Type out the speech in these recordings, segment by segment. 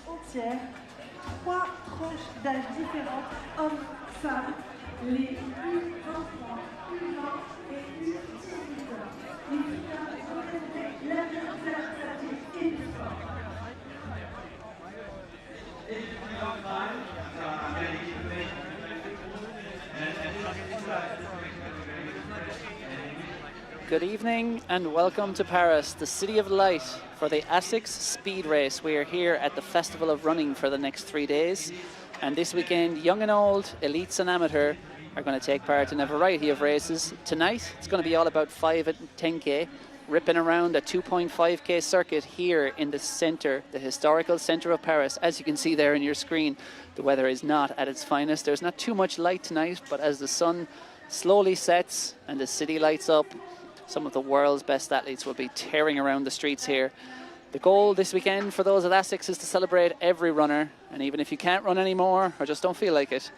entière, trois tranches d'âge différentes, hommes, femmes, les U23, U20 et U18. Les finales représentaient l'avenir de la pratique et du sport. If you don't mind, I'm going to keep the pace Good evening and welcome to Paris, the City of Light, for the ASICS Speed Race. We are here at the Festival of Running for the next 3 days. And this weekend, young and old, elites and amateur, are going to take part in a variety of races. Tonight, it's going to be all about 5 and 10K, ripping around a 2.5K circuit here in the centre, the historical centre of Paris. As you can see there on your screen, the weather is not at its finest. There's not too much light tonight, but as the sun slowly sets and the city lights up, some of the world's best athletes will be tearing around the streets here. The goal this weekend for those at ASICS is to celebrate every runner, and even if you can't run anymore or just don't feel like it,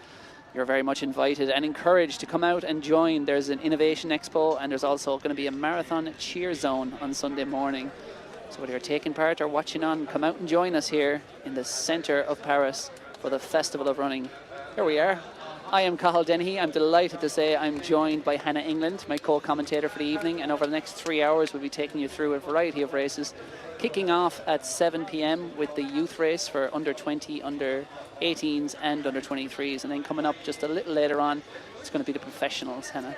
you're very much invited and encouraged to come out and join. There's an innovation expo and there's also going to be a marathon cheer zone on Sunday morning. So whether you're taking part or watching on, come out and join us here in the centre of Paris for the Festival of Running. Here we are. I am Cathal Dennehy. I'm delighted to say I'm joined by Hannah England, my co-commentator for the evening, and over the next 3 hours we'll be taking you through a variety of races, kicking off at 7 p.m. with the youth race for under 20, under 18s and under 23s, and then coming up just a little later on, it's going to be the professionals. Hannah.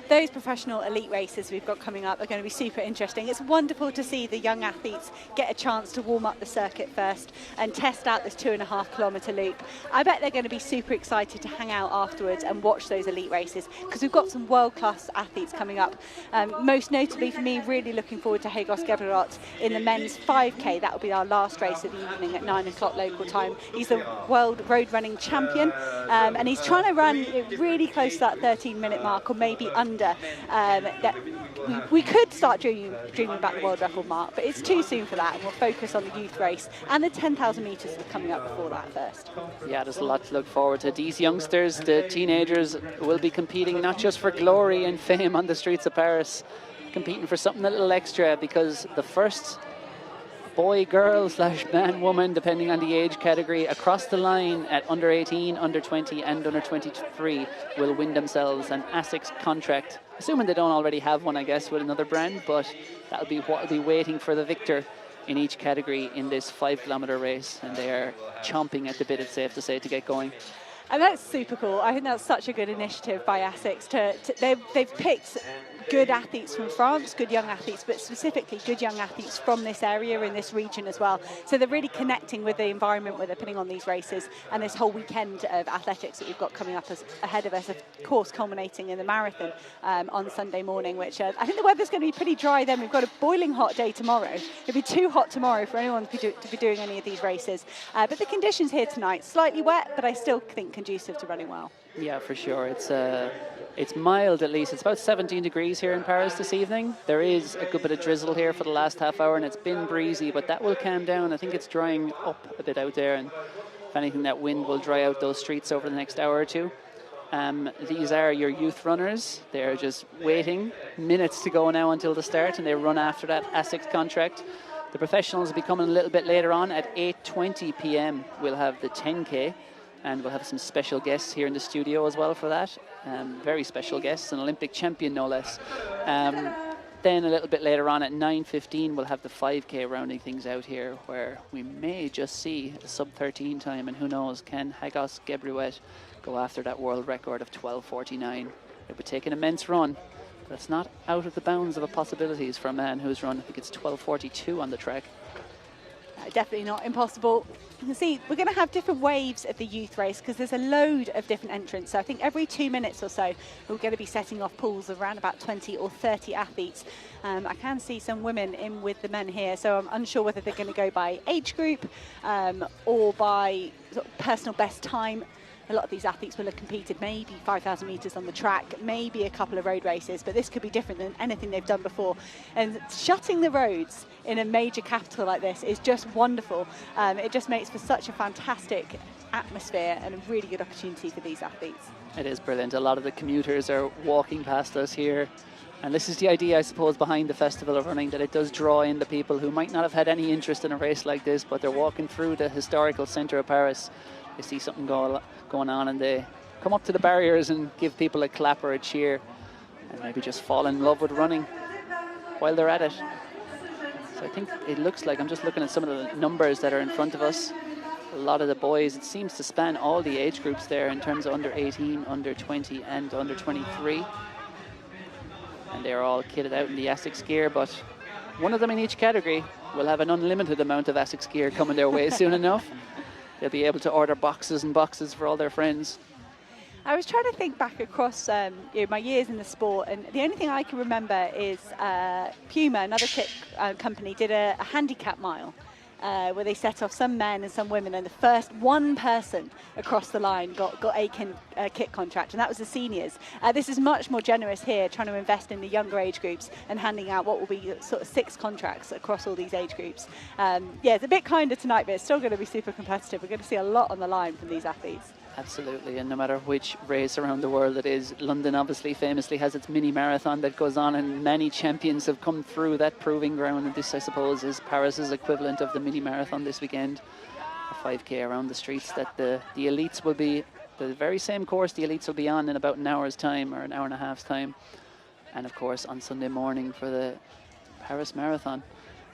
Those professional elite races we've got coming up are going to be super interesting. It's wonderful to see the young athletes get a chance to warm up the circuit first and test out this 2.5 kilometre loop. I bet they're going to be super excited to hang out afterwards and watch those elite races because we've got some world-class athletes coming up. Most notably for me, really looking forward to Hagos Gebrselassie in the men's 5K. That will be our last race of the evening at 9 o'clock local time. He's the world road running champion and he's trying to run really close to that 13-minute mark or maybe under. That we could start dreaming about the world record mark, but it's too soon for that, and we'll focus on the youth race and the 10,000 metres that are coming up before that first. Yeah, there's a lot to look forward to. These youngsters, the teenagers, will be competing not just for glory and fame on the streets of Paris, competing for something a little extra, because the first boy, girl / man, woman, depending on the age category, across the line at under 18, under 20 and under 23 will win themselves an ASICS contract, assuming they don't already have one, I guess, with another brand, but that'll be what will be waiting for the victor in each category in this 5 kilometre race, and they are chomping at the bit, it's safe to say, to get going. And that's super cool. I think that's such a good initiative by ASICS. They've picked good athletes from France, good young athletes, but specifically good young athletes from this area, in this region as well. So they're really connecting with the environment where they're putting on these races and this whole weekend of athletics that we've got coming up ahead of us, of course culminating in the marathon on Sunday morning, which I think the weather's going to be pretty dry then. We've got a boiling hot day tomorrow. It'll be too hot tomorrow for anyone to be doing any of these races. But the conditions here tonight, slightly wet, but I still think conducive to running well. Yeah, for sure. It's mild at least. It's about 17 degrees here in Paris this evening. There is a good bit of drizzle here for the last half hour and it's been breezy, but that will calm down. I think it's drying up a bit out there, and if anything, that wind will dry out those streets over the next hour or two. These are your youth runners. They're just waiting, minutes to go now until the start, and they run after that ASICS contract. The professionals will be coming a little bit later on at 8:20 p.m. We'll have the 10K. And we'll have some special guests here in the studio as well for that. Very special guests, an Olympic champion no less. Then a little bit later on at 9:15 we'll have the 5K rounding things out here, where we may just see a sub-13 time, and who knows, can Hagos Gebrselassie go after that world record of 12:49. It would take an immense run, but it's not out of the bounds of possibilities for a man who's run, I think it's 12:42 on the track. Definitely not impossible. You can see we're going to have different waves of the youth race because there's a load of different entrants. So I think every 2 minutes or so we're going to be setting off pools of around about 20 or 30 athletes. I can see some women in with the men here, so I'm unsure whether they're going to go by age group or by sort of personal best time. A lot of these athletes will have competed maybe 5,000 metres on the track, maybe a couple of road races, but this could be different than anything they've done before. And shutting the roads in a major capital like this is just wonderful. It just makes for such a fantastic atmosphere and a really good opportunity for these athletes. It is brilliant. A lot of the commuters are walking past us here. And this is the idea, I suppose, behind the Festival of Running, that it does draw in the people who might not have had any interest in a race like this, but they're walking through the historical centre of Paris. They see something going on, and they come up to the barriers and give people a clap or a cheer, and maybe just fall in love with running while they're at it. So I think it looks like, I'm just looking at some of the numbers that are in front of us. A lot of the boys, it seems to span all the age groups there in terms of under 18, under 20 and under 23. And they're all kitted out in the ASICS gear, but one of them in each category will have an unlimited amount of ASICS gear coming their way soon enough. They'll be able to order boxes and boxes for all their friends. I was trying to think back across my years in the sport, and the only thing I can remember is Puma, another kit company, did a handicap mile where they set off some men and some women, and the first one person across the line got a kit contract, and that was the seniors. This is much more generous here, trying to invest in the younger age groups and handing out what will be sort of 6 contracts across all these age groups. Yeah, it's a bit kinder tonight, but it's still going to be super competitive. We're going to see a lot on the line from these athletes. Absolutely, and no matter which race around the world it is, London obviously famously has its mini marathon that goes on, and many champions have come through that proving ground, and this, I suppose, is Paris's equivalent of the mini marathon this weekend. A 5k around the streets that the elites will be, the very same course the elites will be on in about an hour's time, or an hour and a half's time, and of course on Sunday morning for the Paris Marathon.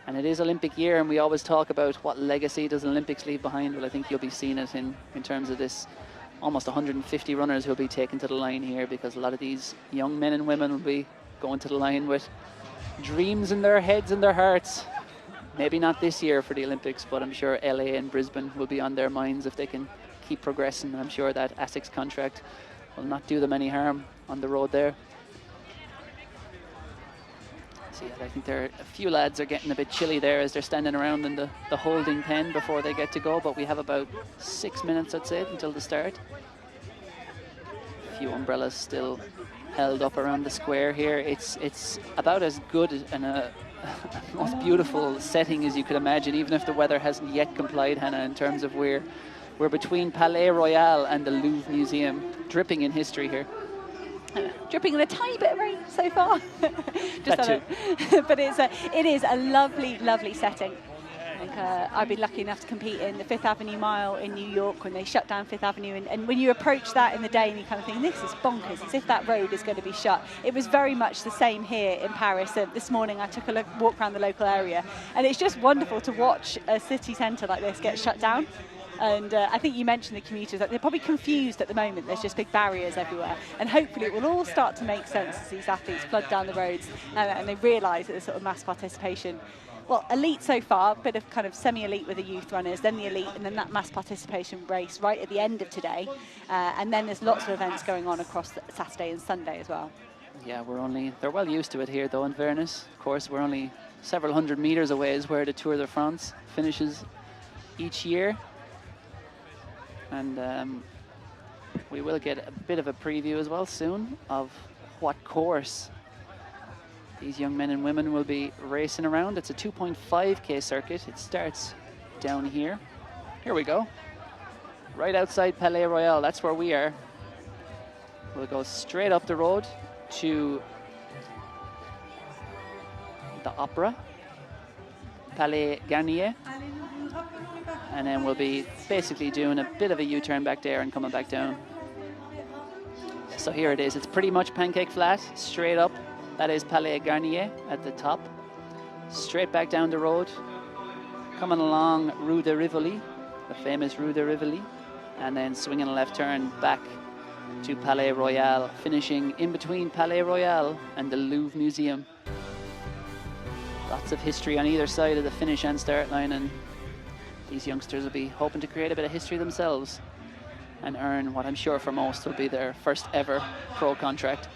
And it is Olympic year, and we always talk about what legacy does Olympics leave behind. Well, I think you'll be seeing it in terms of this almost 150 runners who'll be taken to the line here, because a lot of these young men and women will be going to the line with dreams in their heads and their hearts. Maybe not this year for the Olympics, but I'm sure LA and Brisbane will be on their minds if they can keep progressing. And I'm sure that ASICS contract will not do them any harm on the road there. See, I think a few lads are getting a bit chilly there as they're standing around in the holding pen before they get to go, but we have about 6 minutes, I'd say, until the start. A few umbrellas still held up around the square here. It's about as good and a most beautiful setting as you could imagine, even if the weather hasn't yet complied, Hannah, in terms of we're between Palais Royal and the Louvre Museum, dripping in history here. Dripping in a tiny bit of rain so far. But it is a lovely, lovely setting. I've been lucky enough to compete in the Fifth Avenue Mile in New York when they shut down Fifth Avenue, and when you approach that in the day and you kind of think, this is bonkers, as if that road is going to be shut. It was very much the same here in Paris. This morning I took a walk around the local area, and it's just wonderful to watch a city centre like this get shut down. And I think you mentioned the commuters, that they're probably confused at the moment. There's just big barriers everywhere. And hopefully it will all start to make sense as these athletes flood down the roads and they realise that there's sort of mass participation. Well, elite so far, a bit of kind of semi-elite with the youth runners, then the elite, and then that mass participation race right at the end of today. And then there's lots of events going on across Saturday and Sunday as well. Yeah, they're well used to it here, though, in fairness. Of course, we're only several hundred metres away is where the Tour de France finishes each year. And we will get a bit of a preview as well soon of what course these young men and women will be racing around. It's a 2.5k circuit. It starts down here. Here we go. Right outside Palais Royal, that's where we are. We'll go straight up the road to the Opera, Palais Garnier. And then we'll be basically doing a bit of a U-turn back there and coming back down. So here it is. It's pretty much pancake flat, straight up. That is Palais Garnier at the top. Straight back down the road, coming along Rue de Rivoli, the famous Rue de Rivoli, and then swinging a left turn back to Palais Royal, finishing in between Palais Royal and the Louvre Museum. Lots of history on either side of the finish and start line, and these youngsters will be hoping to create a bit of history themselves and earn what I'm sure for most will be their first ever pro contract.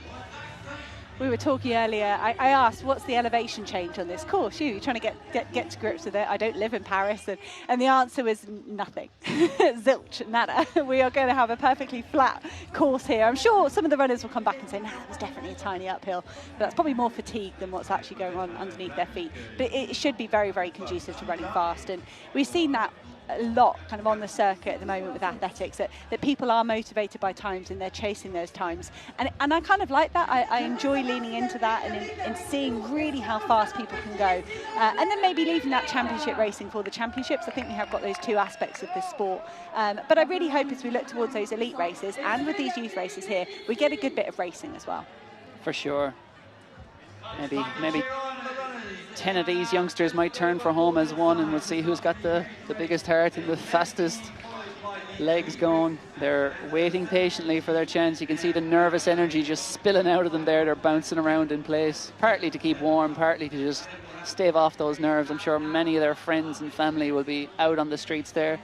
We were talking earlier, I asked, what's the elevation change on this course? You're trying to get to grips with it. I don't live in Paris. And the answer was nothing. Zilch, nada. We are going to have a perfectly flat course here. I'm sure some of the runners will come back and say, nah, it was definitely a tiny uphill. But that's probably more fatigue than what's actually going on underneath their feet. But it should be very, very conducive to running fast. And we've seen that a lot kind of on the circuit at the moment with athletics, that people are motivated by times and they're chasing those times. And I kind of like that. I enjoy leaning into that and seeing really how fast people can go. And then maybe leaving that championship racing for the championships. I think we have got those two aspects of this sport. But I really hope as we look towards those elite races and with these youth races here, we get a good bit of racing as well. For sure. Maybe 10 of these youngsters might turn for home as one, and we'll see who's got the biggest heart and the fastest legs going. They're waiting patiently for their chance. You can see the nervous energy just spilling out of them there. They're bouncing around in place, partly to keep warm, partly to just stave off those nerves. I'm sure many of their friends and family will be out on the streets there.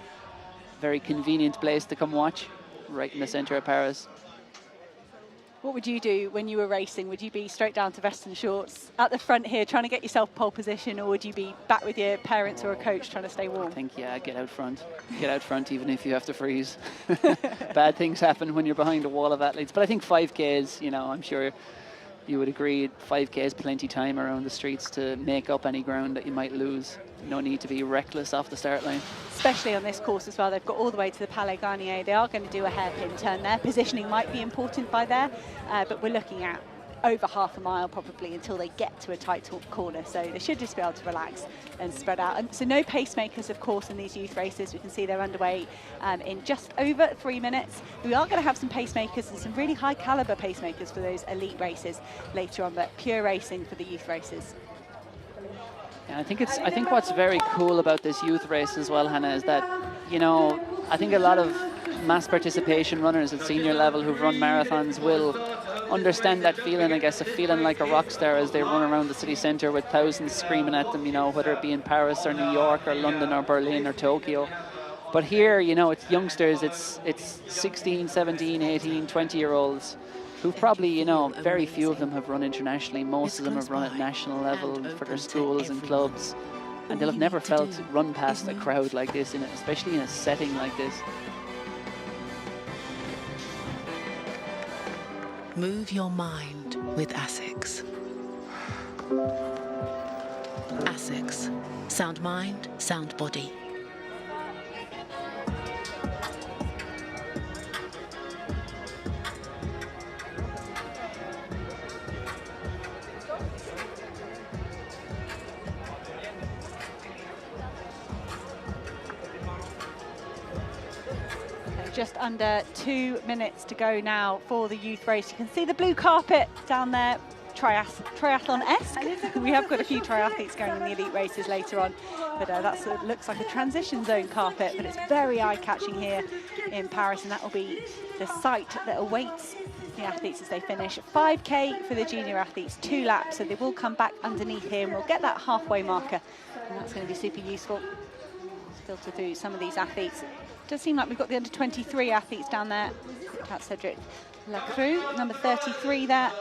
Very convenient place to come watch, right in the centre of Paris. What would you do when you were racing? Would you be straight down to vest and shorts at the front here trying to get yourself pole position, or would you be back with your parents or a coach trying to stay warm? I think, yeah, get out front. Get out front even if you have to freeze. Bad things happen when you're behind a wall of athletes. But I think 5Ks, you know, I'm sure you would agree, 5K is plenty time around the streets to make up any ground that you might lose. No need to be reckless off the start line. Especially on this course as well, they've got all the way to the Palais Garnier. They are going to do a hairpin turn there. Positioning might be important by there, but we're looking at over half a mile probably until they get to a tight corner. So they should just be able to relax and spread out. And so no pacemakers, of course, in these youth races. We can see they're underway in just over 3 minutes. We are going to have some pacemakers and some really high caliber pacemakers for those elite races later on, but pure racing for the youth races. Yeah, I think what's very cool about this youth race as well, Hannah, is that, you know, I think a lot of mass participation runners at senior level who've run marathons will understand that feeling, I guess, of feeling like a rock star as they run around the city centre with thousands screaming at them, you know, whether it be in Paris or New York or London or Berlin or Tokyo. But here, you know, it's youngsters, it's 16, 17, 18, 20-year-olds who probably, you know, very few of them have run internationally. Most of them have run at national level for their schools and clubs. And they'll have never felt run past a crowd like this, especially in a setting like this. Move your mind with ASICS. ASICS. Sound mind, sound body. Just under 2 minutes to go now for the youth race. You can see the blue carpet down there, triathlon-esque. We have got a few triathletes going in the elite races later on, but that looks like a transition zone carpet, but it's very eye-catching here in Paris, and that will be the sight that awaits the athletes as they finish. 5K for the junior athletes, 2 laps, so they will come back underneath here, and we'll get that halfway marker, and that's going to be super useful. Filter through some of these athletes. Does seem like we've got the under 23 athletes down there. That's Cedric Lacroix, number 33 there.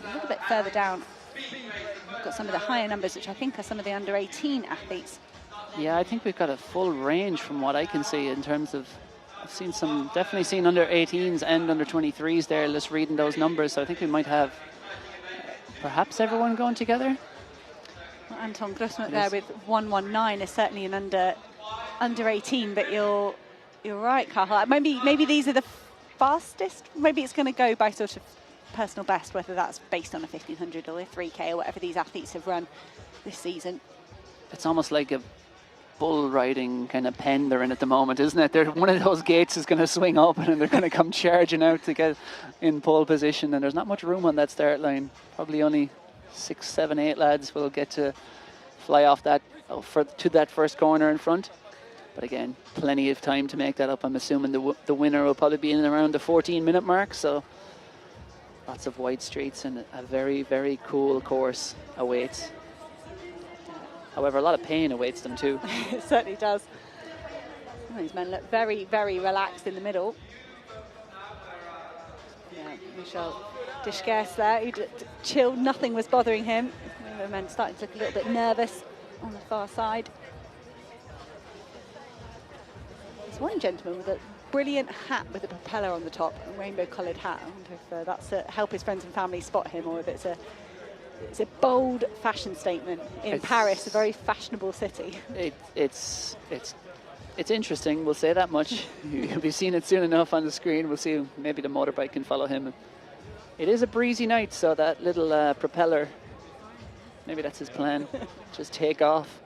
A little bit further down, we've got some of the higher numbers, which I think are some of the under 18 athletes. Yeah, I think we've got a full range from what I can see in terms of, I've seen some, definitely seen under 18s and under 23s there, just reading those numbers. So I think we might have perhaps everyone going together. Well, Anton Grusmet there with 1:19 is certainly an under 18, but you're right, Carl. Maybe these are the fastest. Maybe it's going to go by sort of personal best, whether that's based on a 1500 or a 3K or whatever these athletes have run this season. It's almost like a bull riding kind of pen they're in at the moment, isn't it? One of those gates is going to swing open and they're going to come charging out to get in pole position, and there's not much room on that start line. Probably only 6, 7, 8 lads will get to fly off that to that first corner in front. But again, plenty of time to make that up. I'm assuming the winner will probably be in around the 14-minute mark, so lots of wide streets and a very, very cool course awaits. However, a lot of pain awaits them too. It certainly does. These men look very, very relaxed in the middle. Yeah, Michel Deschères there, who chilled, nothing was bothering him. The men starting to look a little bit nervous on the far side. There's one gentleman with a brilliant hat with a propeller on the top, a rainbow-coloured hat. I wonder if that's to help his friends and family spot him, or if it's a bold fashion statement in Paris, a very fashionable city. It's it's interesting, we'll say that much. You'll be seeing it soon enough on the screen. We'll see, maybe the motorbike can follow him. It is a breezy night, so that little propeller, maybe that's his plan. Just take off,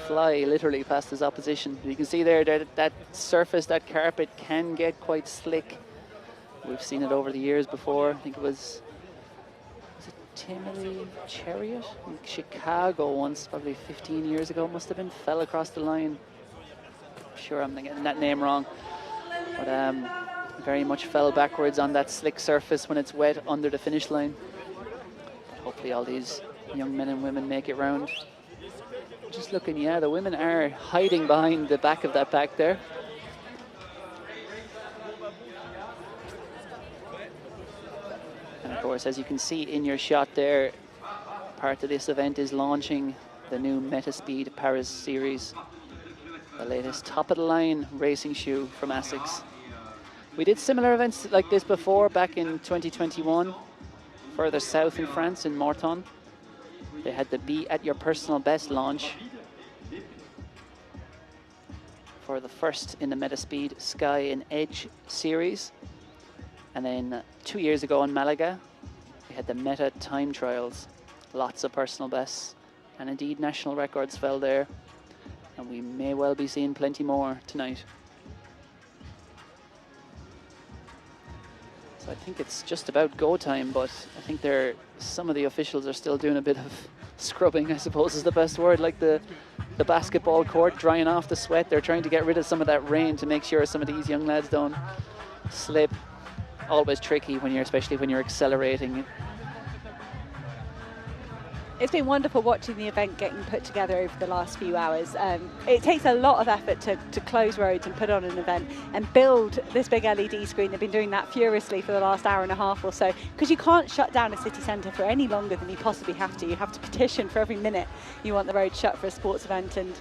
fly literally past his opposition. You can see there that surface, that carpet can get quite slick. We've seen it over the years before. I think it was it Timothy Chariot in Chicago once, probably 15 years ago, must have been, fell across the line. I'm sure I'm getting that name wrong. But very much fell backwards on that slick surface when it's wet under the finish line. But hopefully all these young men and women make it round. Just looking, yeah, the women are hiding behind the back of that pack there. And of course, as you can see in your shot there, part of this event is launching the new Metaspeed Paris series, the latest top-of-the-line racing shoe from ASICS. We did similar events like this before back in 2021, further south in France, in Morton. They had the Be At Your Personal Best launch for the first in the Metaspeed Sky and Edge series. And then 2 years ago in Malaga, we had the Meta Time Trials. Lots of personal bests, and indeed national records fell there. And we may well be seeing plenty more tonight. So I think it's just about go time, but I think some of the officials are still doing a bit of scrubbing, I suppose is the best word, like the basketball court, drying off the sweat. They're trying to get rid of some of that rain to make sure some of these young lads don't slip. Always tricky especially when you're accelerating. It's been wonderful watching the event getting put together over the last few hours. It takes a lot of effort to close roads and put on an event and build this big LED screen. They've been doing that furiously for the last hour and a half or so, because you can't shut down a city centre for any longer than you possibly have to. You have to petition for every minute you want the road shut for a sports event, and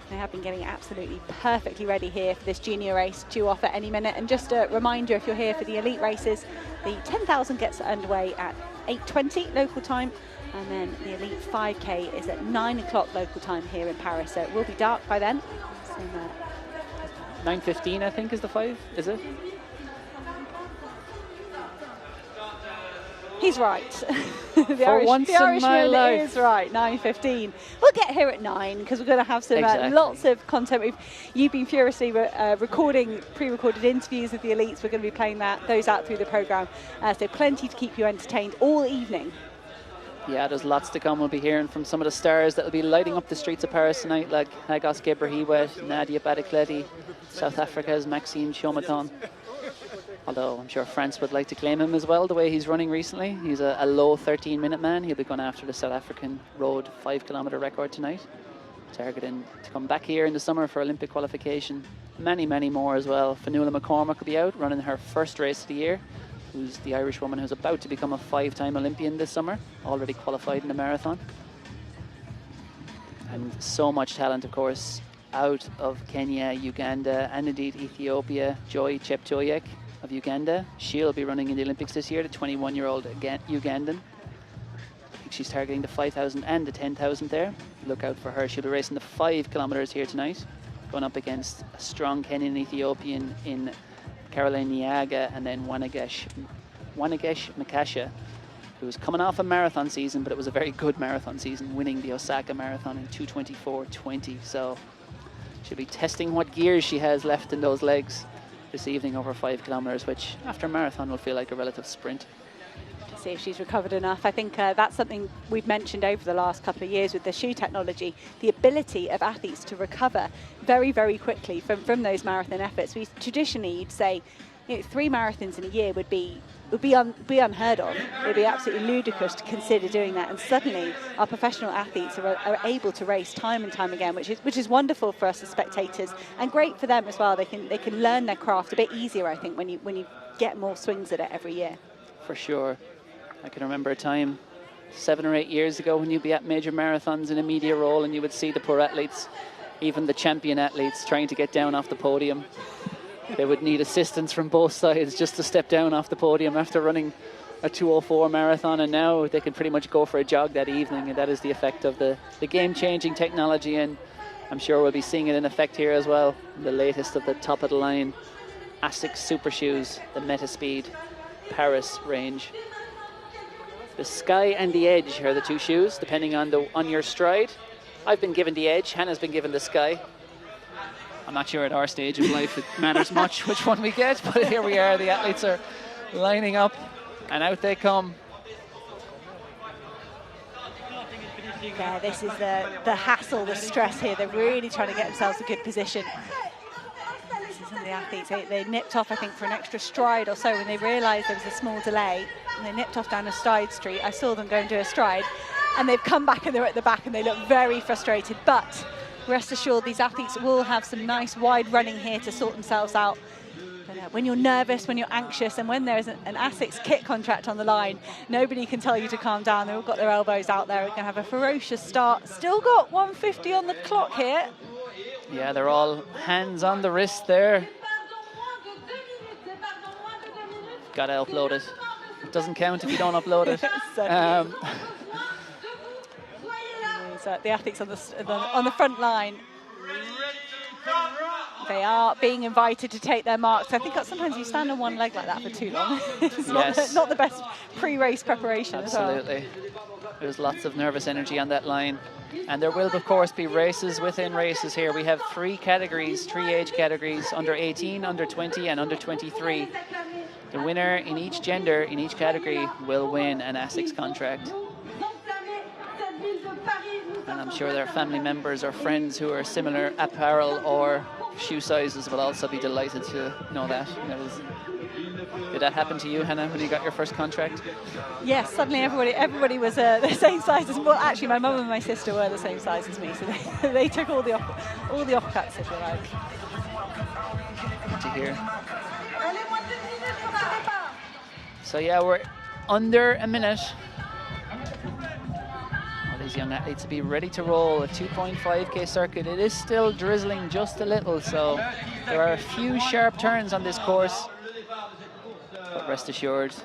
they have been getting absolutely perfectly ready here for this junior race due off at any minute. And just a reminder, if you're here for the elite races, the 10,000 gets underway at 8:20 local time. And then the Elite 5K is at 9 o'clock local time here in Paris. So it will be dark by then. So, 9:15, I think, is the 5, is it? He's right. the Irishman is right, 9:15. We'll get here at 9 because we're going to have some lots of content. You've been furiously recording pre-recorded interviews with the elites. We're going to be playing those out through the programme. So plenty to keep you entertained all evening. Yeah, there's lots to come. We'll be hearing from some of the stars that will be lighting up the streets of Paris tonight, like Hagos Gebrhiwet, Nadia Badikleti, South Africa's Maxime Chomathon. Although I'm sure France would like to claim him as well, the way he's running recently. He's a low 13-minute man. He'll be going after the South African road 5-kilometre record tonight, targeting to come back here in the summer for Olympic qualification. Many, many more as well. Fionnuala McCormack will be out running her first race of the year, who's the Irish woman who's about to become a 5-time Olympian this summer, already qualified in the marathon. And so much talent, of course, out of Kenya, Uganda, and indeed Ethiopia. Joy Cheptoyek of Uganda. She'll be running in the Olympics this year, the 21-year-old Ugandan. I think she's targeting the 5,000 and the 10,000 there. Look out for her. She'll be racing the 5 kilometres here tonight, going up against a strong Kenyan and Ethiopian in Caroline Nyaga, and then Wanagesh Makasha, who's coming off a marathon season, but it was a very good marathon season, winning the Osaka Marathon in 2:24:20. So she'll be testing what gears she has left in those legs this evening over 5 kilometres, which after a marathon will feel like a relative sprint. To see if she's recovered enough. I think that's something we've mentioned over the last couple of years with the shoe technology, the ability of athletes to recover very, very quickly from those marathon efforts. We traditionally, you'd say, 3 marathons in a year would be unheard of. It would be absolutely ludicrous to consider doing that. And suddenly, our professional athletes are able to race time and time again, which is wonderful for us as spectators and great for them as well. They can learn their craft a bit easier, I think, when you get more swings at it every year. For sure. I can remember a time 7 or 8 years ago when you'd be at major marathons in a media role and you would see the poor athletes, even the champion athletes, trying to get down off the podium. They would need assistance from both sides just to step down off the podium after running a 2:04 marathon, and now they can pretty much go for a jog that evening, and that is the effect of the game-changing technology. And I'm sure we'll be seeing it in effect here as well. The latest of the top of the line ASICS super shoes, the Metaspeed Paris range. The Sky and the Edge are the two shoes, depending on your stride. I've been given the Edge, Hannah's been given the Sky. I'm not sure at our stage of life it matters much which one we get, but here we are, the athletes are lining up and out they come. Yeah, this is the hassle, the stress here. They're really trying to get themselves a good position. Some of the athletes, they nipped off, I think, for an extra stride or so when they realised there was a small delay. And they nipped off down a stride street. I saw them go and do a stride. And they've come back and they're at the back and they look very frustrated. But rest assured, these athletes will have some nice wide running here to sort themselves out. But when you're nervous, when you're anxious, and when there's an ASICS kit contract on the line, nobody can tell you to calm down. They've all got their elbows out there. We're going to have a ferocious start. Still got 150 on the clock here. Yeah, they're all hands on the wrist there. Got to upload it. It doesn't count if you don't upload it. The athletes on the front line, they are being invited to take their marks. I think that sometimes you stand on one leg like that for too long. It's not the best pre-race preparation. Absolutely. As well. There's lots of nervous energy on that line. And there will, of course, be races within races here. We have three age categories, under 18, under 20, and under 23. The winner in each gender, in each category, will win an ASICS contract. And I'm sure their family members or friends who are similar apparel or shoe sizes will also be delighted to know that. Did that happen to you, Hannah, when you got your first contract? Yes, suddenly everybody was the same size as, well, actually my mum and my sister were the same size as me, so they took all the offcuts, if you like. Good to hear. So yeah, we're under a minute. These young athletes to be ready to roll a 2.5k circuit. It is still drizzling just a little, so there are a few sharp turns on this course. But rest assured,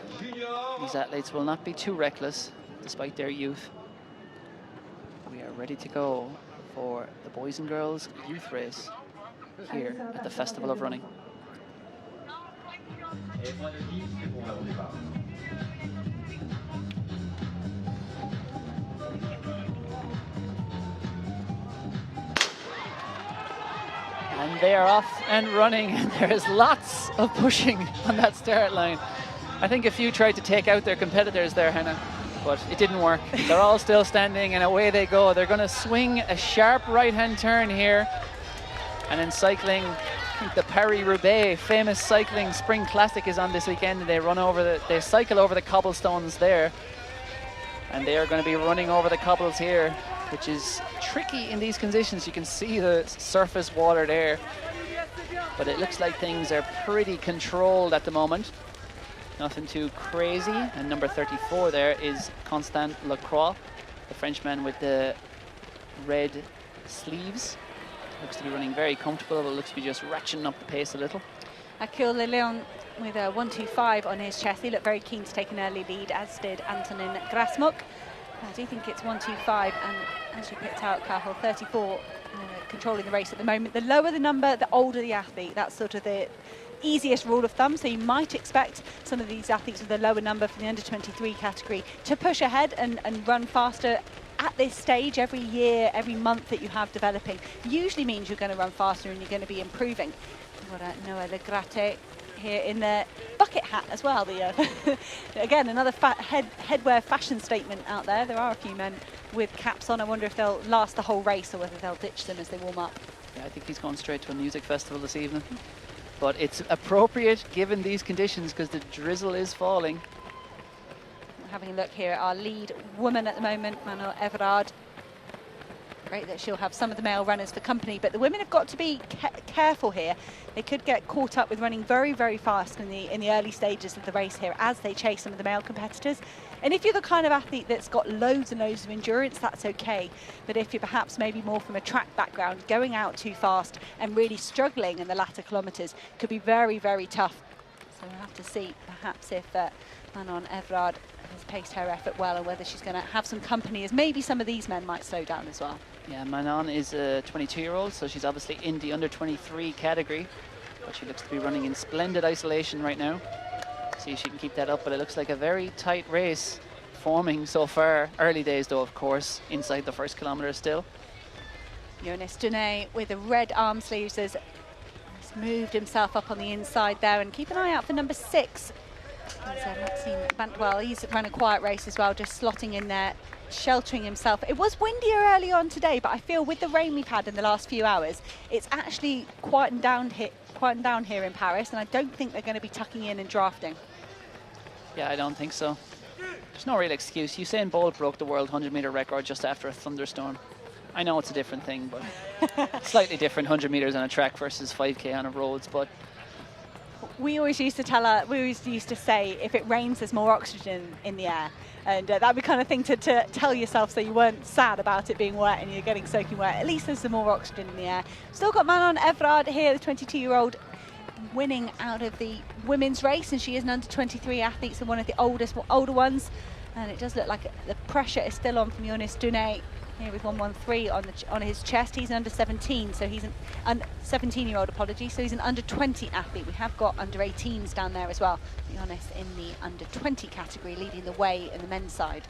these athletes will not be too reckless, despite their youth. We are ready to go for the boys and girls youth race here at the Festival of Running. And they are off and running, and there is lots of pushing on that start line. I think a few tried to take out their competitors there, Hannah, but it didn't work. They're all still standing, and away they go. They're going to swing a sharp right-hand turn here. And in cycling, I think the Paris-Roubaix famous cycling spring classic is on this weekend. They cycle over the cobblestones there, and they are going to be running over the cobbles here, which is tricky in these conditions. You can see the surface water there, but it looks like things are pretty controlled at the moment. Nothing too crazy. And number 34 there is Constant Lacroix, the Frenchman with the red sleeves. Looks to be running very comfortable, but looks to be just ratcheting up the pace a little. Akil Leleon with a 1:25 on his chest. He looked very keen to take an early lead, as did Antonin Grasmuk. I do think it's 1:25, and as you picked out, Cahill, 34 controlling the race at the moment. The lower the number, the older the athlete. That's sort of the easiest rule of thumb. So you might expect some of these athletes with a lower number for the under 23 category to push ahead and run faster. At this stage, every year, every month that you have developing usually means you're going to run faster and you're going to be improving. We've got Noah Legrate here in the bucket hat as well. Again, another headwear fashion statement out there. There are a few men with caps on. I wonder if they'll last the whole race or whether they'll ditch them as they warm up. Yeah, I think he's going straight to a music festival this evening. But it's appropriate given these conditions because the drizzle is falling. Having a look here at our lead woman at the moment, Manuel Everard. Great that she'll have some of the male runners for company, but the women have got to be careful here. They could get caught up with running very, very fast in the early stages of the race here as they chase some of the male competitors. And if you're the kind of athlete that's got loads and loads of endurance, that's okay. But if you're perhaps maybe more from a track background, going out too fast and really struggling in the latter kilometres could be very, very tough. So we'll have to see perhaps if Manon Evrard has paced her effort well, and whether she's going to have some company as maybe some of these men might slow down as well. Yeah, Manon is a 22-year-old, so she's obviously in the under 23 category, but she looks to be running in splendid isolation right now. See if she can keep that up, but it looks like a very tight race forming so far. Early days though, of course, inside the first kilometre still. Jonas Dunay with the red arm sleeves has moved himself up on the inside there, and keep an eye out for number 6. Maxime Bantwell, he's run a quiet race as well, just slotting in there, sheltering himself. It was windier early on today, but I feel with the rain we've had in the last few hours, it's actually quietened down here in Paris, and I don't think they're going to be tucking in and drafting. Yeah, I don't think so. There's no real excuse. Usain Bolt broke the world 100-metre record just after a thunderstorm. I know it's a different thing, but slightly different 100 metres on a track versus 5K on a roads, but we always used to say, if it rains, there's more oxygen in the air. And that'd be kind of thing to tell yourself so you weren't sad about it being wet and you're getting soaking wet. At least there's some more oxygen in the air. Still got Manon Evrard here, the 22-year-old, winning out of the women's race, and she is an under 23 athlete, so one of the older ones. And it does look like the pressure is still on from Jonas Dunay here with 113 on his chest. He's an under 17, so he's an 17-year-old, apologies, so he's an under 20 athlete. We have got under 18s down there as well. Jonas in the under 20 category, leading the way in the men's side.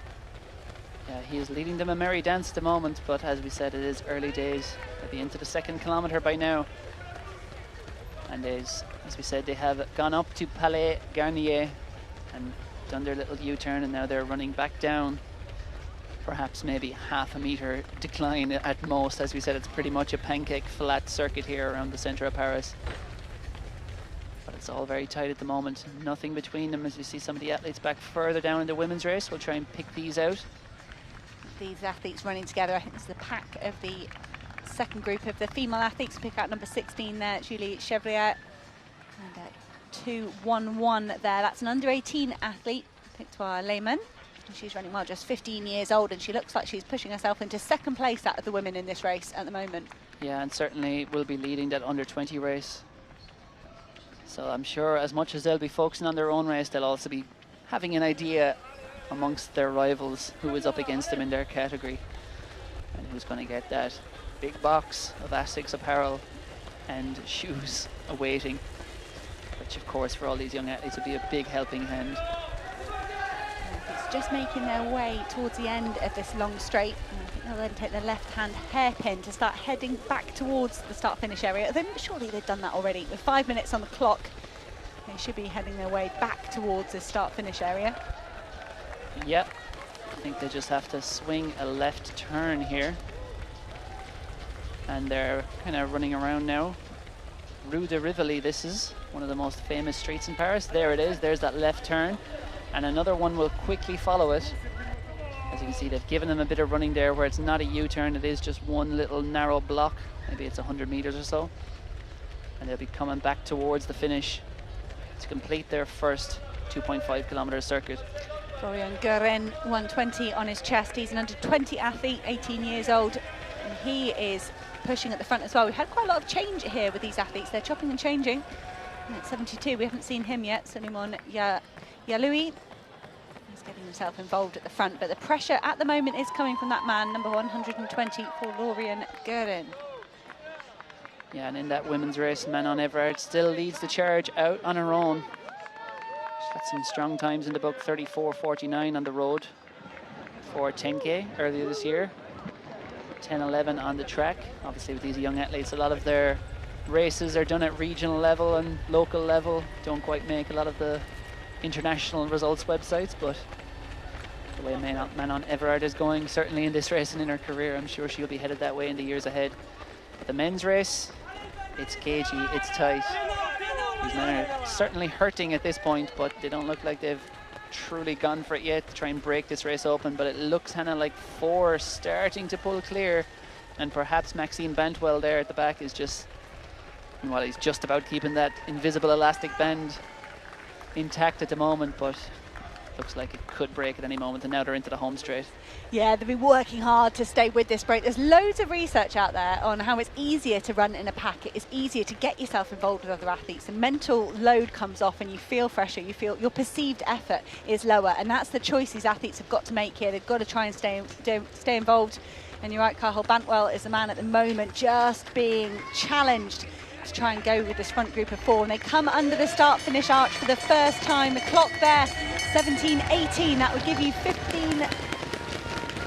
yeah, he is leading them a merry dance at the moment, but as we said, it is early days. They'll be into the second kilometre by now. And as we said, they have gone up to Palais Garnier and done their little U-turn, and now they're running back down. Perhaps maybe half a metre decline at most. As we said, it's pretty much a pancake flat circuit here around the centre of Paris. But it's all very tight at the moment. Nothing between them as we see some of the athletes back further down in the women's race. We'll try and pick these out. These athletes running together, I think this is the pack of the second group of the female athletes. Pick out number 16 there, Julie Chevrier. And 2-1-1 there. That's an under 18 athlete picked by Lehman. She's running well, just 15 years old, and she looks like she's pushing herself into second place out of the women in this race at the moment. Yeah, and certainly will be leading that under 20 race. So I'm sure as much as they'll be focusing on their own race, they'll also be having an idea amongst their rivals who is up against them in their category and who's going to get that big box of ASICS apparel and shoes awaiting, which of course for all these young athletes would be a big helping hand. Just making their way towards the end of this long straight. And I think they'll then take the left-hand hairpin to start heading back towards the start-finish area. Surely they've done that already. With 5 minutes on the clock, they should be heading their way back towards the start-finish area. Yep, I think they just have to swing a left turn here. And they're kind of running around now. Rue de Rivoli, this is one of the most famous streets in Paris. There it is, there's that left turn. And another one will quickly follow it. As you can see, they've given them a bit of running there where it's not a U-turn, it is just one little narrow block. Maybe it's 100 meters or so. And they'll be coming back towards the finish to complete their first 2.5 kilometer circuit. Florian Guerin, 120 on his chest. He's an under 20 athlete, 18 years old. And he is pushing at the front as well. We've had quite a lot of change here with these athletes. They're chopping and changing. And at 72, we haven't seen him yet. Suleiman Yaloui. He's getting himself involved at the front, but the pressure at the moment is coming from that man, number 120, Florian Guerin. Yeah, and in that women's race, Manon Evrard still leads the charge out on her own. She's got some strong times in the book, 34.49 on the road for 10K earlier this year. 10:11 on the track. Obviously with these young athletes, a lot of their races are done at regional level and local level. Don't quite make a lot of the international results websites, but the way Manon Evrard is going, certainly in this race and in her career, I'm sure she'll be headed that way in the years ahead. But the men's race, it's cagey, it's tight. These men are certainly hurting at this point, but they don't look like they've truly gone for it yet to try and break this race open. But it looks kind of like 4 starting to pull clear, and perhaps Maxime Bantwell there at the back is just, well, he's just about keeping that invisible elastic band intact at the moment, but looks like it could break at any moment, and now they're into the home straight. Yeah, they've been working hard to stay with this break. There's loads of research out there on how it's easier to run in a pack. It is easier to get yourself involved with other athletes. The mental load comes off and you feel fresher, you feel your perceived effort is lower, and that's the choice these athletes have got to make here. They've got to try and stay involved. And you're right, Cathal, Bantwell is the man at the moment just being challenged to try and go with this front group of 4. And they come under the start-finish arch for the first time. The clock there, 17:18. That would give you 15.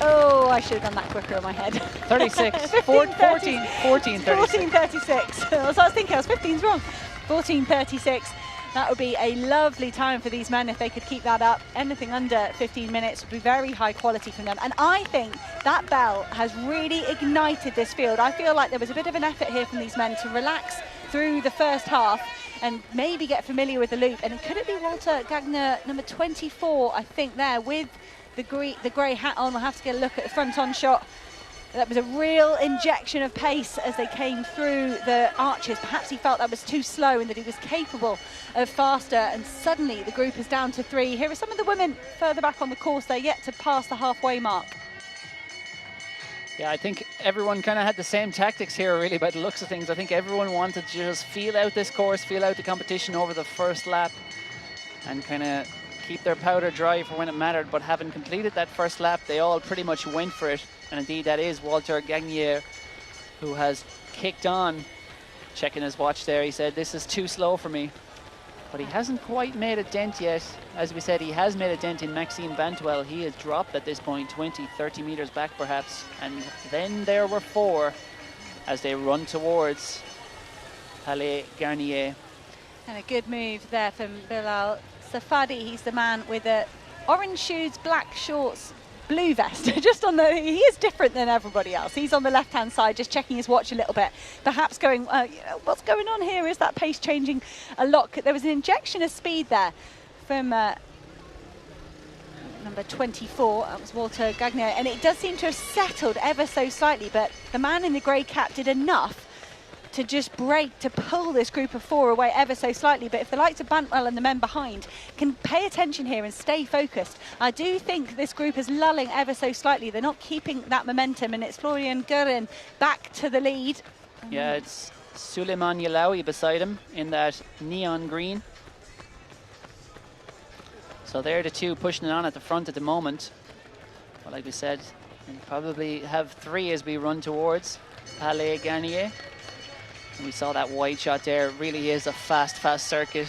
Oh, I should have done that quicker in my head. 36, 14, 14:36. So I was thinking, 15's wrong. 14:36. That would be a lovely time for these men if they could keep that up. Anything under 15 minutes would be very high quality from them. And I think that bell has really ignited this field. I feel like there was a bit of an effort here from these men to relax through the first half and maybe get familiar with the loop. And could it be Walter Gagner, number 24, I think, there with the grey hat on? We'll have to get a look at the front-on shot. That was a real injection of pace as they came through the arches. Perhaps he felt that was too slow and that he was capable of faster, and suddenly the group is down to 3. Here are some of the women further back on the course. They're yet to pass the halfway mark. Yeah, I think everyone kind of had the same tactics here, really, by the looks of things. I think everyone wanted to just feel out this course, feel out the competition over the first lap, and kind of keep their powder dry for when it mattered. But having completed that first lap, they all pretty much went for it. And indeed, that is Walter Gagnier, who has kicked on. Checking his watch there, he said, "This is too slow for me." But he hasn't quite made a dent yet. As we said, he has made a dent in Maxime Bantwell. He has dropped at this point 20, 30 meters back perhaps. And then there were 4 as they run towards Palais Garnier. And a good move there from Bilal Safadi. He's the man with the orange shoes, black shorts, blue vest. Just on the, he is different than everybody else. He's on the left-hand side, just checking his watch a little bit, perhaps going, what's going on here? Is that pace changing a lot? There was an injection of speed there from number 24. That was Walter Gagnier, and it does seem to have settled ever so slightly, but the man in the grey cap did enough to just break, to pull this group of 4 away ever so slightly. But if the likes of Bantwell and the men behind can pay attention here and stay focused, I do think this group is lulling ever so slightly. They're not keeping that momentum, and it's Florian Gurin back to the lead. Yeah, it's Suleiman Yalawi beside him in that neon green. So they're the 2 pushing it on at the front at the moment. But like we said, we'll probably have 3 as we run towards Palais Garnier. And we saw that wide shot there. It really is a fast circuit.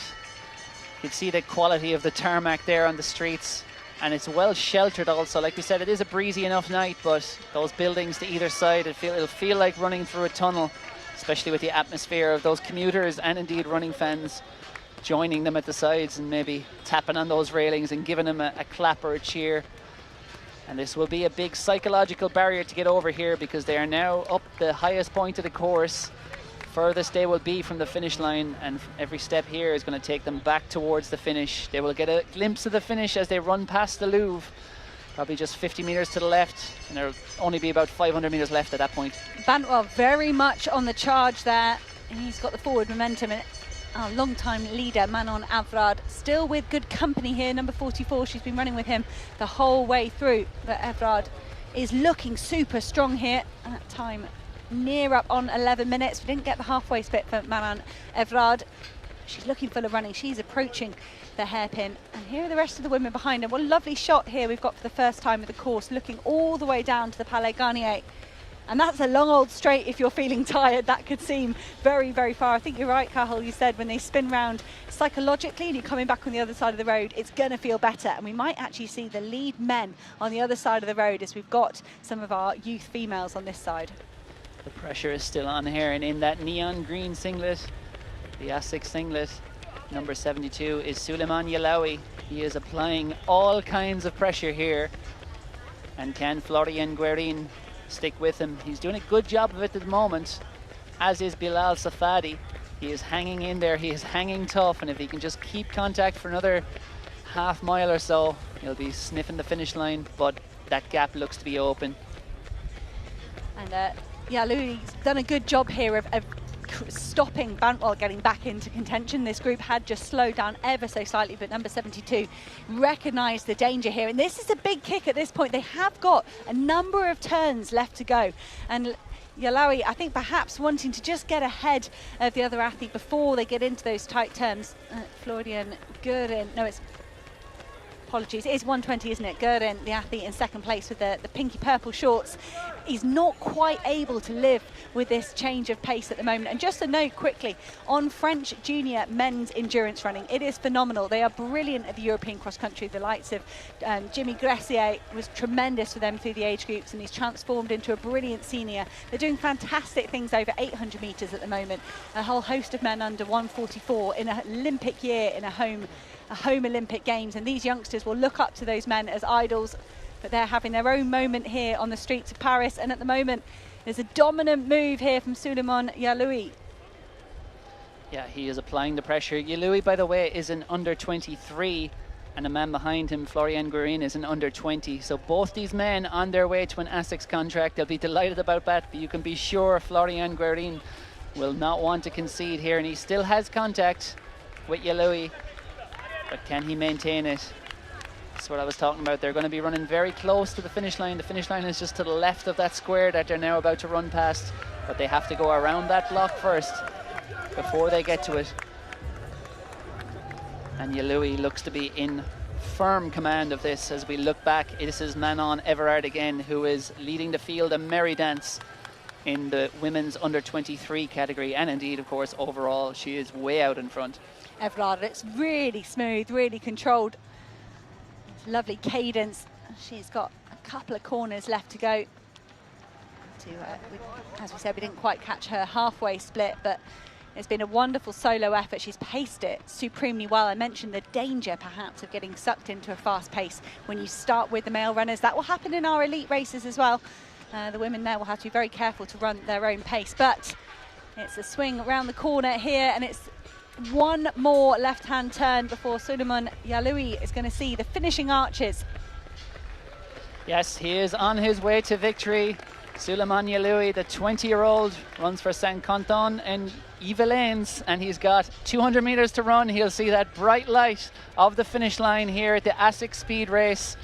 You can see the quality of the tarmac there on the streets, and it's well sheltered also. Like we said, it is a breezy enough night, but those buildings to either side, it'll feel like running through a tunnel, especially with the atmosphere of those commuters and indeed running fans joining them at the sides and maybe tapping on those railings and giving them a clap or a cheer. And this will be a big psychological barrier to get over here, because they are now up the highest point of the course. Furthest they will be from the finish line, and every step here is going to take them back towards the finish. They will get a glimpse of the finish as they run past the Louvre, probably just 50 meters to the left, and there'll only be about 500 meters left at that point. Bantwell very much on the charge there. He's got the forward momentum, and our long-time leader Manon Avrad still with good company here, number 44. She's been running with him the whole way through, but Avrad is looking super strong here at time near up on 11 minutes. We didn't get the halfway split for Manon Evrard. She's looking full of running. She's approaching the hairpin. And here are the rest of the women behind her. What a lovely shot here we've got for the first time of the course, looking all the way down to the Palais Garnier. And that's a long old straight. If you're feeling tired, that could seem very, very far. I think you're right, Cathal. You said when they spin round psychologically and you're coming back on the other side of the road, it's going to feel better. And we might actually see the lead men on the other side of the road as we've got some of our youth females on this side. The pressure is still on here, and in that neon green singlet, the ASICS singlet, number 72, is Suleiman Yalawi. He is applying all kinds of pressure here. And can Florian Guerin stick with him? He's doing a good job of it at the moment, as is Bilal Safadi. He is hanging in there, he is hanging tough, and if he can just keep contact for another half mile or so, he'll be sniffing the finish line, but that gap looks to be open. And yeah, Louis done a good job here of stopping Bantwell getting back into contention. This group had just slowed down ever so slightly, but number 72 recognised the danger here. And this is a big kick at this point. They have got a number of turns left to go. And Yalawi, I think perhaps wanting to just get ahead of the other athlete before they get into those tight turns. Florian Gurin, no, apologies, it is 120, isn't it? Gurin, the athlete in second place with the pinky purple shorts. He's not quite able to live with this change of pace at the moment. And just a note quickly on French junior men's endurance running, it is phenomenal. They are brilliant at the European cross country. The likes of Jimmy Gressier was tremendous for them through the age groups, and he's transformed into a brilliant senior. They're doing fantastic things over 800 metres at the moment. A whole host of men under 144 in an Olympic year in a home Olympic Games, and these youngsters will look up to those men as idols. But they're having their own moment here on the streets of Paris, and at the moment there's a dominant move here from Suleiman Yaloui. Yeah, he is applying the pressure. Yaloui, by the way, is an under 23, and the man behind him, Florian Guerin, is an under 20. So both these men on their way to an ASICS contract. They'll be delighted about that, but you can be sure Florian Guerin will not want to concede here, and he still has contact with Yaloui. But can he maintain it? That's what I was talking about. They're going to be running very close to the finish line. The finish line is just to the left of that square that they're now about to run past. But they have to go around that block first before they get to it. And Yaloui looks to be in firm command of this as we look back. This is Manon Everard again, who is leading the field, a merry dance in the women's under 23 category. And indeed, of course, overall, she is way out in front. Everard, it's really smooth, really controlled. Lovely cadence. She's got a couple of corners left to go. As we said, we didn't quite catch her halfway split, but it's been a wonderful solo effort. She's paced it supremely well. I mentioned the danger, perhaps, of getting sucked into a fast pace when you start with the male runners. That will happen in our elite races as well. The women there will have to be very careful to run their own pace, but it's a swing around the corner here, and it's one more left-hand turn before Suleiman Yaloui is going to see the finishing arches. Yes, he is on his way to victory. Suleiman Yaloui, the 20-year-old, runs for Saint-Quentin and Yvelines, and he's got 200 meters to run. He'll see that bright light of the finish line here at the ASICS speed race.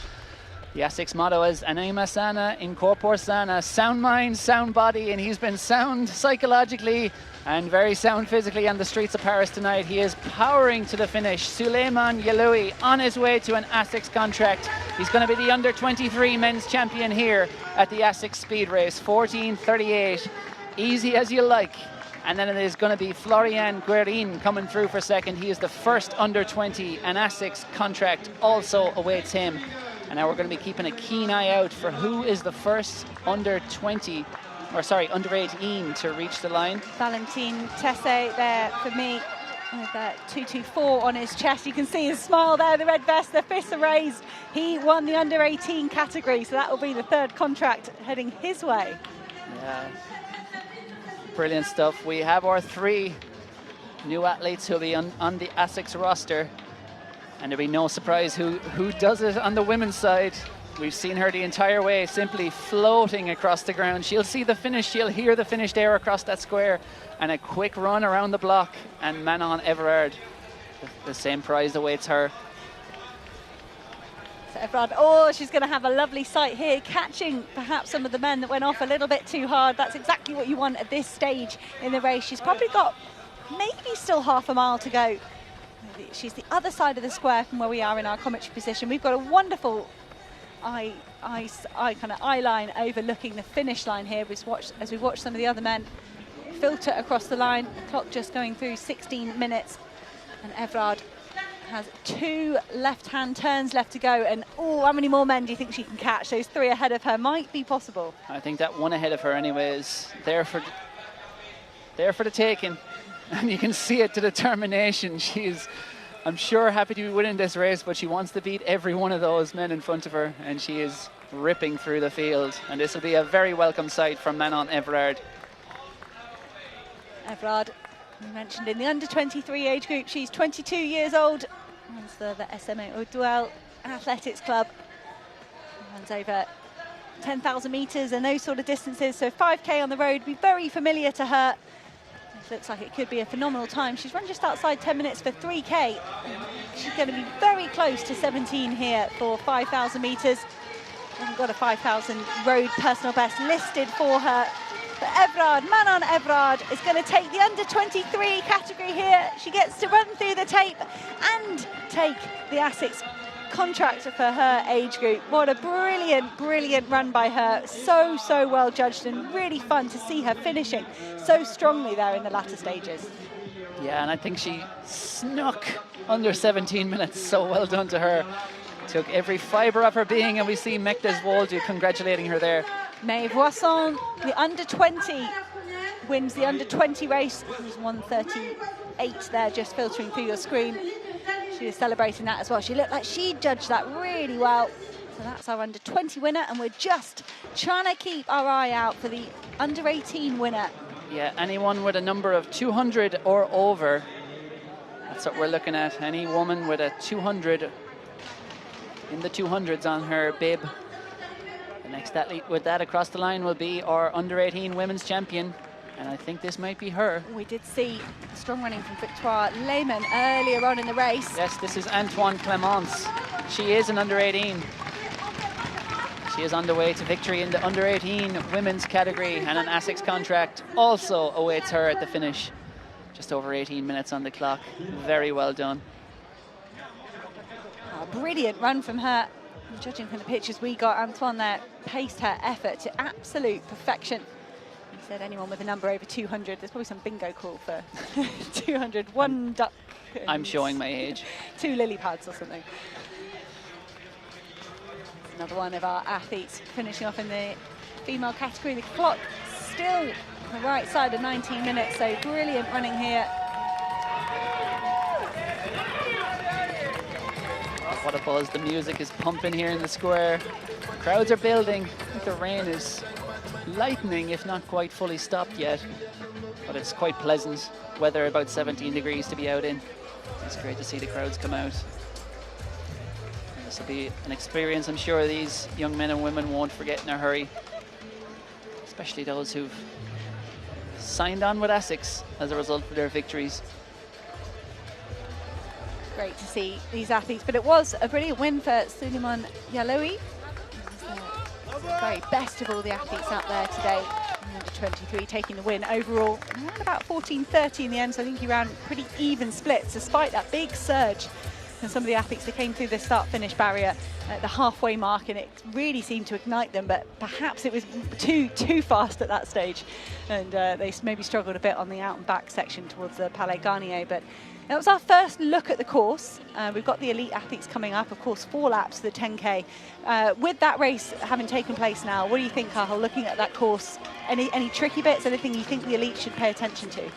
The ASICS motto is Anima Sana in Corpore Sana, sound mind, sound body, and he's been sound psychologically and very sound physically on the streets of Paris tonight. He is powering to the finish. Suleiman Yaloui on his way to an ASICS contract. He's going to be the under 23 men's champion here at the ASICS speed race, 14:38, easy as you like. And then it is going to be Florian Guerin coming through for second. He is the first under 20, an ASICS contract also awaits him. And now we're going to be keeping a keen eye out for who is the first under 20, or sorry, under 18 to reach the line. Valentin Tesse there for me with that 224 on his chest. You can see his smile there, the red vest, the fists are raised. He won the under 18 category, so that will be the third contract heading his way. Yeah, brilliant stuff. We have our three new athletes who'll be on the ASICS roster. And there'll be no surprise who does it on the women's side. We've seen her the entire way, simply floating across the ground. She'll see the finish, she'll hear the finish there across that square, and a quick run around the block, and Manon Everard, the same prize awaits her. So Everard, oh, she's going to have a lovely sight here, catching perhaps some of the men that went off a little bit too hard. That's exactly what you want at this stage in the race. She's probably got maybe still half a mile to go. She's the other side of the square from where we are in our commentary position. We've got a wonderful kind of eye line overlooking the finish line here as we watch some of the other men filter across the line. The clock just going through 16 minutes, and Everard has 2 left-hand turns left to go. And oh, how many more men do you think she can catch? Those 3 ahead of her might be possible. I think that one ahead of her anyway is there for the taking. And you can see it, the determination. She's, I'm sure, happy to be winning this race, but she wants to beat every one of those men in front of her, and she is ripping through the field. And this will be a very welcome sight from Manon Everard. Everard, we mentioned in the under 23 age group, she's 22 years old. Runs the SMA Oduel Athletics Club. Runs over 10,000 meters and those sort of distances. So 5K on the road would be very familiar to her. looks like it could be a phenomenal time. She's run just outside 10 minutes for 3K. She's going to be very close to 17 here for 5,000 metres. Hasn't got a 5,000 road personal best listed for her. But Evrard, Manon Evrard, is going to take the under-23 category here. She gets to run through the tape and take the ASICS contract for her age group. What a brilliant, brilliant run by her. So, so well judged, and really fun to see her finishing so strongly there in the latter stages. Yeah, and I think she snuck under 17 minutes, so well done to her. Took every fibre of her being, and we see Mekdes Woldu congratulating her there. Maeve Voisson, the under-20, wins the under-20 race. It was 1:38 there, just filtering through your screen. She was celebrating that as well. She looked like she judged that really well. So that's our under-20 winner, and we're just trying to keep our eye out for the under-18 winner. Yeah, anyone with a number of 200 or over, that's what we're looking at. Any woman with a 200, in the 200s on her bib. The next athlete with that across the line will be our under-18 women's champion. And I think this might be her. We did see strong running from Victoire Lehmann earlier on in the race. Yes, this is Antoine Clemence. She is an under-18. She is on the way to victory in the under-18 women's category, and an ASICS contract also awaits her at the finish. Just over 18 minutes on the clock. Very well done. Oh, brilliant run from her. Judging from the pictures we got, Antoine there paced her effort to absolute perfection. He said anyone with a number over 200, there's probably some bingo call for 200. One duck. I'm showing my age. 2 lily pads or something. Another one of our athletes finishing off in the female category. The clock still on the right side of 19 minutes, so brilliant running here. What a buzz. The music is pumping here in the square. Crowds are building. I think the rain is lightening, if not quite fully stopped yet. But it's quite pleasant weather, about 17 degrees to be out in. It's great to see the crowds come out. This will be an experience I'm sure these young men and women won't forget in a hurry. Especially those who've signed on with ASICS as a result of their victories. Great to see these athletes, but it was a brilliant win for Suleiman Yaloui. The very best of all the athletes out there today. Under 23 taking the win overall. Around about 14:30 in the end, so I think he ran pretty even splits despite that big surge. And some of the athletes that came through the start-finish barrier at the halfway mark, and it really seemed to ignite them, but perhaps it was too fast at that stage, and they maybe struggled a bit on the out and back section towards the Palais Garnier. But that was our first look at the course. We've got the elite athletes coming up, of course, 4 laps to the 10K. With that race having taken place now, what do you think, Cathal, looking at that course? Any tricky bits, anything you think the elite should pay attention to?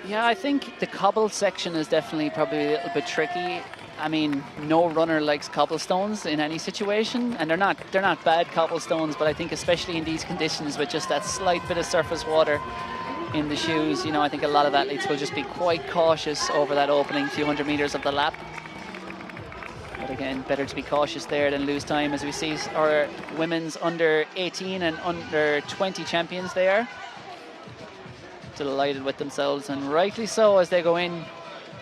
Yeah, I think the cobble section is definitely probably a little bit tricky. I mean, no runner likes cobblestones in any situation, and they're not bad cobblestones, but I think especially in these conditions with just that slight bit of surface water in the shoes, you know, I think a lot of athletes will just be quite cautious over that opening few hundred meters of the lap. But again, better to be cautious there than lose time, as we see our women's under 18 and under 20 champions there. Delighted with themselves, and rightly so as they go in.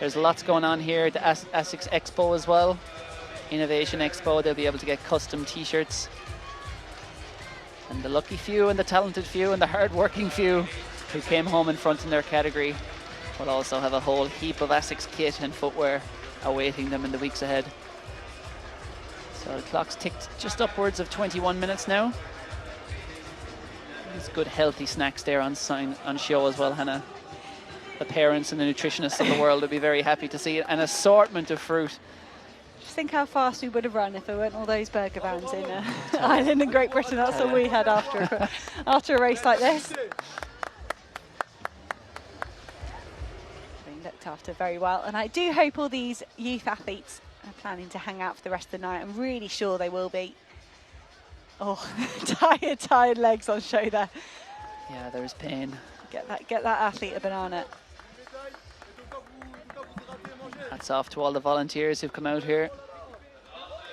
There's lots going on here at the ASICS Expo as well. Innovation Expo, they'll be able to get custom t-shirts. And the lucky few and the talented few and the hard-working few who came home in front in their category will also have a whole heap of ASICS kit and footwear awaiting them in the weeks ahead. So the clock's ticked just upwards of 21 minutes now. There's good healthy snacks there on show as well, Hannah. The parents and the nutritionists of the world would be very happy to see it. An assortment of fruit. Just think how fast we would have run if there weren't all those burger vans in Ireland and Great Britain. That's all we had after a race like this. Being looked after very well, and I do hope all these youth athletes are planning to hang out for the rest of the night. I'm really sure they will be. Oh, tired legs on show there. Yeah, there's pain. Get that athlete a banana. Hats off to all the volunteers who've come out here,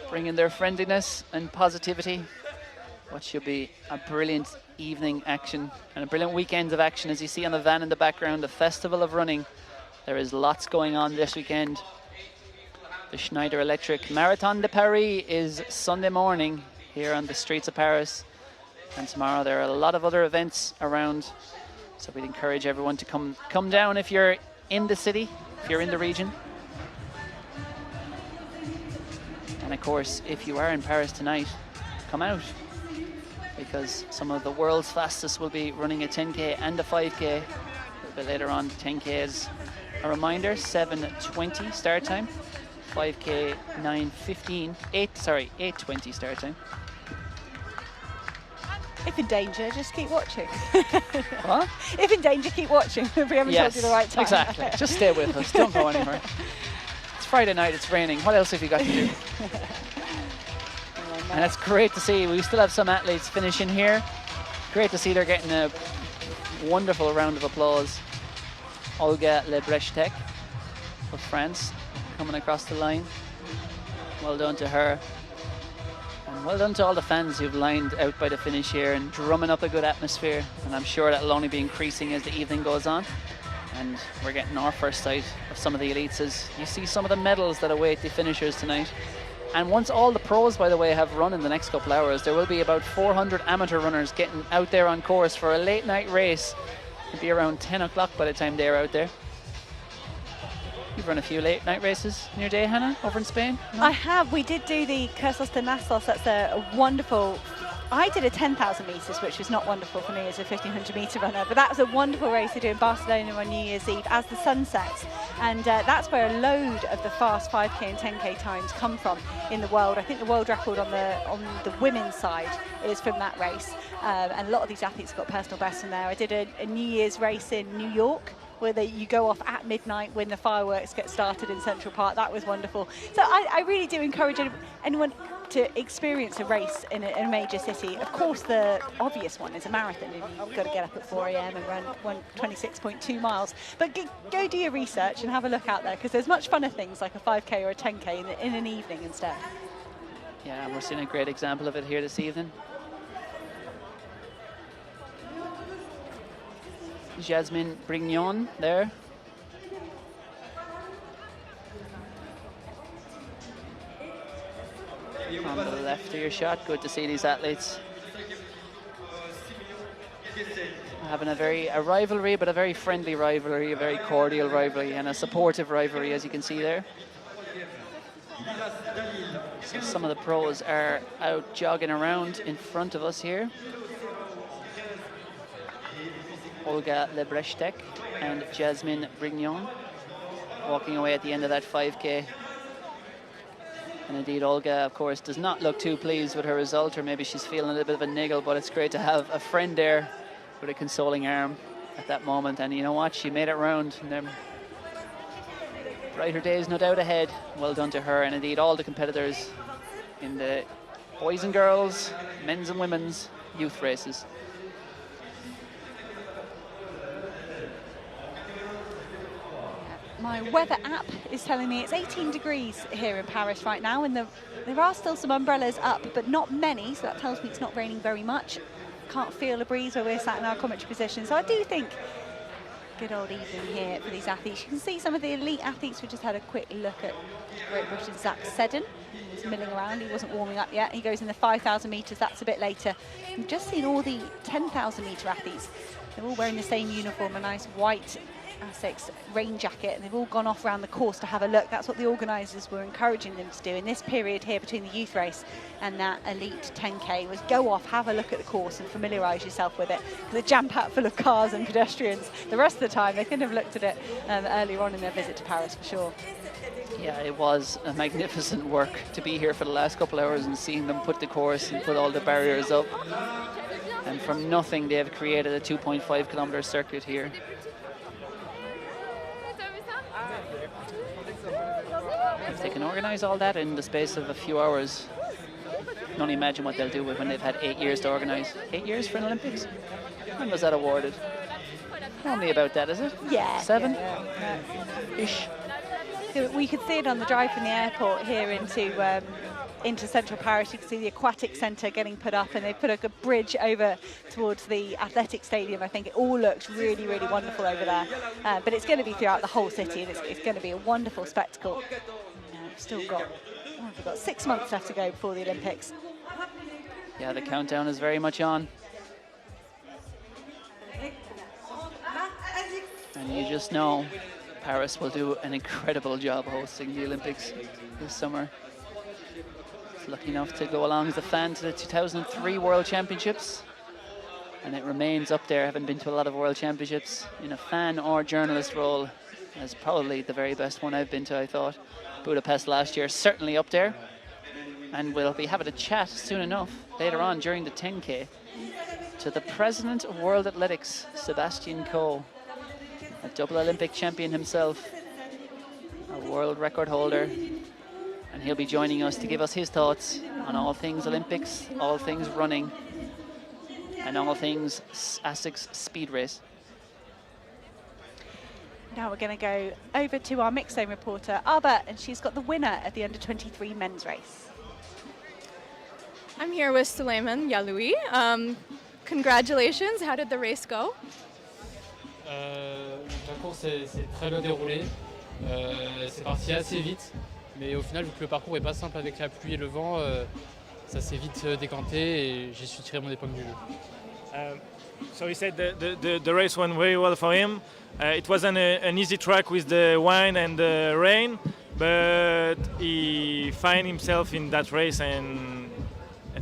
bringing their friendliness and positivity. What should be a brilliant evening action and a brilliant weekend of action. As you see on the van in the background, the Festival of Running. There is lots going on this weekend. The Schneider Electric Marathon de Paris is Sunday morning here on the streets of Paris. And tomorrow there are a lot of other events around. So we'd encourage everyone to come down if you're in the city, if you're in the region. And of course, if you are in Paris tonight, come out, because some of the world's fastest will be running a 10K and a 5K a little bit later on. 10K is a reminder, 7:20 start time. 5K 9:15, 8:20 start time. If in danger, just keep watching. What? If in danger, keep watching. If we haven't told you the right time. Exactly. Just stay with us. Don't go anywhere. It's Friday night. It's raining. What else have you got to do? And it's great to see. We still have some athletes finishing here. Great to see they're getting a wonderful round of applause. Olga Lebrechtek of France coming across the line. Well done to her. And well done to all the fans who've lined out by the finish here and drumming up a good atmosphere. And I'm sure that'll only be increasing as the evening goes on. And we're getting our first sight of some of the elites as you see some of the medals that await the finishers tonight. And once all the pros, by the way, have run in the next couple hours, there will be about 400 amateur runners getting out there on course for a late night race. It'll be around 10 o'clock by the time they're out there. You've run a few late night races in your day, Hannah, over in Spain? No? I have. We did do the Cursos de Nassos. That's a wonderful... I did a 10,000 metres, which was not wonderful for me as a 1,500 metre runner, but that was a wonderful race to do in Barcelona on New Year's Eve as the sun sets. And that's where a load of the fast 5K and 10K times come from in the world. I think the world record on the women's side is from that race. And a lot of these athletes got personal bests in there. I did a New Year's race in New York, where you go off at midnight when the fireworks get started in Central Park. That was wonderful. So I really do encourage anyone to experience a race in a major city. Of course, the obvious one is a marathon. You've got to get up at 4 a.m. and run 26.2 miles. But go do your research and have a look out there, because there's much funner things like a 5K or a 10K in an evening instead. Yeah, we're seeing a great example of it here this evening. Jasmine Brignon there. On the left of your shot, good to see these athletes having a rivalry, but a very friendly rivalry, a very cordial rivalry, and a supportive rivalry, as you can see there. So some of the pros are out jogging around in front of us here. Olga Lebrechtek and Jasmine Brignon walking away at the end of that 5K. And indeed, Olga, of course, does not look too pleased with her result, or maybe she's feeling a little bit of a niggle, but it's great to have a friend there with a consoling arm at that moment. And you know what? She made it round. And then brighter days, no doubt, ahead. Well done to her, and indeed all the competitors in the boys and girls, men's and women's youth races. My weather app is telling me it's 18 degrees here in Paris right now, and there are still some umbrellas up, but not many, so that tells me it's not raining very much. Can't feel the breeze where we're sat in our commentary position, so I do think good old evening here for these athletes. You can see some of the elite athletes. We just had a quick look at Great Britain's Zach Seddon. He was milling around, he wasn't warming up yet. He goes in the 5,000 metres, that's a bit later. We've just seen all the 10,000 metre athletes. They're all wearing the same uniform, a nice white ASICS rain jacket, and they've all gone off around the course to have a look. That's what the organisers were encouraging them to do in this period here between the youth race and that elite 10K, was go off, have a look at the course and familiarise yourself with it, because it's jam-packed full of cars and pedestrians. The rest of the time they couldn't have looked at it earlier on in their visit to Paris for sure. Yeah, it was a magnificent work to be here for the last couple of hours and seeing them put the course and put all the barriers up. And from nothing they have created a 2.5 kilometre circuit here. If they can organise all that in the space of a few hours, I can only imagine what they'll do with when they've had 8 years to organise. 8 years for an Olympics? When was that awarded? Only about that, is it? Yeah. 7? Yeah. Ish. So we could see it on the drive from the airport here into into Central Paris, you can see the aquatic centre getting put up, and they've put a bridge over towards the athletic stadium. I think it all looks really, really wonderful over there. But it's going to be throughout the whole city, and it's going to be a wonderful spectacle. We've still got, we've got 6 months left to go before the Olympics. Yeah, the countdown is very much on. And you just know Paris will do an incredible job hosting the Olympics this summer. It's lucky enough to go along as a fan to the 2003 World Championships. And it remains up there. I haven't been to a lot of World Championships in a fan or journalist role. As probably the very best one I've been to, I thought. Budapest last year, certainly up there. And we'll be having a chat soon enough, later on during the 10K, to the president of World Athletics, Sebastian Coe, a double Olympic champion himself, a world record holder, and he'll be joining us to give us his thoughts on all things Olympics, all things running, and all things ASICS speed race. Now we're going to go over to our mixed zone reporter, Arba, and she's got the winner at the under-23 men's race. I'm here with Suleiman Yaloui. Congratulations, how did the race go? La course s'est très bien déroulée, c'est parti assez vite, mais au final, vu que le parcours n'est pas simple avec la pluie et le vent, ça s'est vite décanté et j'ai su tirer mon épingle du jeu. So he said the race went very well for him. It wasn't an easy track with the wind and the rain, but he found himself in that race and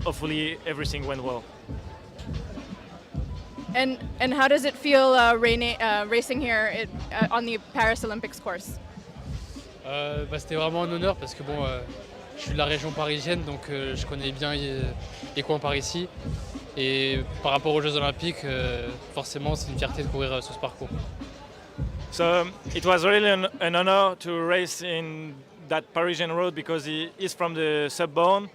hopefully everything went well. And how does it feel racing here on the Paris Olympics course? C'était vraiment un honneur parce que bon, je suis de la région parisienne, donc je connais bien les coins par ici. Et par rapport aux Jeux Olympiques, forcément, c'est une fierté de courir sur ce parcours. So it was really an honor to race in that Parisian road because he is from the Suburban.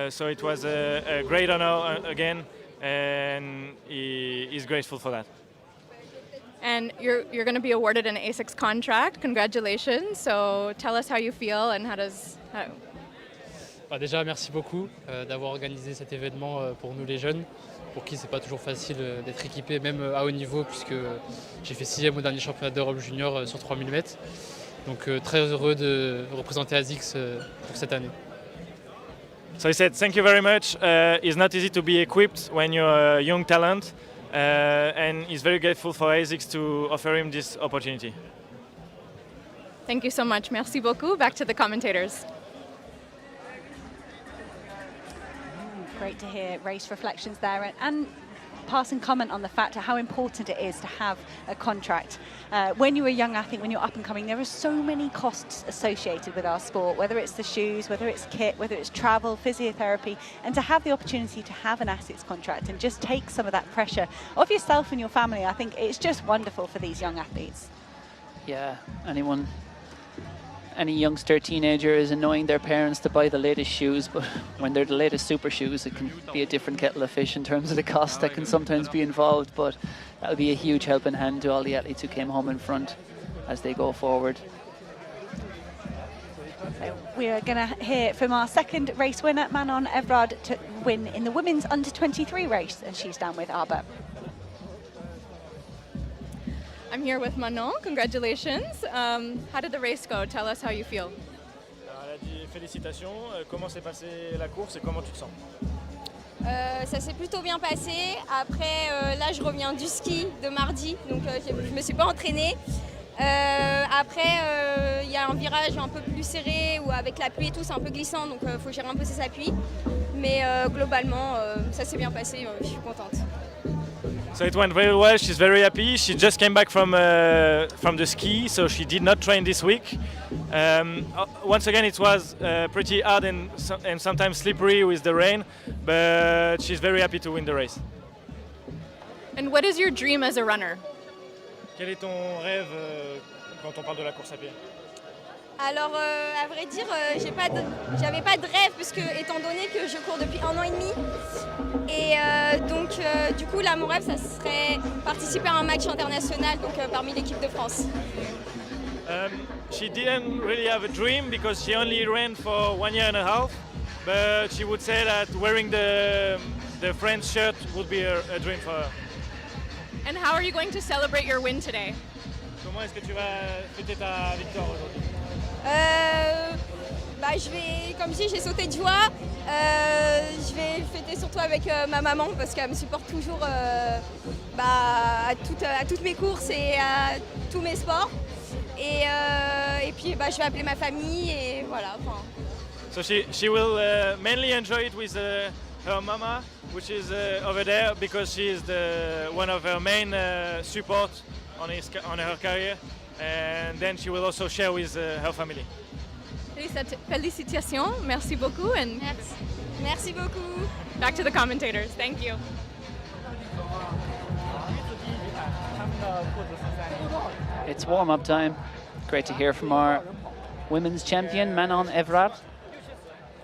So it was a great honor again, and he is grateful for that. And you're going to be awarded an ASICS contract. Congratulations. So tell us how you feel and how does. Déjà, merci beaucoup d'avoir organisé cet événement pour nous les jeunes, pour qui c'est pas toujours facile d'être équipé, même à haut niveau, puisque j'ai fait 6e au dernier championnat d'Europe junior sur 3000 mètres. Donc très heureux de représenter ASICS pour cette année. So he said, thank you very much. It's not easy to be equipped when you're a young talent, and he's very grateful for ASICS to offer him this opportunity. Thank you so much. Merci beaucoup. Back to the commentators. Great to hear race reflections there and pass and comment on the fact of how important it is to have a contract. When you're a young athlete, when you're up and coming, there are so many costs associated with our sport, whether it's the shoes, whether it's kit, whether it's travel, physiotherapy, and to have the opportunity to have an ASICS contract and just take some of that pressure off yourself and your family, I think it's just wonderful for these young athletes. Yeah, any youngster, teenager is annoying their parents to buy the latest shoes, but when they're the latest super shoes, it can be a different kettle of fish in terms of the cost that can sometimes be involved, but that'll be a huge helping hand to all the athletes who came home in front as they go forward. So we are going to hear from our second race winner, Manon Evrard, to win in the women's under-23 race, and she's down with Arba. I'm here with Manon. Congratulations. How did the race go? Tell us how you feel. Alors, elle a dit félicitations. Comment s'est passée la course et comment tu te sens? Ça s'est plutôt bien passé. Après, là, je reviens du ski de mardi, donc je ne me suis pas entraînée. Après, il y a un virage un peu plus serré où avec la pluie et tout, c'est un peu glissant, donc il faut gérer un peu ses appuis. Mais globalement, ça s'est bien passé. Je suis contente. So it went very well. She's very happy. She just came back from the ski, so she did not train this week. Once again, it was pretty hard and sometimes slippery with the rain, but she's very happy to win the race. And what is your dream as a runner? Quel est ton rêve quand on parle de la course à pied? Alors, à vrai dire, j'avais pas de rêve, puisque étant donné que je cours depuis 1 an et demi, et donc du coup là mon rêve ça serait participer à un match international, donc parmi l'équipe de France. She didn't really have a dream because she only ran for 1 year and a half, but she would say that wearing the French shirt would be a dream for her. And how are you going to celebrate your win today? Comment est-ce que tu vas fêter ta victoire aujourd'hui? Je vais, comme je dis, j'ai sauté de joie. Je vais le fêter surtout avec ma maman parce qu'elle me supporte toujours à toutes mes courses et à tous mes sports. Et puis je vais appeler ma famille et voilà. So she will mainly enjoy it with her mama, which is over there because she is one of her main support on her career, and then she will also share with her family. Félicitations, merci beaucoup, and Merci beaucoup. back to the commentators. Thank you. It's warm-up time. Great to hear from our women's champion, Manon Evrard.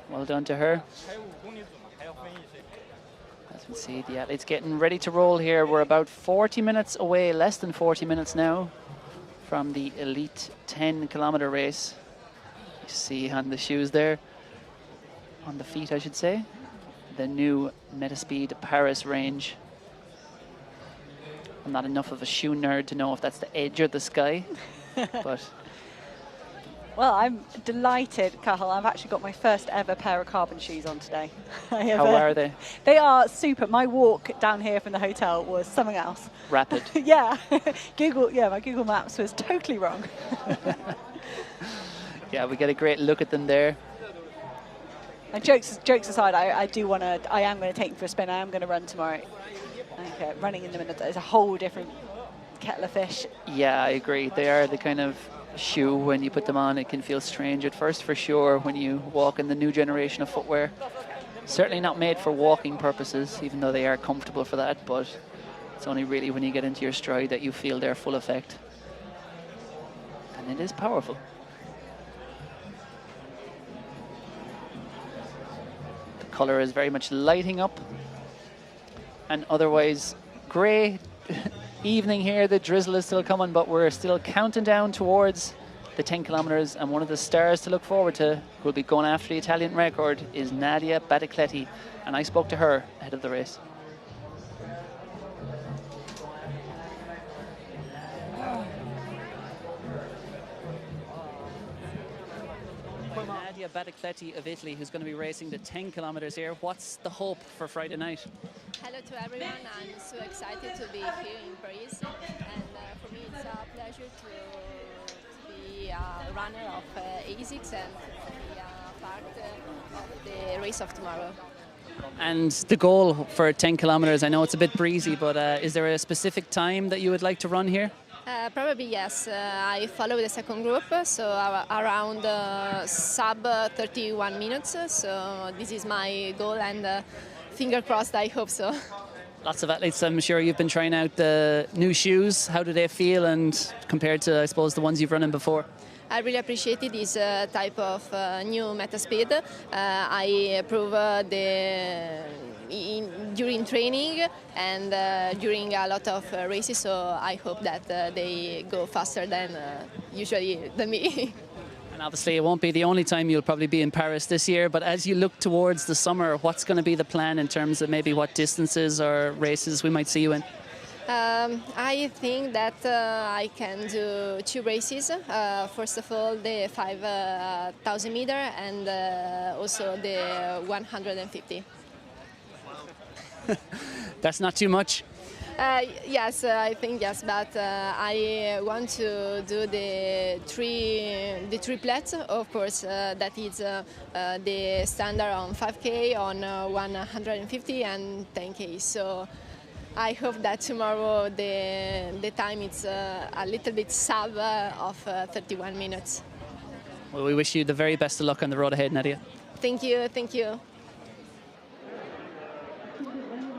Well done to her. As we see, the athletes getting ready to roll here. We're about 40 minutes away, less than 40 minutes now, from the elite 10-kilometer race. You see on the shoes there, on the feet I should say, the new Metaspeed Paris range. I'm not enough of a shoe nerd to know if that's the edge or the sky, but... Well, I'm delighted, Cathal. I've actually got my first ever pair of carbon shoes on today. How are they? They are super. My walk down here from the hotel was something else. Rapid. Yeah. My Google Maps was totally wrong. Yeah, we get a great look at them there. And jokes aside, I am going to take them for a spin. I am going to run tomorrow. Okay, running in them is a whole different kettle of fish. Yeah, I agree. They are the kind of shoe, when you put them on, it can feel strange at first for sure when you walk in the new generation of footwear. Certainly not made for walking purposes, even though they are comfortable for that, but it's only really when you get into your stride that you feel their full effect. And it is powerful. The colour is very much lighting up. And otherwise, grey evening here. The drizzle is still coming, but we're still counting down towards the 10 kilometers. And one of the stars to look forward to, who will be going after the Italian record, is Nadia Baticletti. And I spoke to her ahead of the race. Nadia Baticletti of Italy, who's going to be racing the 10 kilometers here. What's the hope for Friday night? Hello to everyone. I'm so excited to be here in Paris, and for me it's a pleasure to be a runner of ASICS and to be a part of the race of tomorrow. And the goal for 10 kilometers, I know it's a bit breezy, but is there a specific time that you would like to run here? Probably yes. I follow the second group, so around sub 31 minutes. So this is my goal, and finger crossed, I hope so. Lots of athletes, I'm sure you've been trying out the new shoes. How do they feel, and compared to, I suppose, the ones you've run in before? I really appreciated this type of new Metaspeed. I prove during training and during a lot of races, so I hope that they go faster than me. And obviously it won't be the only time you'll probably be in Paris this year, but as you look towards the summer, what's going to be the plan in terms of maybe what distances or races we might see you in? I think that I can do two races. First of all, the 5,000 meter and also the 150. That's not too much. Yes, I think yes, but I want to do the triplets. Of course, that is the standard on 5K, on 150 and 10K. So I hope that tomorrow the time is a little bit sub of 31 minutes. Well, we wish you the very best of luck on the road ahead, Nadia. Thank you, thank you.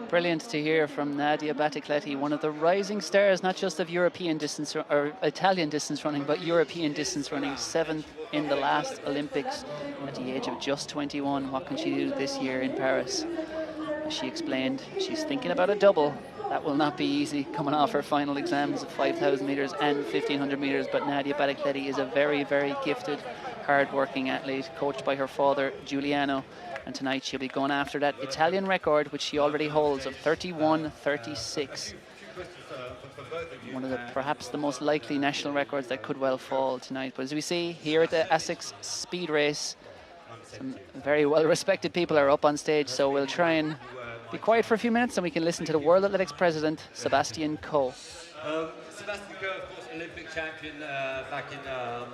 Brilliant to hear from Nadia Baticletti, one of the rising stars, not just of European distance or Italian distance running, but European distance running, 7th in the last Olympics at the age of just 21. What can she do this year in Paris? As she explained, she's thinking about a double. That will not be easy coming off her final exams of 5,000 meters and 1,500 meters, but Nadia Baticletti is a very, very gifted, hard-working athlete, coached by her father, Giuliano, And tonight she'll be going after that Italian record, which she already holds, of 31:36. One of the perhaps the most likely national records that could well fall tonight. But as we see here at the ASICS speed race, some very well respected people are up on stage, so we'll try and be quiet for a few minutes and we can listen to the World Athletics President, Sebastian Coe. Sebastian Coe, of course, Olympic champion back in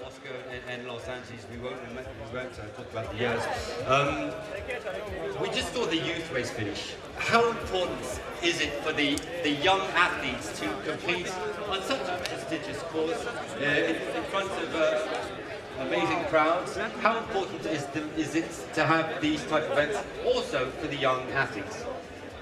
Moscow and Los Angeles. We won't talk about the years. We just saw the youth race finish. How important is it for the young athletes to compete on such a prestigious course in front of amazing crowds? How important is it to have these type of events also for the young athletes?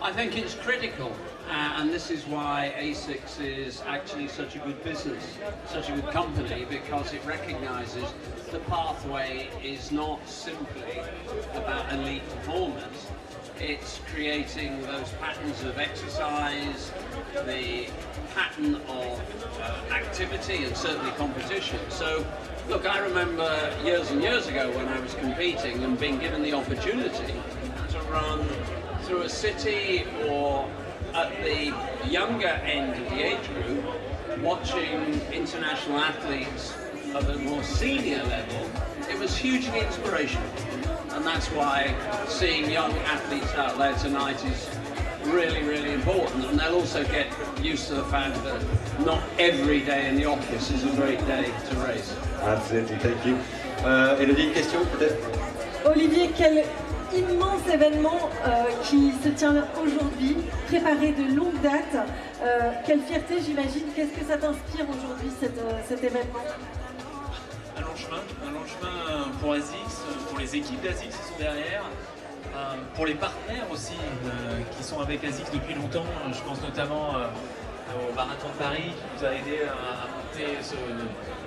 I think it's critical, and this is why ASICS is actually such a good business, such a good company, because it recognises the pathway is not simply about elite performance. It's creating those patterns of exercise, the pattern of activity and certainly competition. So, look, I remember years and years ago when I was competing and being given the opportunity to run through a city or at the younger end of the age group, watching international athletes of a more senior level, it was hugely inspirational. And that's why seeing young athletes out there tonight is really, really important. And they'll also get used to the fact that not every day in the office is a great day to race. Absolutely, thank you. Elodie, une question peut-être? Olivier, quel immense événement qui se tient aujourd'hui, préparé de longue date. Quelle fierté, j'imagine. Qu'est-ce que ça t'inspire aujourd'hui, cet événement? Un long chemin pour ASICS, pour les équipes d'ASICS qui sont derrière, pour les partenaires aussi qui sont avec ASICS depuis longtemps. Je pense notamment au Marathon de Paris qui nous a aidé à monter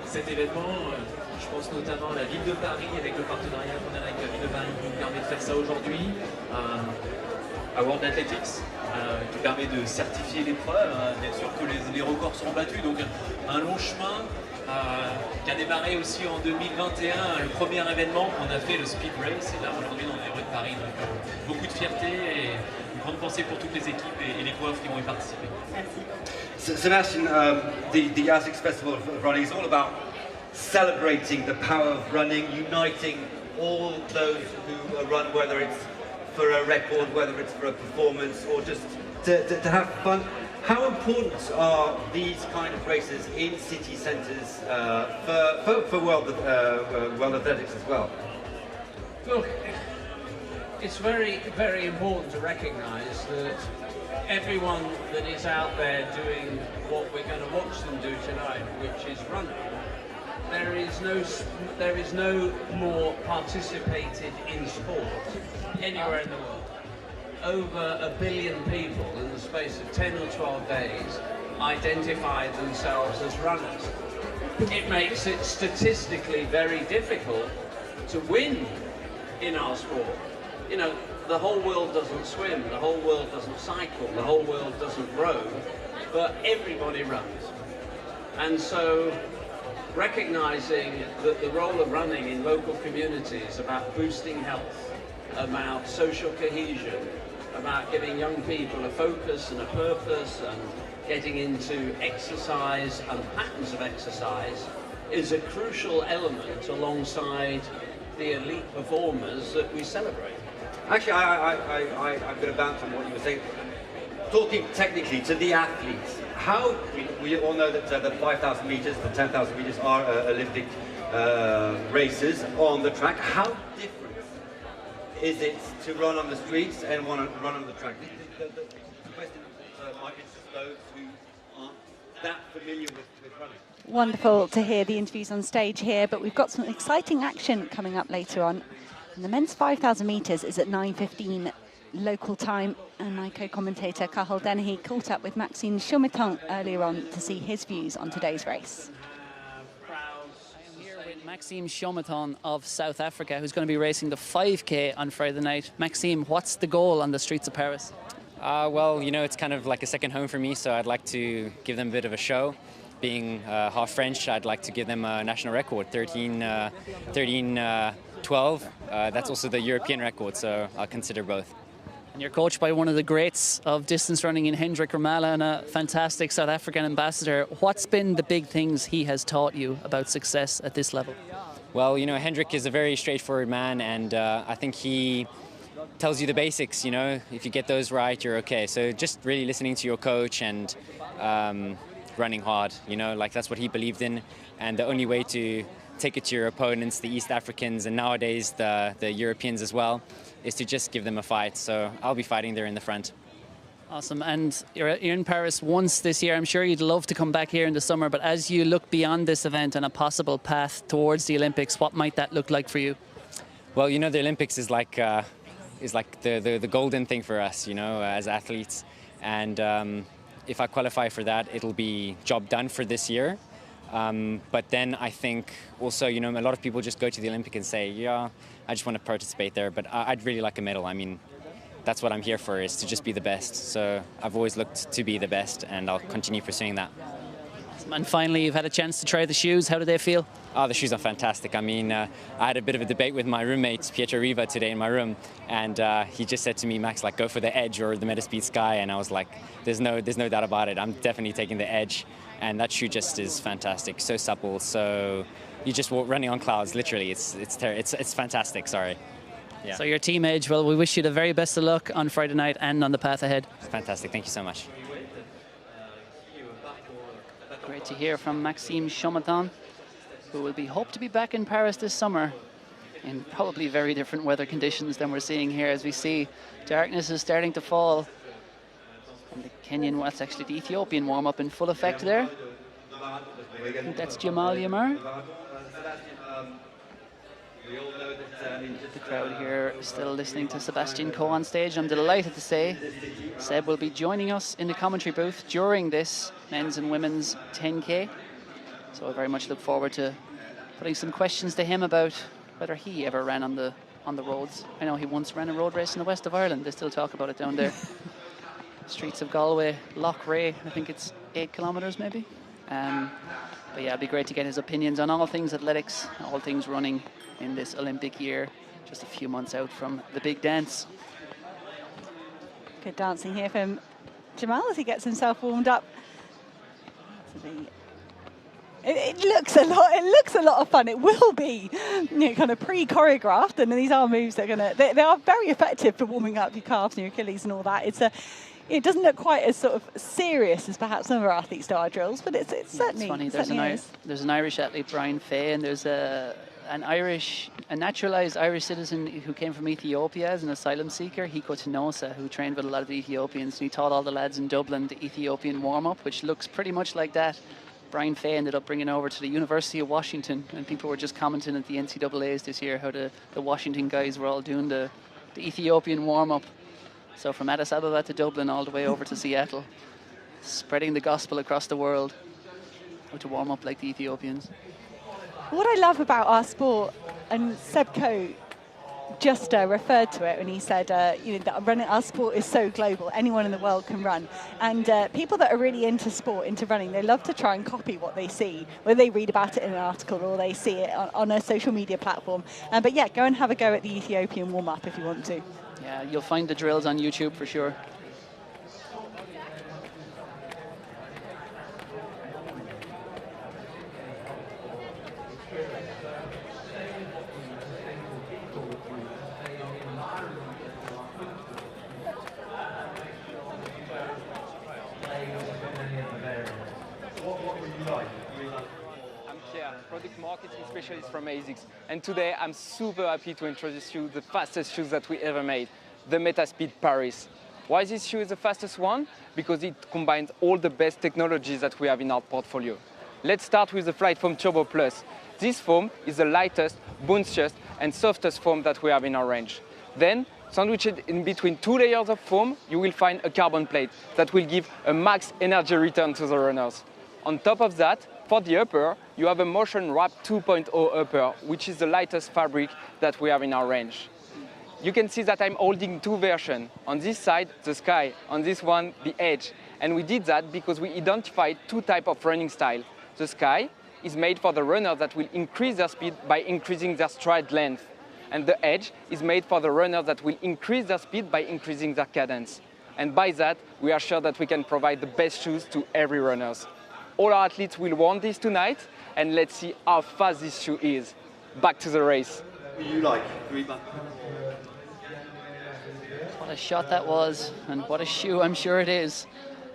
cet événement. Je pense notamment à la ville de Paris avec le partenariat qu'on a avec la ville de Paris qui nous permet de faire ça aujourd'hui. À World Athletics qui permet de certifier l'épreuve, d'être sûr que les records seront battus. Donc un long chemin qui a démarré aussi en 2021, le premier événement qu'on a fait, le Speed Race, et là aujourd'hui dans les rues de Paris. Donc beaucoup de fierté et une grande pensée pour toutes les équipes et les coureurs qui vont y participer. Sebastian, the ASICS Festival of Running is all about celebrating the power of running, uniting all those who run, whether it's for a record, whether it's for a performance, or just to have fun. How important are these kind of races in city centres for World Athletics as well? Look, it's very, very important to recognise that everyone that is out there doing what we're going to watch them do tonight, which is running, there is no more participated in sport anywhere in the world. Over 1 billion people in the space of 10 or 12 days identified themselves as runners. It makes it statistically very difficult to win in our sport. You know, the whole world doesn't swim, the whole world doesn't cycle, the whole world doesn't row, but everybody runs. And so recognizing that the role of running in local communities about boosting health, about social cohesion, about giving young people a focus and a purpose and getting into exercise and patterns of exercise is a crucial element alongside the elite performers that we celebrate. Actually, I'm going to bounce on what you were saying. Talking technically to the athletes, how, we all know that the 5,000 metres, the 10,000 metres are Olympic races on the track. How different is it to run on the streets and run on the track? The question might interest those who aren't that familiar with running. Wonderful to hear the interviews on stage here, but we've got some exciting action coming up later on. And the men's 5,000 metres is at 9:15 local time, and my co-commentator Cathal Dennehy caught up with Maxime Chaumeton earlier on to see his views on today's race. Maxime Chaumeton of South Africa, who's going to be racing the 5K on Friday night. Maxime, what's the goal on the streets of Paris? Well, you know, it's kind of like a second home for me, so I'd like to give them a bit of a show. Being half French, I'd like to give them a national record, 13:12 12. That's also the European record, so I'll consider both. And you're coached by one of the greats of distance running in Hendrik Ramala and a fantastic South African ambassador. What's been the big things he has taught you about success at this level? Well, you know, Hendrik is a very straightforward man, and I think he tells you the basics, you know. If you get those right, you're okay. So just really listening to your coach and running hard, you know, like that's what he believed in. And the only way to take it to your opponents, the East Africans and nowadays the Europeans as well, is to just give them a fight. So I'll be fighting there in the front. Awesome. And you're in Paris once this year. I'm sure you'd love to come back here in the summer, but as you look beyond this event and a possible path towards the Olympics, what might that look like for you? Well, you know, the Olympics is like the golden thing for us, you know, as athletes. And if I qualify for that, it'll be job done for this year. But then I think also, you know, a lot of people just go to the Olympic and say, yeah, I just want to participate there. But I'd really like a medal. I mean, that's what I'm here for, is to just be the best. So I've always looked to be the best, and I'll continue pursuing that. And finally, you've had a chance to try the shoes. How do they feel? Oh, the shoes are fantastic. I mean, I had a bit of a debate with my roommate, Pietro Riva, today in my room. And he just said to me, Max, like, go for the Edge or the Metaspeed Sky. And I was like, there's no doubt about it. I'm definitely taking the Edge. And that shoe just is fantastic. So supple. So you just walk running on clouds, literally. It's fantastic, sorry. Yeah. So your team Edge, well, we wish you the very best of luck on Friday night and on the path ahead. Fantastic. Thank you so much. Great to hear from Maxime Chomatin, who will hope to be back in Paris this summer in probably very different weather conditions than we're seeing here. As we see, darkness is starting to fall. And the Kenyan, well, that's actually the Ethiopian warm-up in full effect there. I think that's Jamal Yamar. The crowd here still listening to Sebastian Coe on stage. I'm delighted to say Seb will be joining us in the commentary booth during this men's and women's 10K. So I very much look forward to putting some questions to him about whether he ever ran on the roads. I know he once ran a road race in the west of Ireland. They still talk about it down there. Streets of Galway, Loch Ray, I think it's 8 kilometres maybe. But yeah, it'd be great to get his opinions on all things athletics, all things running in this Olympic year, just a few months out from the big dance. Good dancing here from Jamal as he gets himself warmed up. It looks a lot. It looks a lot of fun. It will be, you know, kind of pre-choreographed, and these are moves that are they are very effective for warming up your calves and your Achilles and all that. It doesn't look quite as sort of serious as perhaps some of our athletes do our drills, but it's certainly. It's funny. Certainly there's an Irish athlete, Brian Fay, and there's a naturalized Irish citizen who came from Ethiopia as an asylum seeker, Hiko Tenosa, who trained with a lot of the Ethiopians, and he taught all the lads in Dublin the Ethiopian warm-up, which looks pretty much like that. Brian Fay ended up bringing over to the University of Washington, and people were just commenting at the NCAAs this year how the Washington guys were all doing the Ethiopian warm-up. So from Addis Ababa to Dublin all the way over to Seattle, spreading the gospel across the world, how to warm up like the Ethiopians. What I love about our sport, and Seb Coe just referred to it when he said, you know, that running, our sport is so global, anyone in the world can run. And people that are really into sport, into running, they love to try and copy what they see, whether they read about it in an article or they see it on a social media platform. But yeah, go and have a go at the Ethiopian warm-up if you want to. Yeah, you'll find the drills on YouTube for sure. Product marketing specialist from ASICS, and today I'm super happy to introduce you the fastest shoes that we ever made, the Metaspeed Paris. Why this shoe is the fastest one? Because it combines all the best technologies that we have in our portfolio. Let's start with the Flight Foam Turbo Plus. This foam is the lightest, bounciest and softest foam that we have in our range. Then, sandwiched in between 2 layers of foam, you will find a carbon plate that will give a max energy return to the runners. On top of that, for the upper, you have a Motion Wrap 2.0 upper, which is the lightest fabric that we have in our range. You can see that I'm holding 2 versions. On this side, the Sky. On this one, the Edge. And we did that because we identified 2 types of running style. The Sky is made for the runners that will increase their speed by increasing their stride length. And the edge is made for the runners that will increase their speed by increasing their cadence. And by that, we are sure that we can provide the best shoes to every runners. All our athletes will want this tonight, and let's see how fast this shoe is. Back to the race. What do you like, Reba? What a shot that was, and what a shoe I'm sure it is.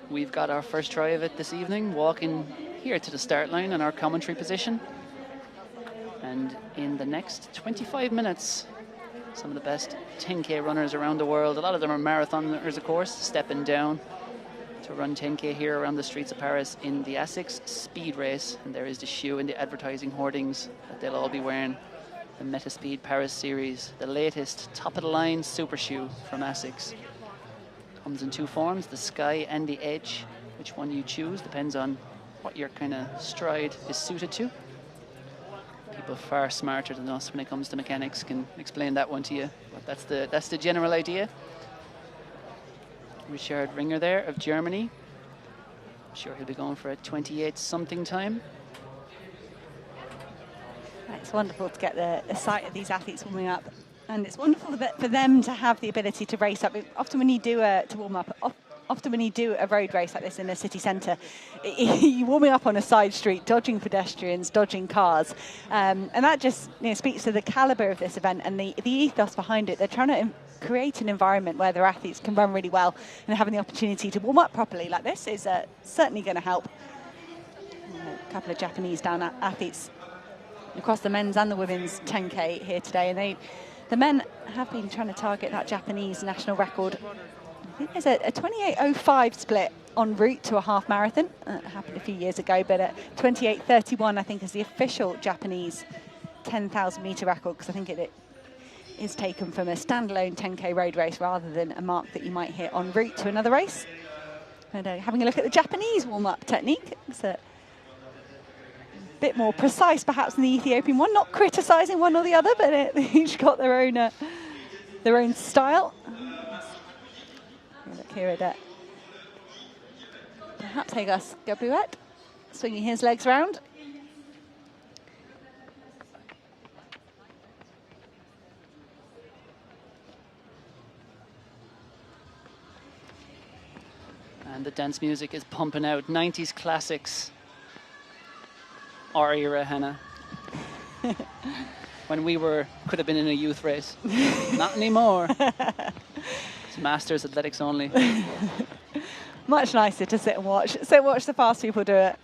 We've got our first try of it this evening, walking here to the start line in our commentary position. And in the next 25 minutes, some of the best 10K runners around the world, a lot of them are marathoners, of course, stepping down to run 10K here around the streets of Paris in the ASICS speed race. And there is the shoe in the advertising hoardings that they'll all be wearing. The Metaspeed Paris series, the latest top-of-the-line super shoe from ASICS. Comes in two forms, the Sky and the Edge. Which one you choose depends on what your kind of stride is suited to. People far smarter than us when it comes to mechanics can explain that one to you, but that's the general idea. Richard Ringer there of Germany. I'm sure he'll be going for a 28-something time. It's wonderful to get the sight of these athletes warming up, and it's wonderful for them to have the ability to race up. Often when you do to warm up, often when you do a road race like this in a city centre, you're warming up on a side street, dodging pedestrians, dodging cars, and that just speaks to the calibre of this event and the ethos behind it. They're trying to create an environment where their athletes can run really well, and having the opportunity to warm up properly like this is certainly going to help. A couple of Japanese down athletes across the men's and the women's 10K here today, and the men have been trying to target that Japanese national record. I think there's a 28:05 split en route to a half marathon. That happened a few years ago, but at 28:31 I think is the official Japanese 10,000 metre record, because I think it is taken from a standalone 10K road race rather than a mark that you might hit en route to another race. And having a look at the Japanese warm-up technique, it's a bit more precise perhaps than the Ethiopian one, not criticising one or the other, but they each got their own style. Look here at perhaps Hegas Gabuet swinging his legs round. And the dance music is pumping out 90s classics. Our era, Hannah. When we could have been in a youth race. Not anymore. It's masters athletics only. Much nicer to sit and watch. Sit and watch the fast people do it.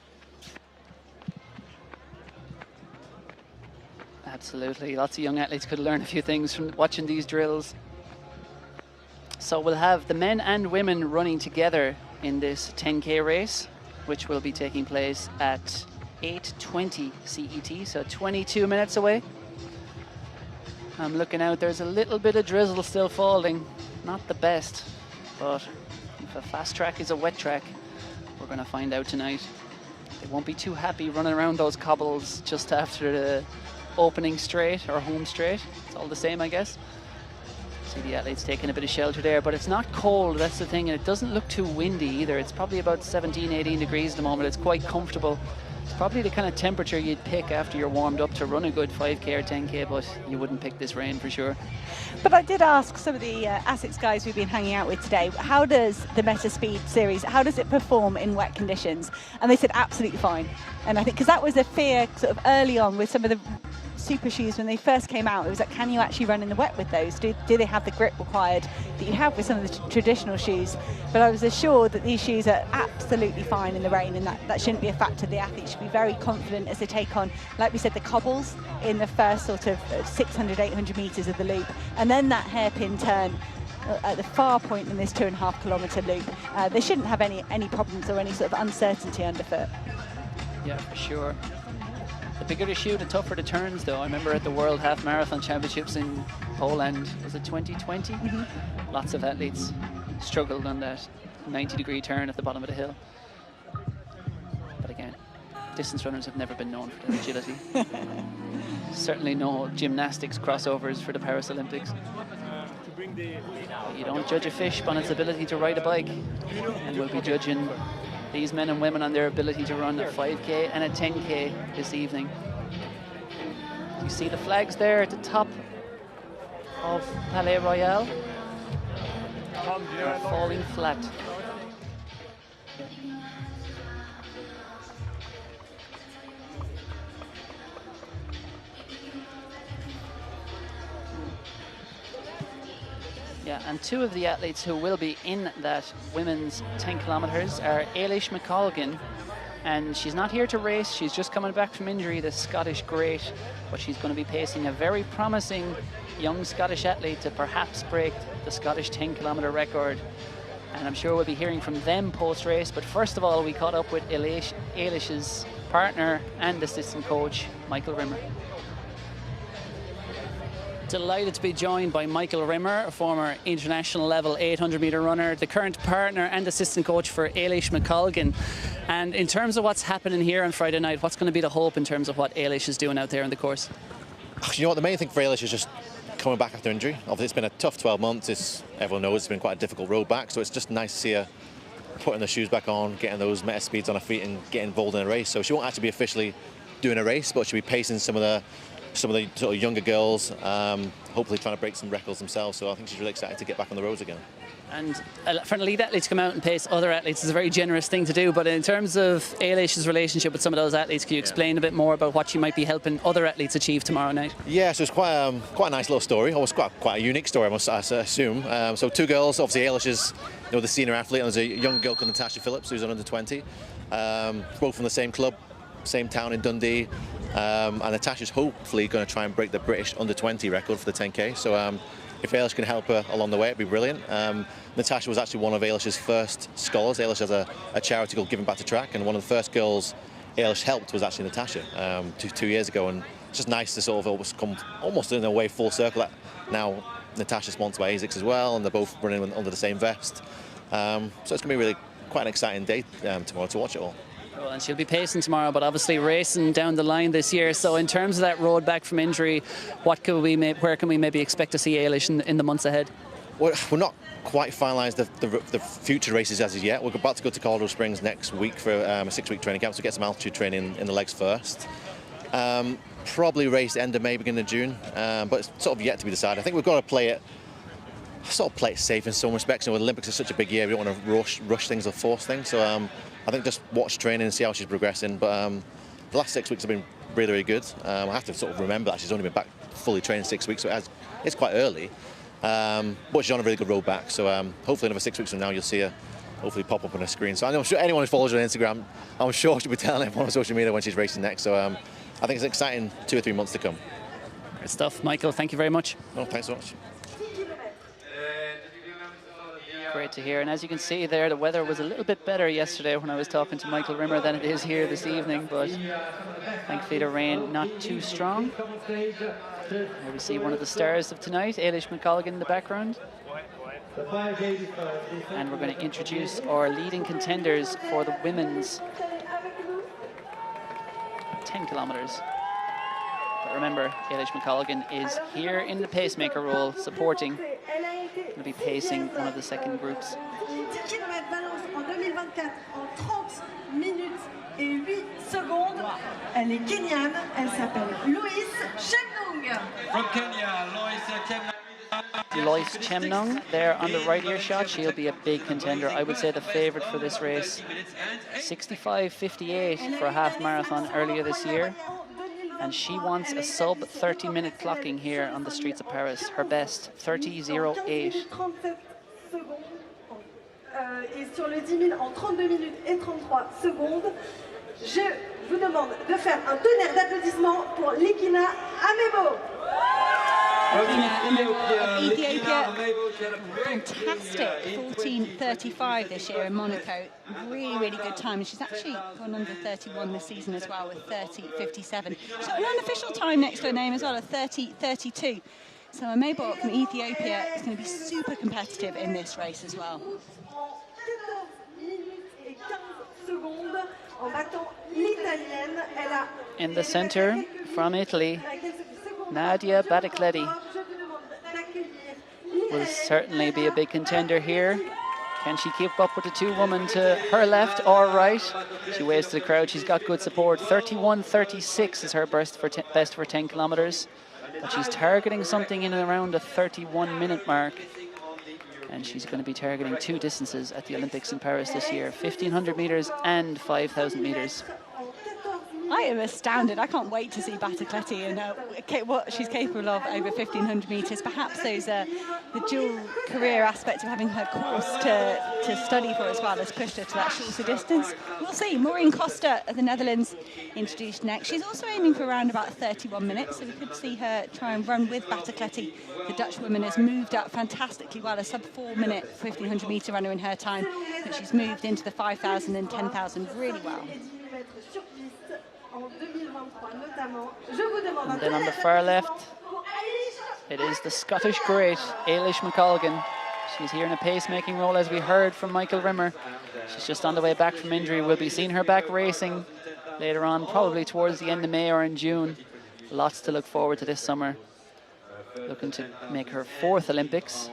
Absolutely. Lots of young athletes could learn a few things from watching these drills. So we'll have the men and women running together in this 10K race, which will be taking place at 8:20 CET, so 22 minutes away. I'm looking out, there's a little bit of drizzle still falling. Not the best, but if a fast track is a wet track, we're going to find out tonight. They won't be too happy running around those cobbles just after the opening straight or home straight. It's all the same, I guess. See the athletes taking a bit of shelter there, but it's not cold, that's the thing, and it doesn't look too windy either. It's probably about 17, 18 degrees at the moment. It's quite comfortable. It's probably the kind of temperature you'd pick after you're warmed up to run a good 5K or 10K, but you wouldn't pick this rain for sure. But I did ask some of the ASICS guys we've been hanging out with today, how does the Metaspeed series, how does it perform in wet conditions? And they said absolutely fine. And I think, because that was a fear sort of early on with some of the super shoes when they first came out, it was like, can you actually run in the wet with those? Do they have the grip required that you have with some of the traditional shoes? But I was assured that these shoes are absolutely fine in the rain, and that shouldn't be a factor. The athletes should be very confident as they take on, like we said, the cobbles in the first sort of 600, 800 metres of the loop, and then that hairpin turn at the far point in this 2.5 kilometre loop. They shouldn't have any problems or any sort of uncertainty underfoot. Yeah, for sure. The bigger the shoe, the tougher the turns, though. I remember at the World Half Marathon Championships in Poland, was it 2020? Mm-hmm. Lots of athletes struggled on that 90-degree turn at the bottom of the hill. But again, distance runners have never been known for their agility. Certainly no gymnastics crossovers for the Paris Olympics. But you don't judge a fish on its ability to ride a bike, and we'll be judging these men and women on their ability to run a 5K and a 10K this evening. You see the flags there at the top of Palais Royal are falling flat. Yeah, and two of the athletes who will be in that women's 10 kilometres are Ailish McColgan, and she's not here to race, she's just coming back from injury, the Scottish great, but she's going to be pacing a very promising young Scottish athlete to perhaps break the Scottish 10 kilometre record. And I'm sure we'll be hearing from them post-race, but first of all we caught up with Ailish's partner and assistant coach, Michael Rimmer. Delighted to be joined by Michael Rimmer, a former international level 800 metre runner, the current partner and assistant coach for Ailish McColgan. And in terms of what's happening here on Friday night, what's going to be the hope in terms of what Ailish is doing out there in the course? You know what, the main thing for Ailish is just coming back after injury. Obviously it's been a tough 12 months, everyone knows it's been quite a difficult road back, so it's just nice to see her putting the shoes back on, getting those meta speeds on her feet and getting involved in a race. So she won't actually be officially doing a race, but she'll be pacing some of the sort of younger girls, hopefully trying to break some records themselves. So I think she's really excited to get back on the roads again. And for an elite athlete to come out and pace other athletes is a very generous thing to do. But in terms of Ailish's relationship with some of those athletes, can you explain a bit more about what she might be helping other athletes achieve tomorrow night? Yeah, so it's quite a nice little story. Almost quite a unique story, I assume. So two girls, obviously Ailish is the senior athlete, and there's a young girl called Natasha Phillips who's under 20. Both from the same club, same town in Dundee. And Natasha's hopefully going to try and break the British under 20 record for the 10K. So if Ailish can help her along the way, it'd be brilliant. Natasha was actually one of Ailish's first scholars. Ailish has a charity called Giving Back to Track, and one of the first girls Ailish helped was actually Natasha 2 years ago. And it's just nice to sort of come almost in a way full circle. Now Natasha's sponsored by ASICS as well, and they're both running under the same vest. So it's going to be really quite an exciting day tomorrow to watch it all. Well, and she'll be pacing tomorrow, but obviously racing down the line this year. So in terms of that road back from injury, where can we maybe expect to see Ailish in the months ahead? Well, we're not quite finalised the future races as of yet. We're about to go to Colorado Springs next week for a 6-week training camp, so get some altitude training in the legs first. Probably race end of May, beginning of June, but it's sort of yet to be decided. I think we've got to play it safe in some respects. You know, the Olympics is such a big year, we don't want to rush things or force things. So I think just watch training and see how she's progressing. But the last 6 weeks have been really, really good. I have to sort of remember that she's only been back fully training 6 weeks, so it's quite early. But she's on a really good road back. So hopefully another 6 weeks from now you'll see her hopefully pop up on her screen. So I'm sure anyone who follows her on Instagram, I'm sure she'll be telling everyone on social media when she's racing next. So I think it's an exciting 2 or 3 months to come. Great stuff, Michael. Thank you very much. Oh, thanks so much. Great to hear. And as you can see there, the weather was a little bit better yesterday when I was talking to Michael Rimmer than it is here this evening, but thankfully the rain not too strong. Here we see one of the stars of tonight, Ailish McColgan in the background. And we're going to introduce our leading contenders for the women's 10 kilometres. But remember, Ailish McColgan is here in the pacemaker role, supporting. Going to be pacing one of the second groups. 10 km Valence en 2024 en 30 minutes et 8 secondes. Elle est kenyane, elle s'appelle Loïs Chemnong. From Kenya, Loïs Lois Chemnong there on the right ear shot. She'll be a big contender. I would say the favourite for this race. 65.58 for a half marathon earlier this year. And she wants a sub 30-minute clocking here on the streets of Paris. Her best, 30.08. Et sur le 10 000 en 32 minutes et 33 secondes. Je vous demande de faire un tonnerre d'applaudissements pour Lekina Amebo. Ethiopia, fantastic 14:35 this year in Monaco. Really, really good time. And she's actually gone under 31 this season as well with 30:57. She's got an unofficial time next to her name as well, a 30:32. So Amebo from Ethiopia is going to be super competitive in this race as well. In the centre, from Italy, Nadia Batacledi will certainly be a big contender here. Can she keep up with the two women to her left or right? She waves to the crowd. She's got good support. 31.36 is her best for 10 kilometres. but she's targeting something in and around the 31-minute mark. And she's going to be targeting 2 distances at the Olympics in Paris this year, 1,500 meters and 5,000 meters. I am astounded. I can't wait to see Batacletti and what she's capable of over 1,500 metres. Perhaps those the dual career aspect of having her course to study for as well has pushed her to that shorter distance. We'll see. Maureen Costa of the Netherlands introduced next. She's also aiming for around about 31 minutes, so we could see her try and run with Batacletti. The Dutch woman has moved up fantastically well, a sub-4-minute 1,500 metre runner in her time, but she's moved into the 5,000 and 10,000 really well. And then on the far left, it is the Scottish great, Ailish McColgan. She's here in a pacemaking role, as we heard from Michael Rimmer. She's just on the way back from injury. We'll be seeing her back racing later on, probably towards the end of May or in June. Lots to look forward to this summer. Looking to make her 4th Olympics.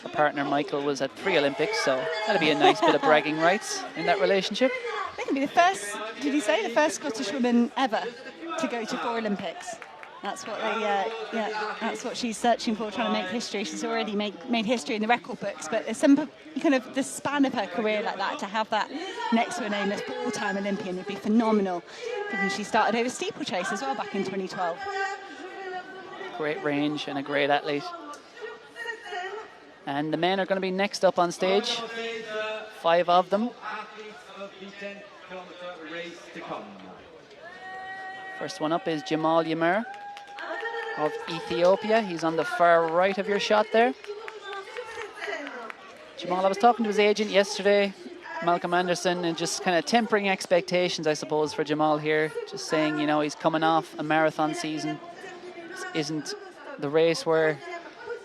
Her partner Michael was at 3 Olympics, so that'll be a nice bit of bragging rights in that relationship. They can be the first, did he say, the first Scottish woman ever to go to 4 Olympics? That's what that's what she's searching for, trying to make history. She's already made history in the record books, but there's some kind of the span of her career like that, to have that next to her name as 4-time Olympian would be phenomenal, given she started over steeplechase as well back in 2012. Great range and a great athlete. And the men are going to be next up on stage, 5 of them. First one up is Jamal Yamer of Ethiopia. He's on the far right of your shot there. Jamal, I was talking to his agent yesterday, Malcolm Anderson, and just kind of tempering expectations, I suppose, for Jamal here. Just saying, you know, he's coming off a marathon season. This isn't the race where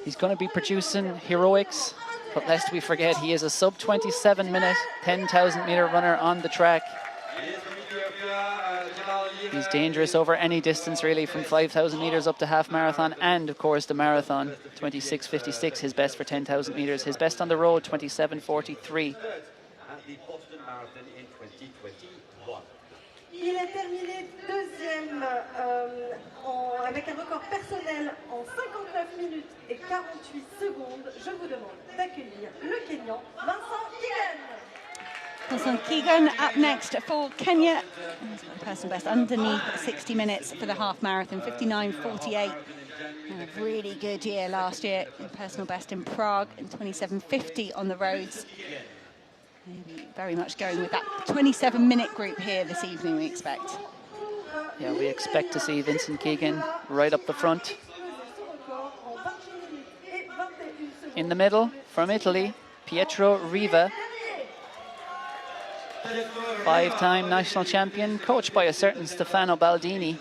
he's going to be producing heroics, but lest we forget, he is a sub-27-minute 10,000-meter runner on the track. He's dangerous over any distance, really, from 5,000 meters up to half marathon, and of course the marathon, 26:56, his best for 10,000 meters. His best on the road, 27:43. Il a terminé 2e avec un record personnel en 59 minutes et 48 secondes. Je vous demande d'accueillir le Kenyan Vincent Keegan. Vincent Keegan up next for Kenya. Personal best underneath 60 minutes for the half marathon, 59:48. A really good year last year. Personal best in Prague and 27:50 on the roads. Maybe very much going with that 27-minute group here this evening, we expect. Yeah, we expect to see Vincent Keegan right up the front. In the middle, from Italy, Pietro Riva. 5-time national champion, coached by a certain Stefano Baldini,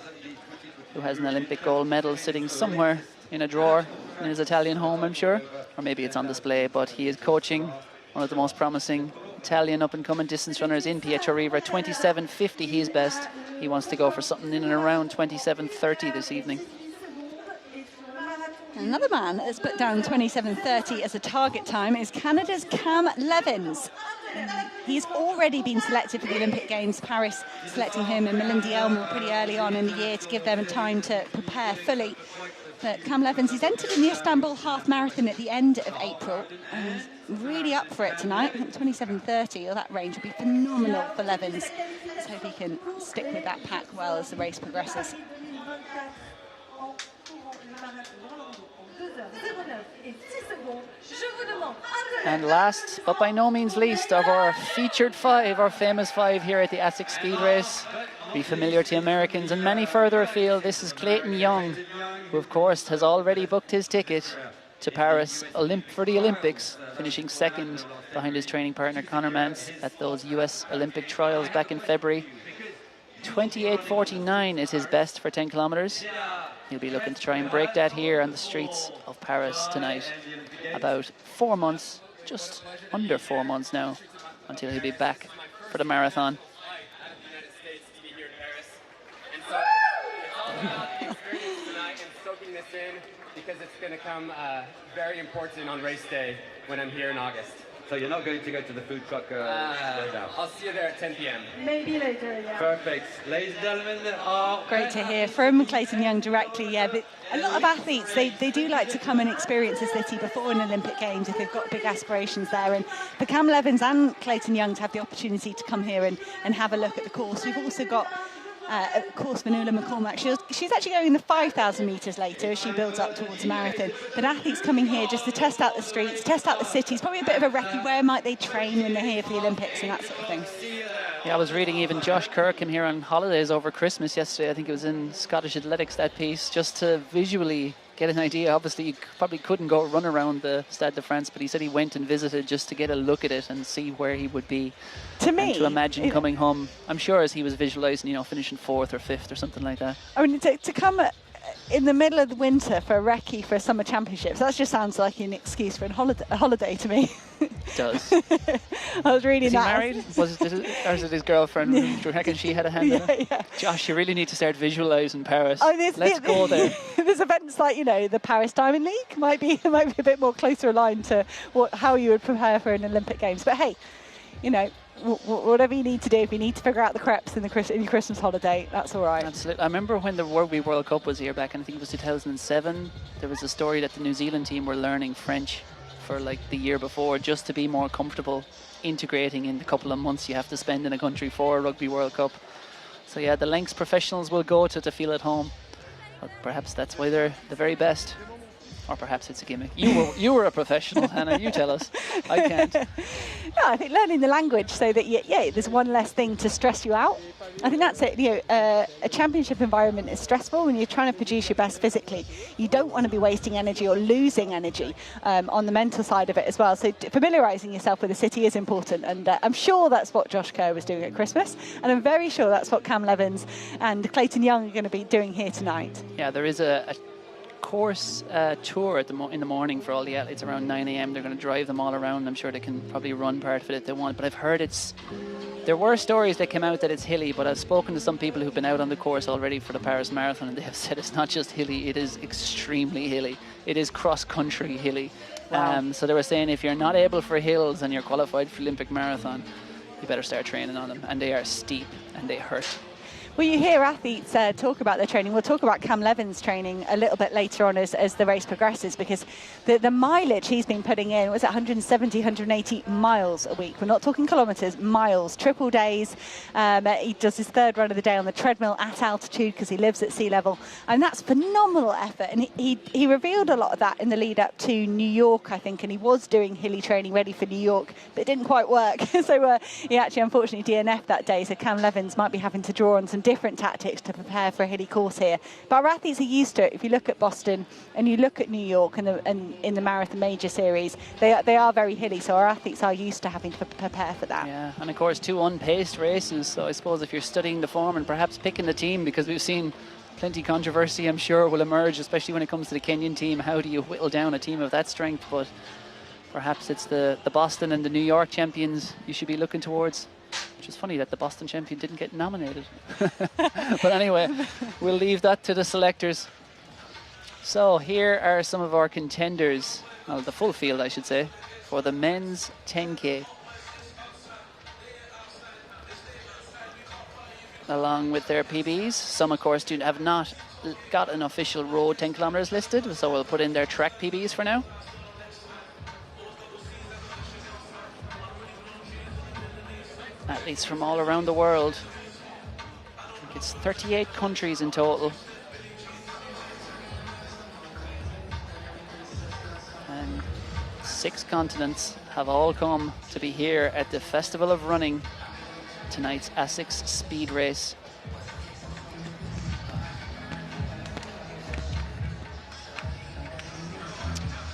who has an Olympic gold medal sitting somewhere in a drawer in his Italian home, I'm sure. Or maybe it's on display, but he is coaching one of the most promising Italian up-and-coming distance runners in Pietro Riva. 27:50 he's best. He wants to go for something in and around 27:30 this evening. Another man that's put down 27:30 as a target time is Canada's Cam Levins. He's already been selected for the Olympic Games, Paris selecting him and Melinda Elmore pretty early on in the year to give them time to prepare fully. But Cam Levins, he's entered in the Istanbul half marathon at the end of April, and he's really up for it tonight. I think 27:30, or that range would be phenomenal for Levins. Let's hope he can stick with that pack well as the race progresses. And last, but by no means least, of our featured 5, our famous 5 here at the ASICS Speed Race, be familiar to Americans and many further afield. This is Clayton Young, who of course has already booked his ticket to Paris for the Olympics, finishing 2nd behind his training partner Conor Mantz at those US Olympic trials back in February. 28:49 is his best for 10 kilometers. He'll be looking to try and break that here on the streets of Paris tonight. About 4 months, just under 4 months now, until he'll be back for the marathon. Soaking this in because it's going to come very important on race day when I'm here in August. So you're not going to go to the food truck right now? I'll see you there at 10 p.m. Maybe later, yeah. Perfect. Ladies and gentlemen, our... Great to hear from Clayton Young directly. Yeah, but a lot of athletes, they do like to come and experience the city before an Olympic Games if they've got big aspirations there. And for Cam Levins and Clayton Young to have the opportunity to come here and have a look at the course. We've also got of course, Manula McCormack. She's actually going the 5,000 metres later as she builds up towards a marathon. But athletes coming here just to test out the streets, test out the cities, probably a bit of a recce. Where might they train when they're here for the Olympics and that sort of thing? Yeah, I was reading even Josh Kerr came here on holidays over Christmas yesterday. I think it was in Scottish Athletics, that piece, just to visually get an idea. Obviously, you probably couldn't go run around the Stade de France, but he said he went and visited just to get a look at it and see where he would be. To me, and to imagine coming home, I'm sure as he was visualising, finishing 4th or 5th or something like that. I mean, to come in the middle of the winter for a recce for Summer Championships, that just sounds like an excuse for a holiday to me. It does. I was reading that. Is he married? Or is it his girlfriend? Do you reckon she had a hand in it? Yeah. Josh, you really need to start visualising Paris. Oh, Let's go there. There's events like, the Paris Diamond League might be a bit more closer aligned to how you would prepare for an Olympic Games. But hey, whatever you need to do, if you need to figure out the crepes in your Christmas holiday, that's all right. Absolutely. I remember when the Rugby World Cup was here back in, I think it was 2007, there was a story that the New Zealand team were learning French for like the year before just to be more comfortable integrating in the couple of months you have to spend in a country for a Rugby World Cup. So yeah, the lengths professionals will go to feel at home. But perhaps that's why they're the very best. Or perhaps it's a gimmick. You were a professional, Hannah. You tell us. I can't. No, I think learning the language so that there's one less thing to stress you out. I think that's it. A championship environment is stressful when you're trying to produce your best physically. You don't want to be wasting energy or losing energy on the mental side of it as well. So familiarising yourself with the city is important, and I'm sure that's what Josh Kerr was doing at Christmas, and I'm very sure that's what Cam Levins and Clayton Young are going to be doing here tonight. Yeah, there is a course tour in the morning for all the athletes around 9 a.m. They're going to drive them all around. I'm sure they can probably run part of it if they want, but I've heard there were stories that came out that it's hilly, but I've spoken to some people who've been out on the course already for the Paris Marathon, and they have said it's not just hilly, it is extremely hilly. It is cross-country hilly. Wow. So they were saying if you're not able for hills and you're qualified for Olympic marathon, you better start training on them, and they are steep and they hurt. Well, you hear athletes talk about their training. We'll talk about Cam Levin's training a little bit later on as the race progresses, because the mileage he's been putting in was 170, 180 miles a week. We're not talking kilometres, miles, triple days. He does his third run of the day on the treadmill at altitude because he lives at sea level. And that's phenomenal effort. And he revealed a lot of that in the lead up to New York, I think, and he was doing hilly training ready for New York, but it didn't quite work. So he actually unfortunately DNF'd that day. So Cam Levins might be having to draw on some different tactics to prepare for a hilly course here. But our athletes are used to it. If you look at Boston and you look at New York and in the Marathon Major Series, they are very hilly, so our athletes are used to having to prepare for that. Yeah, and of course 2 unpaced races, so I suppose if you're studying the form and perhaps picking the team, because we've seen plenty controversy I'm sure will emerge, especially when it comes to the Kenyan team. How do you whittle down a team of that strength? But perhaps it's the Boston and the New York champions you should be looking towards. Which is funny that the Boston champion didn't get nominated. But anyway, we'll leave that to the selectors. So here are some of our contenders, well, the full field I should say, for the men's 10K. Along with their PBs. Some of course have not got an official road 10 kilometers listed, so we'll put in their track PBs for now. Athletes from all around the world. I think it's 38 countries in total. And 6 continents have all come to be here at the Festival of Running, tonight's ASICS speed race.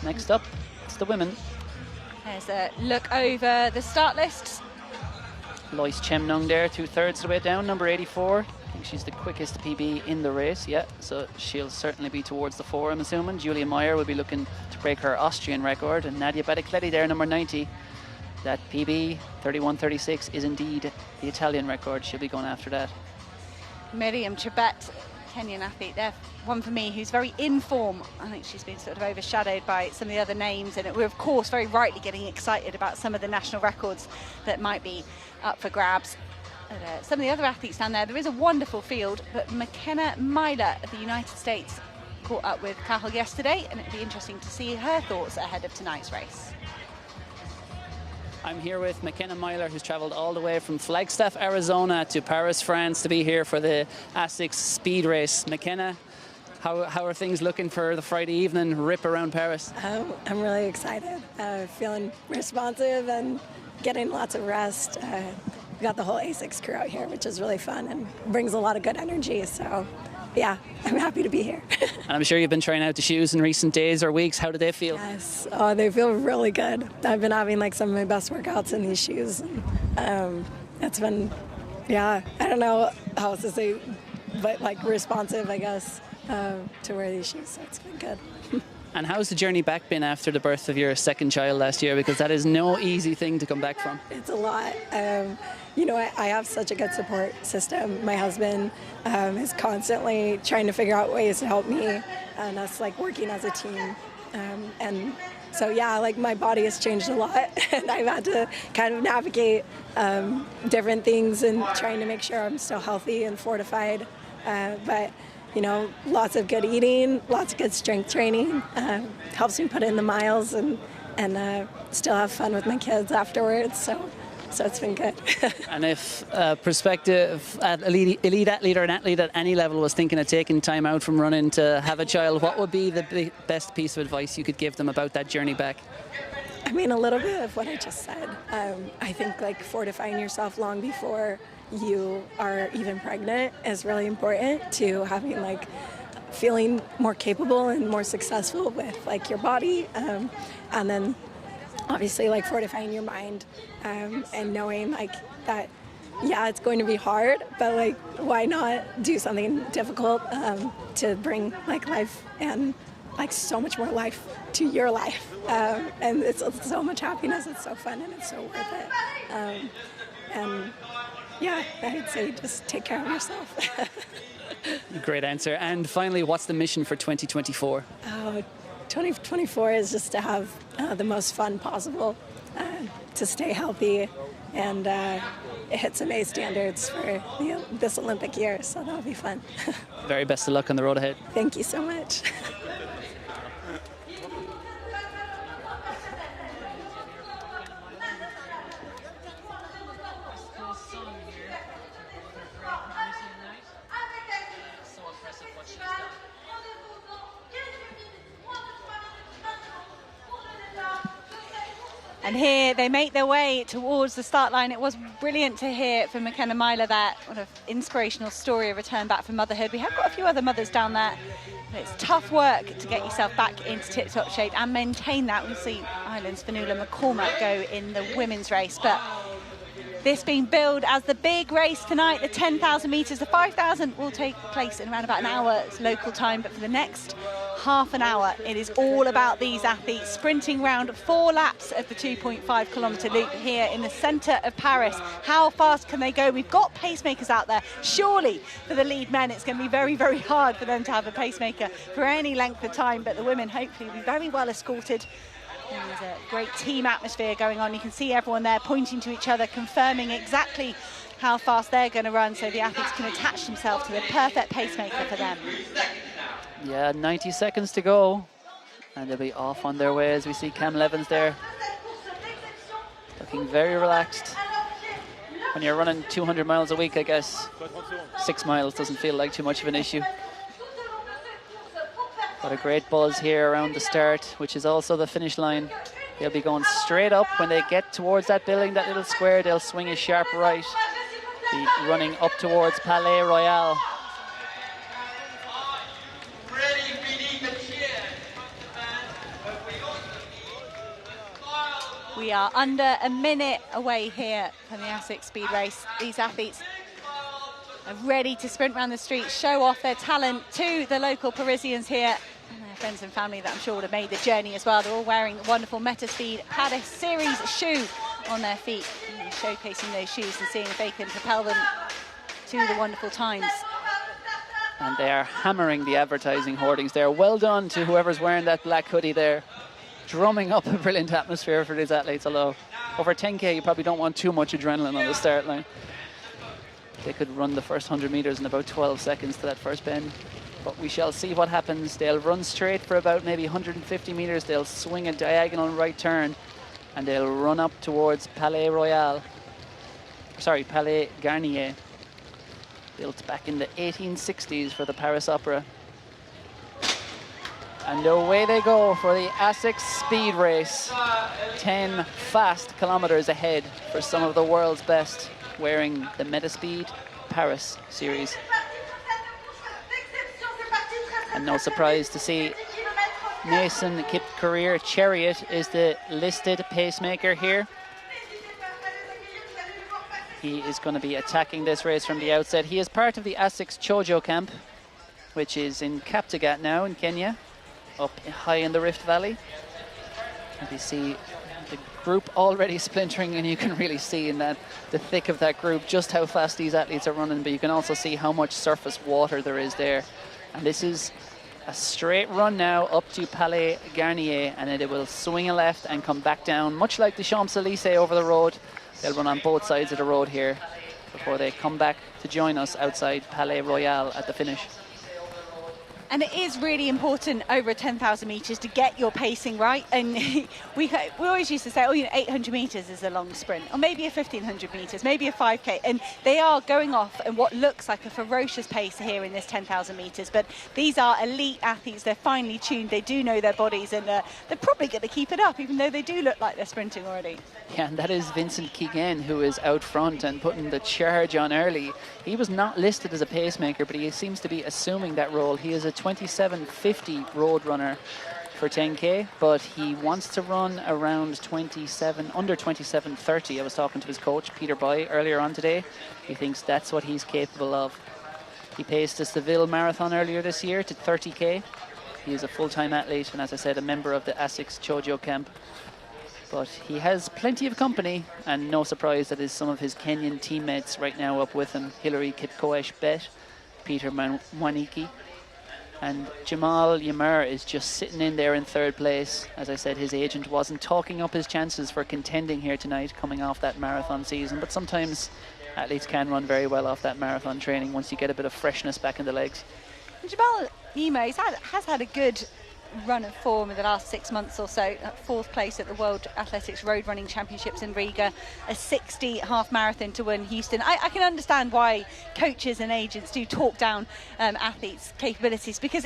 Next up, it's the women. There's a look over the start list. Lois Chemnung there, 2/3 of the way down, number 84. I think she's the quickest PB in the race, yeah. So she'll certainly be towards the 4, I'm assuming. Julia Meyer will be looking to break her Austrian record. And Nadia Batticletti there, number 90. That PB, 31:36, is indeed the Italian record. She'll be going after that. Miriam Chebet Kenyan athlete there, one for me who's very in form. I think she's been sort of overshadowed by some of the other names, and we're of course very rightly getting excited about some of the national records that might be up for grabs. Some of the other athletes down there is a wonderful field, but McKenna Myler of the United States caught up with Cahill yesterday, and it'd be interesting to see her thoughts ahead of tonight's race. I'm here with McKenna Myler, who's travelled all the way from Flagstaff, Arizona to Paris, France to be here for the ASICS speed race. McKenna, how are things looking for the Friday evening rip around Paris? I'm really excited, feeling responsive and getting lots of rest. We got the whole ASICS crew out here, which is really fun and brings a lot of good energy. So yeah, I'm happy to be here. And I'm sure you've been trying out the shoes in recent days or weeks. How do they feel? Yes, oh, they feel really good. I've been having like some of my best workouts in these shoes. It's been, yeah, I don't know how else to say, but like responsive, I guess, to wear these shoes. So it's been good. And how's the journey back been after the birth of your second child last year? Because that is no easy thing to come back from. It's a lot. You know, I have such a good support system. My husband is constantly trying to figure out ways to help me, and us like working as a team. And so, yeah, like my body has changed a lot, and I've had to kind of navigate different things and trying to make sure I'm still healthy and fortified. But you know, lots of good eating, lots of good strength training, helps me put in the miles and still have fun with my kids afterwards. So it's been good. And if a prospective elite athlete or an athlete at any level was thinking of taking time out from running to have a child, what would be the best piece of advice you could give them about that journey back? I mean, a little bit of what I just said. I think like fortifying yourself long before you are even pregnant is really important to having like feeling more capable and more successful with like your body, and then obviously like fortifying your mind, and knowing like that, yeah, it's going to be hard, but like why not do something difficult to bring like life and like so much more life to your life, and it's so much happiness. It's so fun and it's so worth it. And yeah, I'd say just take care of yourself. Great answer. And finally, what's the mission for 2024? 2024 is just to have the most fun possible, to stay healthy, and hit some A standards for this Olympic year. So that'll be fun. Very best of luck on the road ahead. Thank you so much. And here they make their way towards the start line. It was brilliant to hear from McKenna Myler that what an inspirational story of return back from motherhood. We have got a few other mothers down there. But it's tough work to get yourself back into tip-top shape and maintain that. We'll see Ireland's Fionnuala McCormack go in the women's race. But this being billed as the big race tonight, the 10,000 metres. The 5,000 will take place in around about an hour. It's local time, but for the next half an hour, it is all about these athletes sprinting round 4 laps of the 2.5 kilometre loop here in the centre of Paris. How fast can they go? We've got pacemakers out there. Surely for the lead men, it's going to be very, very hard for them to have a pacemaker for any length of time, but the women hopefully will be very well escorted. And there's a great team atmosphere going on. You can see everyone there pointing to each other, confirming exactly how fast they're going to run so the athletes can attach themselves to the perfect pacemaker for them. Yeah, 90 seconds to go. And they'll be off on their way as we see Cam Levins there. Looking very relaxed. When you're running 200 miles a week, I guess 6 miles doesn't feel like too much of an issue. Got a great buzz here around the start, which is also the finish line. They'll be going straight up. When they get towards that building, that little square, they'll swing a sharp right. Be running up towards Palais Royal. We are under a minute away here from the ASICS speed race. These athletes are ready to sprint around the streets, show off their talent to the local Parisians here and their friends and family that I'm sure would have made the journey as well. They're all wearing the wonderful Metaspeed Paris Series shoe on their feet, showcasing those shoes and seeing if they can propel them to the wonderful times. And they are hammering the advertising hoardings there. Well done to whoever's wearing that black hoodie there, drumming up a brilliant atmosphere for these athletes, although over 10K you probably don't want too much adrenaline on the start line. They could run the first 100 meters in about 12 seconds to that first bend. But we shall see what happens. They'll run straight for about maybe 150 meters. They'll swing a diagonal right turn and they'll run up towards Palais Garnier. Built back in the 1860s for the Paris Opera. And away they go for the ASICS speed race. 10 fast kilometers ahead for some of the world's best, wearing the Metaspeed Paris series. And no surprise to see Mason Kip-Career Chariot is the listed pacemaker here. He is going to be attacking this race from the outset. He is part of the ASICS Chojo camp, which is in Kaptagat now in Kenya, up high in the Rift Valley. And you see the group already splintering, and you can really see in the thick of that group just how fast these athletes are running, but you can also see how much surface water there is there. And this is a straight run now up to Palais Garnier, and then it will swing a left and come back down, much like the Champs-Élysées over the road. They'll run on both sides of the road here before they come back to join us outside Palais Royal at the finish. And it is really important over 10,000 metres to get your pacing right. And we always used to say, 800 metres is a long sprint, or maybe a 1,500 metres, maybe a 5K. And they are going off at what looks like a ferocious pace here in this 10,000 metres. But these are elite athletes. They're finely tuned. They do know their bodies, and they're probably going to keep it up, even though they do look like they're sprinting already. Yeah, and that is Vincent Keegan, who is out front and putting the charge on early. He was not listed as a pacemaker, but he seems to be assuming that role. He is a 27:50 road runner for 10K, but he wants to run around under 27:30. I was talking to his coach, Peter Boy, earlier on today. He thinks that's what he's capable of. He paced the Seville Marathon earlier this year to 30K. He is a full-time athlete, and as I said, a member of the ASICS Chojo camp. But he has plenty of company, and no surprise that is some of his Kenyan teammates right now up with him. Hilary Kipkoech-Bet, Peter Mwaniki, and Jamal Yamur is just sitting in there in third place. As I said, his agent wasn't talking up his chances for contending here tonight, coming off that marathon season. But sometimes athletes can run very well off that marathon training once you get a bit of freshness back in the legs. And Jamal Yamur has had a good run of form in the last 6 months or so. Fourth place at the World Athletics Road Running Championships in Riga, a 60 half marathon to win Houston. I can understand why coaches and agents do talk down athletes' capabilities, because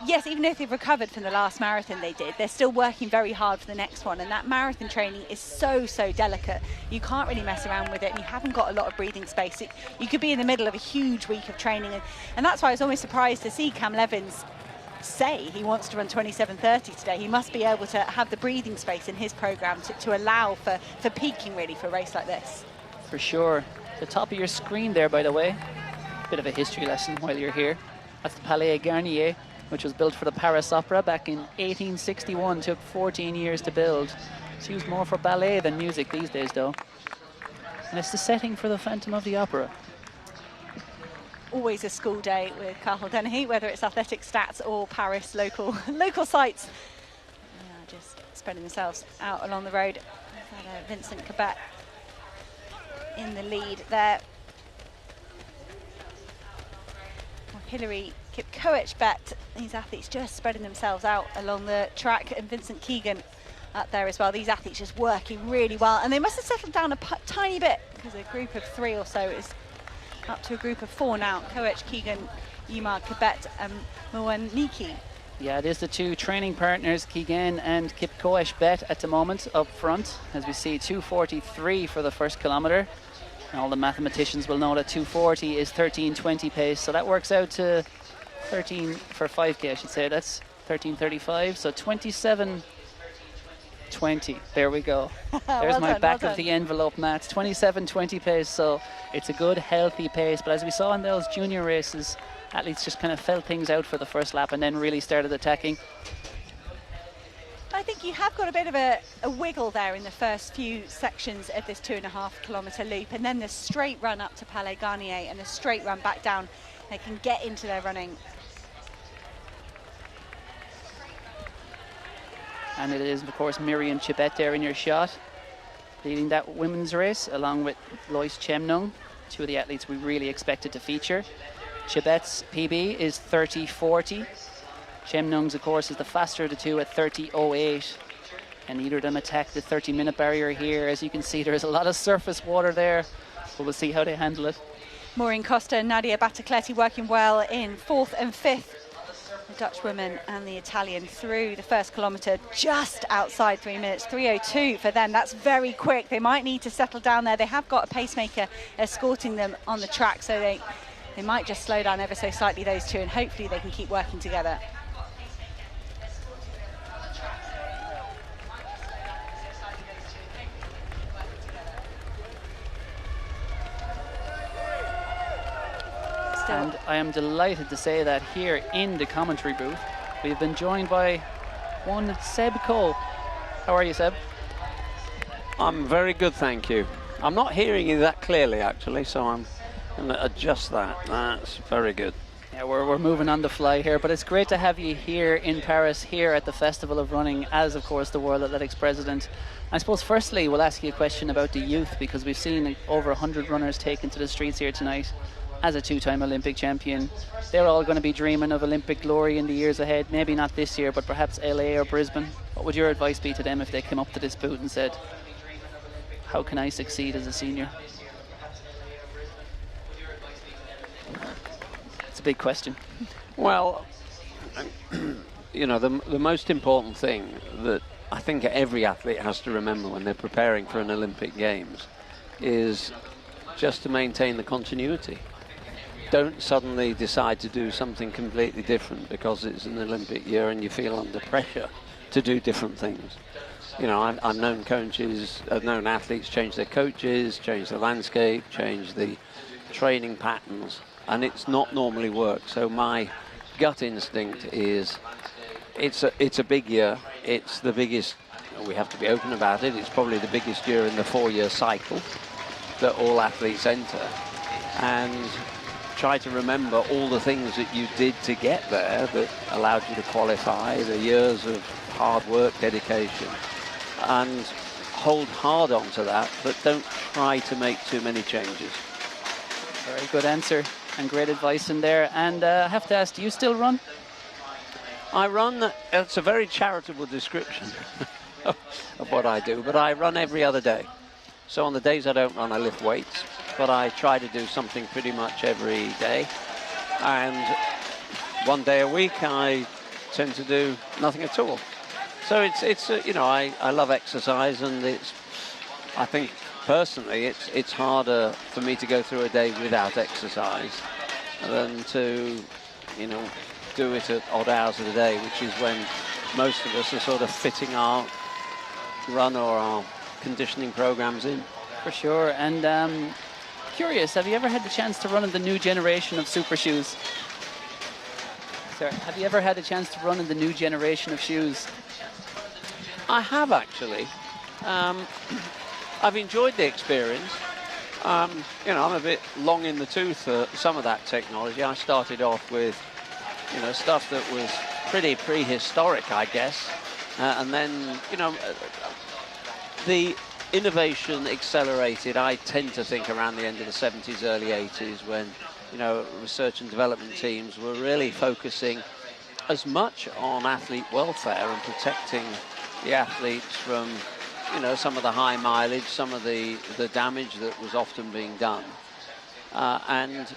yes, even if they've recovered from the last marathon they did, they're still working very hard for the next one, and that marathon training is so delicate. You can't really mess around with it, and you haven't got a lot of breathing space. You could be in the middle of a huge week of training, and that's why I was almost surprised to see Cam Levins say he wants to run 27:30 today. He must be able to have the breathing space in his program to allow for peaking really for a race like this. For sure. The top of your screen there, by the way, bit of a history lesson while you're here. That's the Palais Garnier, which was built for the Paris Opera back in 1861. Took 14 years to build. It's used more for ballet than music these days, though. And it's the setting for the Phantom of the Opera. Always a school day with Cathal Dennehy, whether it's athletic stats or Paris local sites. Yeah, just spreading themselves out along the road. Vincent Cabet in the lead there. Well, Hilary Kipkoech-Bet, these athletes just spreading themselves out along the track, and Vincent Keegan up there as well. These athletes just working really well, and they must have settled down a tiny bit, because a group of 3 or so is up to a group of 4 now. Koech, Keegan, Yimar, Kabet and Mwaniki. Yeah, it is the 2 training partners, Keegan and Kipkoech-Bet at the moment up front. As we see, 2:43 for the first kilometre. And all the mathematicians will know that 2:40 is 13:20 pace, so that works out to 13 for 5K, I should say. That's 13:35, so 27:20. There we go. There's my back of the envelope maths. 27:20 pace, so it's a good, healthy pace. But as we saw in those junior races, athletes just kind of felt things out for the first lap and then really started attacking. I think you have got a bit of a wiggle there in the first few sections of this 2.5 kilometre loop, and then the straight run up to Palais Garnier and the straight run back down they can get into their running. And it is, of course, Miriam Chibet there in your shot, leading that women's race, along with Lois Chemnung, two of the athletes we really expected to feature. Chibet's PB is 30.40. Chemnung's, of course, is the faster of the two at 30.08. And neither of them attacked the 30-minute barrier here. As you can see, there is a lot of surface water there, but we'll see how they handle it. Maureen Costa and Nadia Battacletti working well in 4th and 5th. The Dutch woman and the Italian through the first kilometre just outside 3 minutes, 3:02 for them. That's very quick. They might need to settle down there. They have got a pacemaker escorting them on the track, so they might just slow down ever so slightly, those two, and hopefully they can keep working together. And I am delighted to say that here in the commentary booth, we've been joined by one Seb Cole. How are you, Seb? I'm very good, thank you. I'm not hearing you that clearly, actually, so I'm going to adjust that. That's very good. Yeah, we're moving on the fly here, but it's great to have you here in Paris, here at the Festival of Running, as, of course, the World Athletics President. I suppose, firstly, we'll ask you a question about the youth, because we've seen over 100 runners taken to the streets here tonight. As a two-time Olympic champion, they're all going to be dreaming of Olympic glory in the years ahead. Maybe not this year, but perhaps LA or Brisbane. What would your advice be to them if they came up to this booth and said, how can I succeed as a senior? It's a big question. Well, you know, the most important thing that I think every athlete has to remember when they're preparing for an Olympic Games is just to maintain the continuity. Don't suddenly decide to do something completely different because it's an Olympic year and you feel under pressure to do different things. You know, I've known coaches, I've known athletes change their coaches, change the landscape, change the training patterns, and it's not normally worked. So my gut instinct is it's a big year. It's the biggest, we have to be open about it, it's probably the biggest year in the 4-year cycle that all athletes enter. And try to remember all the things that you did to get there that allowed you to qualify, the years of hard work, dedication, and hold hard on to that, but don't try to make too many changes. Very good answer and great advice in there. And I have to ask, do you still run? I run, it's a very charitable description of what I do, but I run every other day. So on the days I don't run, I lift weights, but I try to do something pretty much every day. And one day a week, I tend to do nothing at all. So it's you know, I love exercise, and I think personally, it's harder for me to go through a day without exercise than to, you know, do it at odd hours of the day, which is when most of us are sort of fitting our run or our conditioning programs in. For sure. And curious, have you ever had the chance to run in the new generation of super shoes? Sir, have you ever had a chance to run in the new generation of shoes? I have, actually. I've enjoyed the experience. You know, I'm a bit long in the tooth for some of that technology. I started off with, you know, stuff that was pretty prehistoric, I guess. And then, you know, the innovation accelerated, I tend to think, around the end of the 70s, early 80s, when, you know, research and development teams were really focusing as much on athlete welfare and protecting the athletes from, you know, some of the high mileage, some of the damage that was often being done. And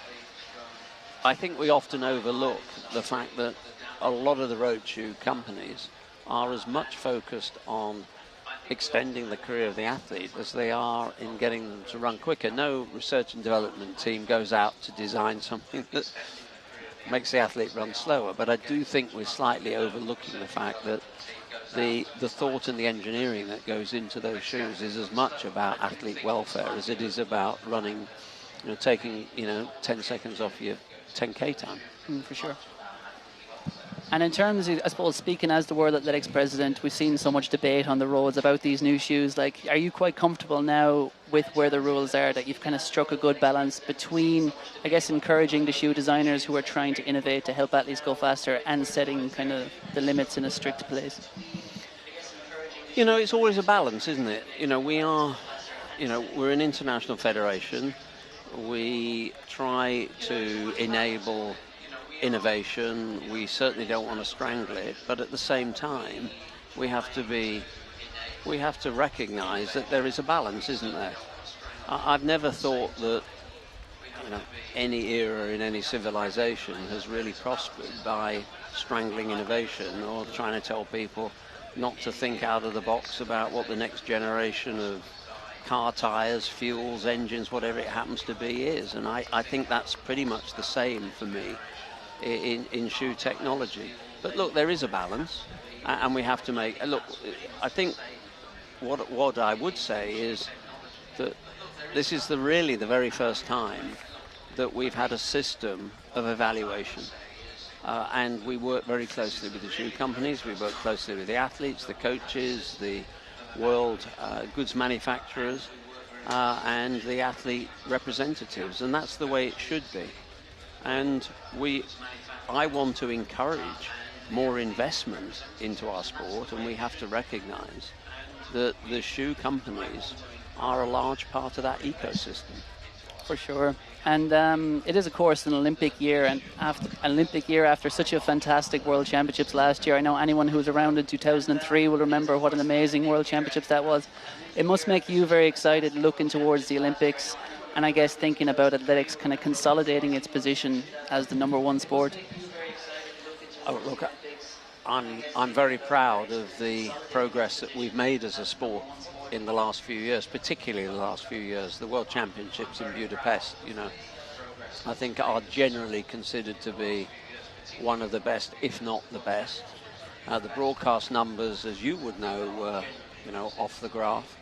I think we often overlook the fact that a lot of the road shoe companies are as much focused on extending the career of the athlete as they are in getting them to run quicker. No research and development team goes out to design something that makes the athlete run slower, but I do think we're slightly overlooking the fact that the thought and the engineering that goes into those shoes is as much about athlete welfare as it is about running, you know, taking, you know, 10 seconds off your 10K time. For sure. And in terms of, I suppose, speaking as the World Athletics president, we've seen so much debate on the roads about these new shoes. Like, are you quite comfortable now with where the rules are, that you've kind of struck a good balance between, I guess, encouraging the shoe designers who are trying to innovate to help athletes go faster and setting kind of the limits in a strict place? You know, it's always a balance, isn't it? You know, we're an international federation. We try to enable innovation. We certainly don't want to strangle it, but at the same time, we have to recognize that there is a balance, isn't there? I've never thought that, you know, any era in any civilization has really prospered by strangling innovation or trying to tell people not to think out of the box about what the next generation of car tires, fuels, engines, whatever it happens to be is. And I think that's pretty much the same for me in shoe technology. But look, there is a balance, and we have to make, look, I think what I would say is that this is really the very first time that we've had a system of evaluation. And we work very closely with the shoe companies, we work closely with the athletes, the coaches, the world goods manufacturers, and the athlete representatives, and that's the way it should be. And I want to encourage more investment into our sport, and we have to recognize that the shoe companies are a large part of that ecosystem. For sure. And it is, of course, an Olympic year, and after such a fantastic World Championships last year. I know anyone who was around in 2003 will remember what an amazing World Championships that was. It must make you very excited looking towards the Olympics, and I guess thinking about athletics kind of consolidating its position as the #1 sport. Oh, look, I'm very proud of the progress that we've made as a sport in the last few years, particularly the last few years. The World Championships in Budapest, you know, I think are generally considered to be one of the best, if not the best. The broadcast numbers, as you would know, were, you know, off the graph.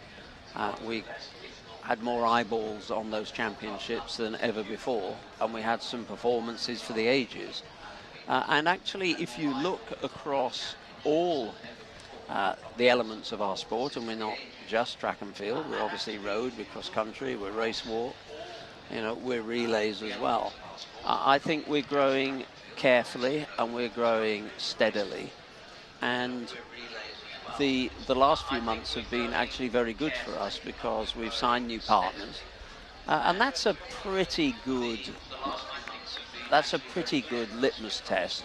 We had more eyeballs on those championships than ever before, and we had some performances for the ages. And actually, if you look across all the elements of our sport, and we're not just track and field, we're obviously road, we're cross country, we're race walk, you know, we're relays as well. I think we're growing carefully and we're growing steadily, and the last few months have been actually very good for us because we've signed new partners, and that's a pretty good litmus test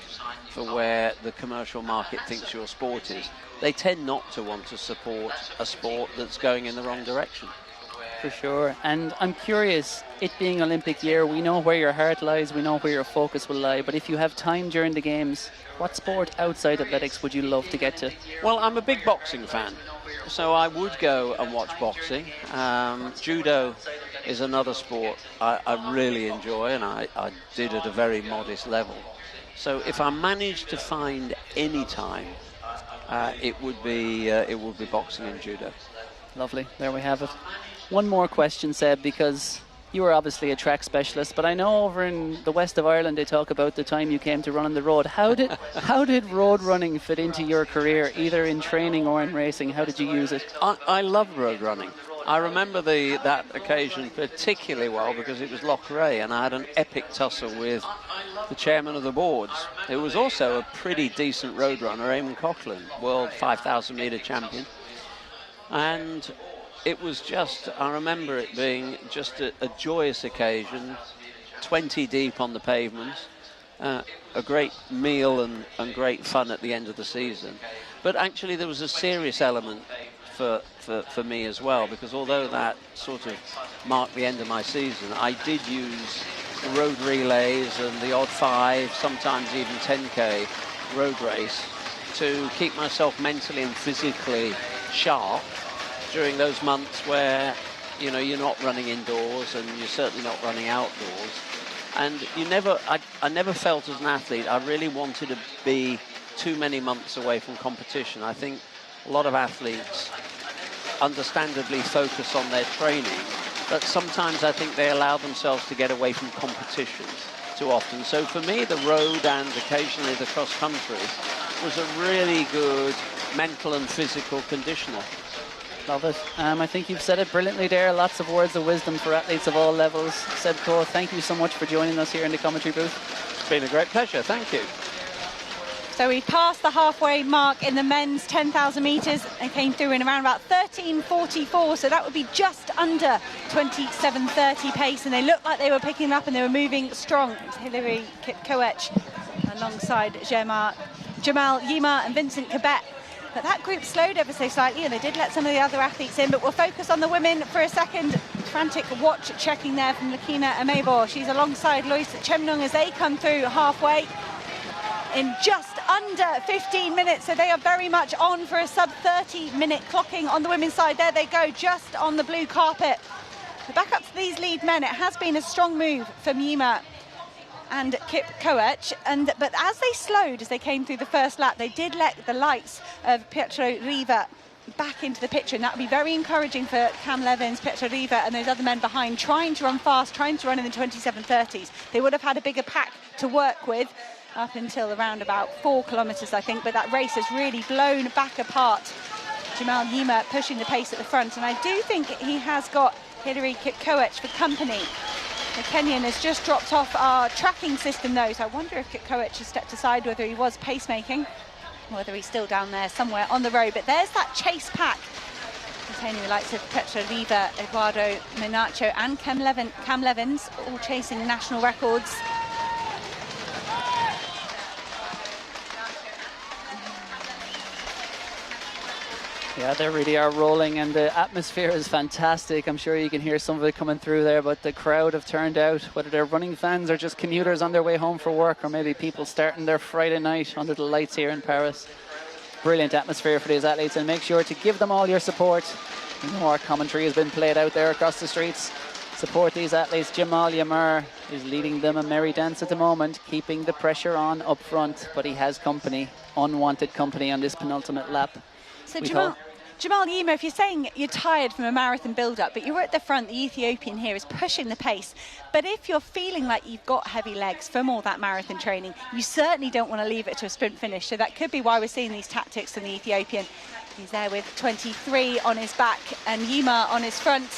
for where the commercial market thinks your sport is. They tend not to want to support a sport that's going in the wrong direction. For sure. And I'm curious, it being Olympic year, we know where your heart lies, we know where your focus will lie, but if you have time during the games, what sport outside athletics would you love to get to? Well, I'm a big boxing fan, so I would go and watch boxing. Judo is another sport I really enjoy, and I did at a very modest level. So if I managed to find any time, it would be boxing and judo. Lovely. There we have it. One more question, Seb, because you were obviously a track specialist, but I know over in the west of Ireland they talk about the time you came to run on the road. How did road running fit into your career, either in training or in racing? How did you use it? I love road running. I remember that occasion particularly well because it was Loughrea, and I had an epic tussle with the chairman of the boards. It was also a pretty decent road runner, Eamon Coughlin, world 5,000 metre champion. And it was just, I remember it being just a joyous occasion, 20 deep on the pavements, a great meal and great fun at the end of the season. But actually there was a serious element for me as well, because although that sort of marked the end of my season, I did use road relays and the odd 5, sometimes even 10K road race to keep myself mentally and physically sharp during those months where, you know, you're not running indoors and you're certainly not running outdoors. And I never felt as an athlete I really wanted to be too many months away from competition. I think a lot of athletes understandably focus on their training, but sometimes I think they allow themselves to get away from competition too often. So for me, the road and occasionally the cross country was a really good mental and physical conditioner. Love it. I think you've said it brilliantly there. Lots of words of wisdom for athletes of all levels. Seb Coe, thank you so much for joining us here in the commentary booth. It's been a great pleasure. Thank you. So we passed the halfway mark in the men's 10,000 metres and came through in around about 13:44. So that would be just under 27:30 pace. And they looked like they were picking up and they were moving strong. It's Hilary Kipkoech alongside Jamal Yima and Vincent Kebet. But that group slowed ever so slightly, and they did let some of the other athletes in. But we'll focus on the women for a second. Frantic watch checking there from Lakina Amebo. She's alongside Lois Chemnung as they come through halfway in just under 15 minutes. So they are very much on for a sub 30-minute clocking on the women's side. There they go, just on the blue carpet. So back up to these lead men. It has been a strong move for Yima and Kipkoech, but as they slowed as they came through the first lap, they did let the likes of Pietro Riva back into the picture, and that would be very encouraging for Cam Levins, Pietro Riva and those other men behind, trying to run fast, trying to run in the 27:30s. They would have had a bigger pack to work with up until around about 4 kilometres, I think, but that race has really blown back apart. Jamal Yima pushing the pace at the front, and I do think he has got Hilary Kipkoech for company. The Kenyan has just dropped off our tracking system though, so I wonder if Kipkoech has stepped aside, whether he was pacemaking, whether he's still down there somewhere on the road. But there's that chase pack containing the likes of Petra Riva, Eduardo Menacho and Cam Levins, all chasing national records. Yeah, they really are rolling, and the atmosphere is fantastic. I'm sure you can hear some of it coming through there, but the crowd have turned out, whether they're running fans or just commuters on their way home for work, or maybe people starting their Friday night under the lights here in Paris. Brilliant atmosphere for these athletes, and make sure to give them all your support. You know, our commentary has been played out there across the streets. Support these athletes. Jamal Yamar is leading them a merry dance at the moment, keeping the pressure on up front, but he has company, unwanted company on this penultimate lap. So Jamal Yima, if you're saying you're tired from a marathon build-up, but you're at the front, the Ethiopian here is pushing the pace. But if you're feeling like you've got heavy legs from all that marathon training, you certainly don't want to leave it to a sprint finish. So that could be why we're seeing these tactics from the Ethiopian. He's there with 23 on his back and Yima on his front,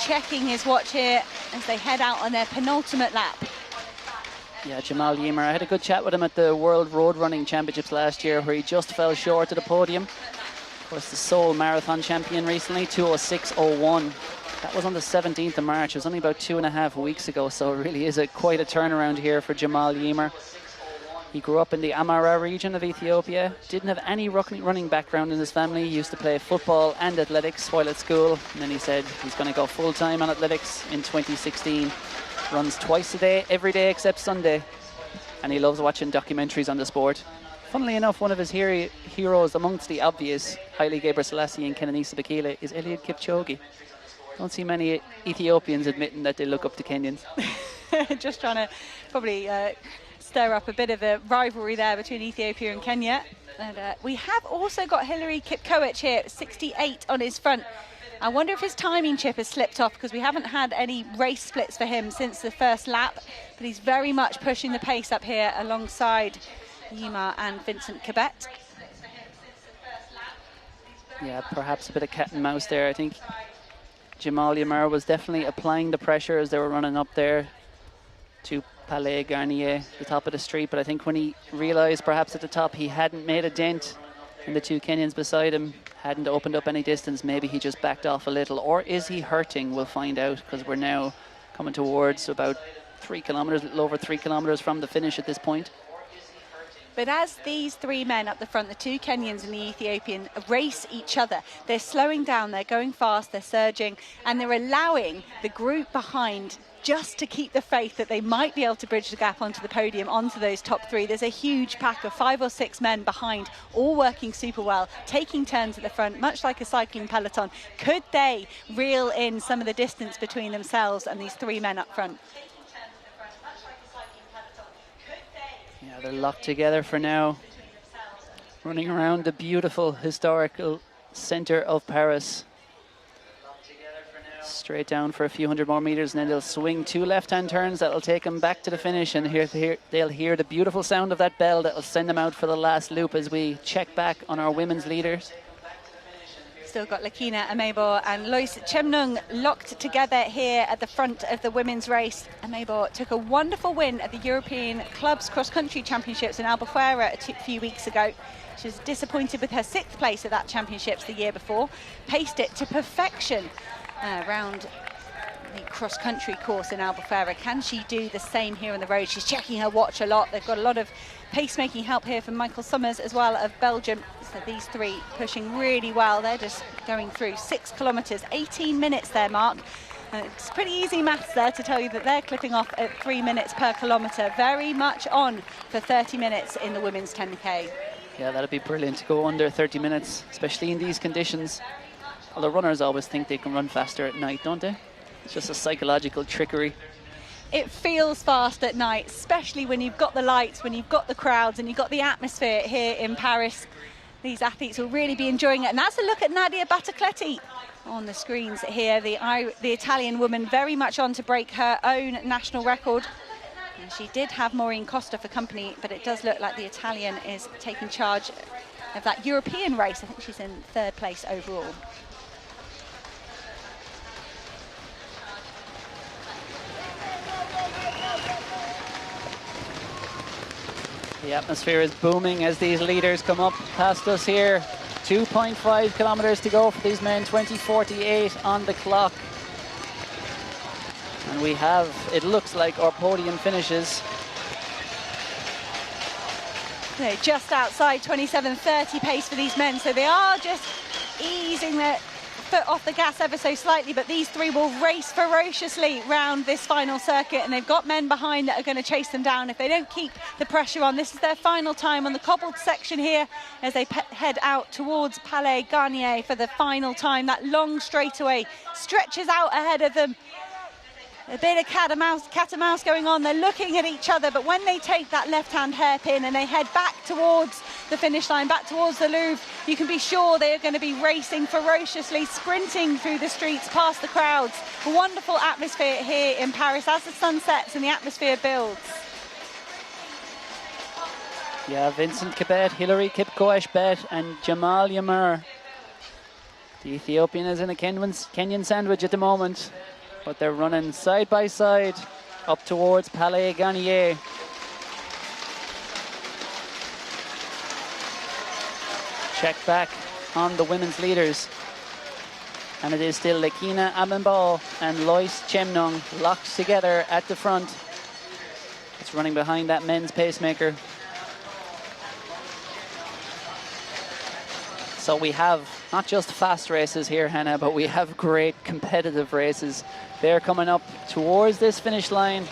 checking his watch here as they head out on their penultimate lap. Yeah, Jamal Yima, I had a good chat with him at the World Road Running Championships last year, where he just fell short of the podium. Of course, the Seoul Marathon champion recently, 2:06:01. That was on the 17th of March. It was only about 2.5 weeks ago, so it really is quite a turnaround here for Jamal Yima. He grew up in the Amara region of Ethiopia, didn't have any running background in his family. He used to play football and athletics while at school, and then he said he's going to go full-time on athletics in 2016. Runs twice a day, every day except Sunday, and he loves watching documentaries on the sport. Funnily enough, one of his heroes amongst the obvious, Haile Gebrselassie and Kenenisa Bekele, is Eliud Kipchoge. Don't see many Ethiopians admitting that they look up to Kenyans. Just trying to probably stir up a bit of a rivalry there between Ethiopia and Kenya. And we have also got Hilary Kipkoech here, 68 on his front. I wonder if his timing chip has slipped off, because we haven't had any race splits for him since the first lap, but he's very much pushing the pace up here alongside Yima and Vincent Kebet. Yeah, perhaps a bit of cat and mouse there. I think Jamal Yamar was definitely applying the pressure as they were running up there to Palais Garnier, the top of the street, but I think when he realised perhaps at the top he hadn't made a dent and the two Kenyans beside him hadn't opened up any distance, maybe he just backed off a little. Or is he hurting? We'll find out, because we're now coming towards about 3 kilometres, a little over 3 kilometres from the finish at this point. But as these three men up the front, the two Kenyans and the Ethiopian, race each other, they're slowing down, they're going fast, they're surging, and they're allowing the group behind just to keep the faith that they might be able to bridge the gap onto the podium, onto those top three. There's a huge pack of 5 or 6 men behind, all working super well, taking turns at the front, much like a cycling peloton. Could they reel in some of the distance between themselves and these three men up front? Yeah, they're locked together for now, running around the beautiful historical centre of Paris. Straight down for a few hundred more meters, and then they'll swing 2 left-hand turns that'll take them back to the finish, and they'll hear the beautiful sound of that bell that'll send them out for the last loop as we check back on our women's leaders. Still got Lakina Amebor and Lois Chemnung locked together here at the front of the women's race. Amebor took a wonderful win at the European Clubs Cross-Country Championships in Albufeira a few weeks ago. She was disappointed with her 6th place at that championships the year before. Paced it to perfection around the cross-country course in Albufeira. Can she do the same here on the road? She's checking her watch a lot. They've got a lot of pacemaking help here from Michael Summers as well of Belgium. So these 3 pushing really well. They're just going through 6 kilometres, 18 minutes there, Mark. And it's pretty easy maths there to tell you that they're clipping off at 3 minutes per kilometre. Very much on for 30 minutes in the women's 10K. Yeah, that'd be brilliant to go under 30 minutes, especially in these conditions. Well, the runners always think they can run faster at night, don't they? It's just a psychological trickery. It feels fast at night, especially when you've got the lights, when you've got the crowds and you've got the atmosphere here in Paris. These athletes will really be enjoying it. And that's a look at Nadia Battacletti on the screens here. The Italian woman very much on to break her own national record. And she did have Maureen Costa for company, but it does look like the Italian is taking charge of that European race. I think she's in 3rd place overall. The atmosphere is booming as these leaders come up past us here. 2.5 kilometers to go for these men, 20:48 on the clock. And we have, it looks like, our podium finishes. They're just outside 27:30 pace for these men, so they are just easing their foot off the gas ever so slightly, but these 3 will race ferociously round this final circuit, and they've got men behind that are going to chase them down if they don't keep the pressure on. This is their final time on the cobbled section here as they head out towards Palais Garnier for the final time. That long straightaway stretches out ahead of them. A bit of cat and mouse going on. They're looking at each other, but when they take that left-hand hairpin and they head back towards the finish line, back towards the Louvre, you can be sure they are going to be racing ferociously, sprinting through the streets, past the crowds. A wonderful atmosphere here in Paris as the sun sets and the atmosphere builds. Yeah, Vincent Kibet, Hilary Kipkoech-Bet and Jamal Yamur. The Ethiopian is in a Kenyan sandwich at the moment, but they're running side by side up towards Palais Garnier. Check back on the women's leaders. And it is still Lakina Amebor and Lois Chemnung locked together at the front. It's running behind that men's pacemaker. So we have not just fast races here, Hannah, but we have great competitive races. They're coming up towards this finish line.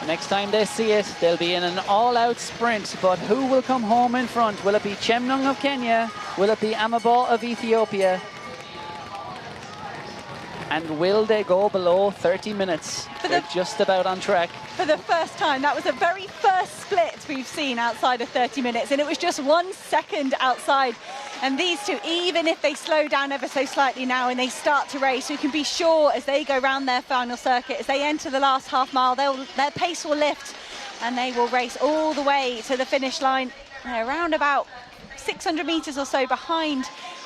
Next time they see it, they'll be in an all-out sprint. But who will come home in front? Will it be Chemnung of Kenya? Will it be Amebor of Ethiopia? And will they go below 30 minutes? They're just about on track. For the first time, that was the very first split we've seen outside of 30 minutes, and it was just 1 second outside. And these 2, even if they slow down ever so slightly now and they start to race, we can be sure as they go round their final circuit, as they enter the last half mile, their pace will lift and they will race all the way to the finish line. They're around about 600 metres or so behind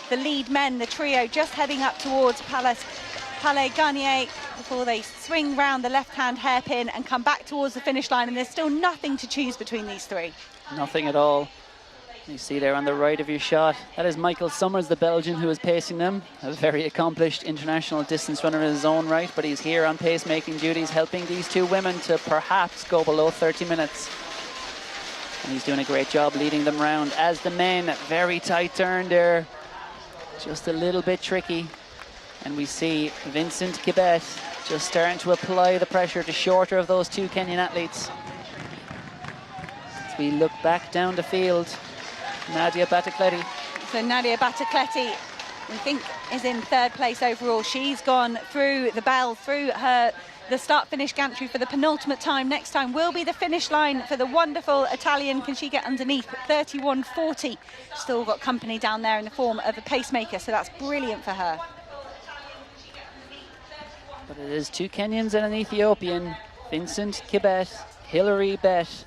the lead men, the trio, just heading up towards Palais Garnier before they swing round the left-hand hairpin and come back towards the finish line, and there's still nothing to choose between these 3. Nothing at all. You see there on the right of your shot, that is Michael Summers, the Belgian who is pacing them. A very accomplished international distance runner in his own right, but he's here on pacemaking duties, helping these 2 women to perhaps go below 30 minutes. And he's doing a great job leading them round. As the men, very tight turn there, just a little bit tricky. And we see Vincent Kibet just starting to apply the pressure to shorter of those 2 Kenyan athletes. As we look back down the field, Nadia Battacletti. So Nadia Battacletti, we think, is in 3rd place overall. She's gone through the bell, through the start-finish gantry for the penultimate time. Next time will be the finish line for the wonderful Italian. Can she get underneath 31:40? Still got company down there in the form of a pacemaker, so that's brilliant for her. But it is 2 Kenyans and an Ethiopian, Vincent Kibet, Hilary Bet,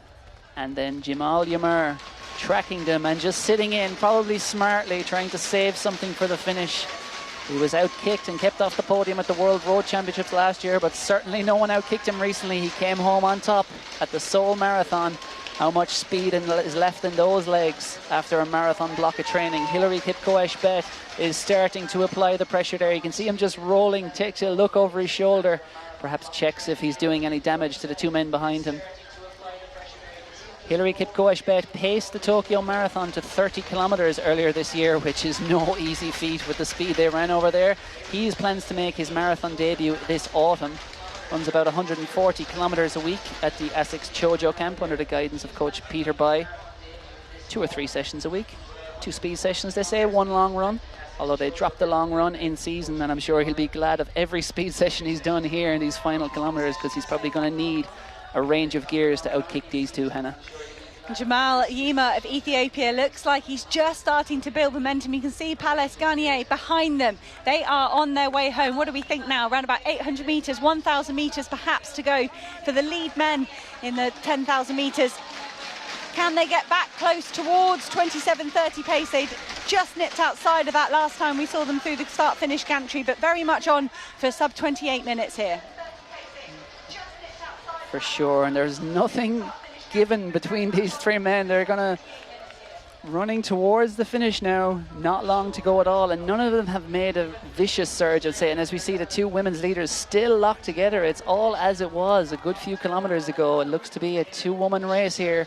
and then Jamal Yamur tracking them and just sitting in, probably smartly, trying to save something for the finish. He was out-kicked and kept off the podium at the World Road Championships last year, but certainly no one out-kicked him recently. He came home on top at the Seoul Marathon. How much speed is left in those legs after a marathon block of training. Hilary Kipkoech-Bet is starting to apply the pressure there. You can see him just rolling, takes a look over his shoulder, perhaps checks if he's doing any damage to the 2 men behind him. Hilary Kipkoech-Bet paced the Tokyo Marathon to 30 kilometers earlier this year, which is no easy feat with the speed they ran over there. He plans to make his marathon debut this autumn. Runs about 140 kilometers a week at the ASICS Chojo camp under the guidance of coach Peter Bai. 2 or 3 sessions a week. 2 speed sessions, they say, 1 long run. Although they dropped the long run in season, and I'm sure he'll be glad of every speed session he's done here in these final kilometers, because he's probably going to need a range of gears to outkick these 2, Hannah. Jamal Yima of Ethiopia looks like he's just starting to build momentum. You can see Palace Garnier behind them. They are on their way home. What do we think now? Around about 800 metres, 1,000 metres perhaps to go for the lead men in the 10,000 metres. Can they get back close towards 27:30 pace? They just nipped outside of that last time we saw them through the start-finish gantry, but very much on for sub 28 minutes here. For sure, and there's nothing given between these 3 men. They're gonna running towards the finish now, not long to go at all, and none of them have made a vicious surge, I'd say. And as we see the 2 women's leaders still locked together, it's all as it was a good few kilometers ago. It looks to be a 2-woman race here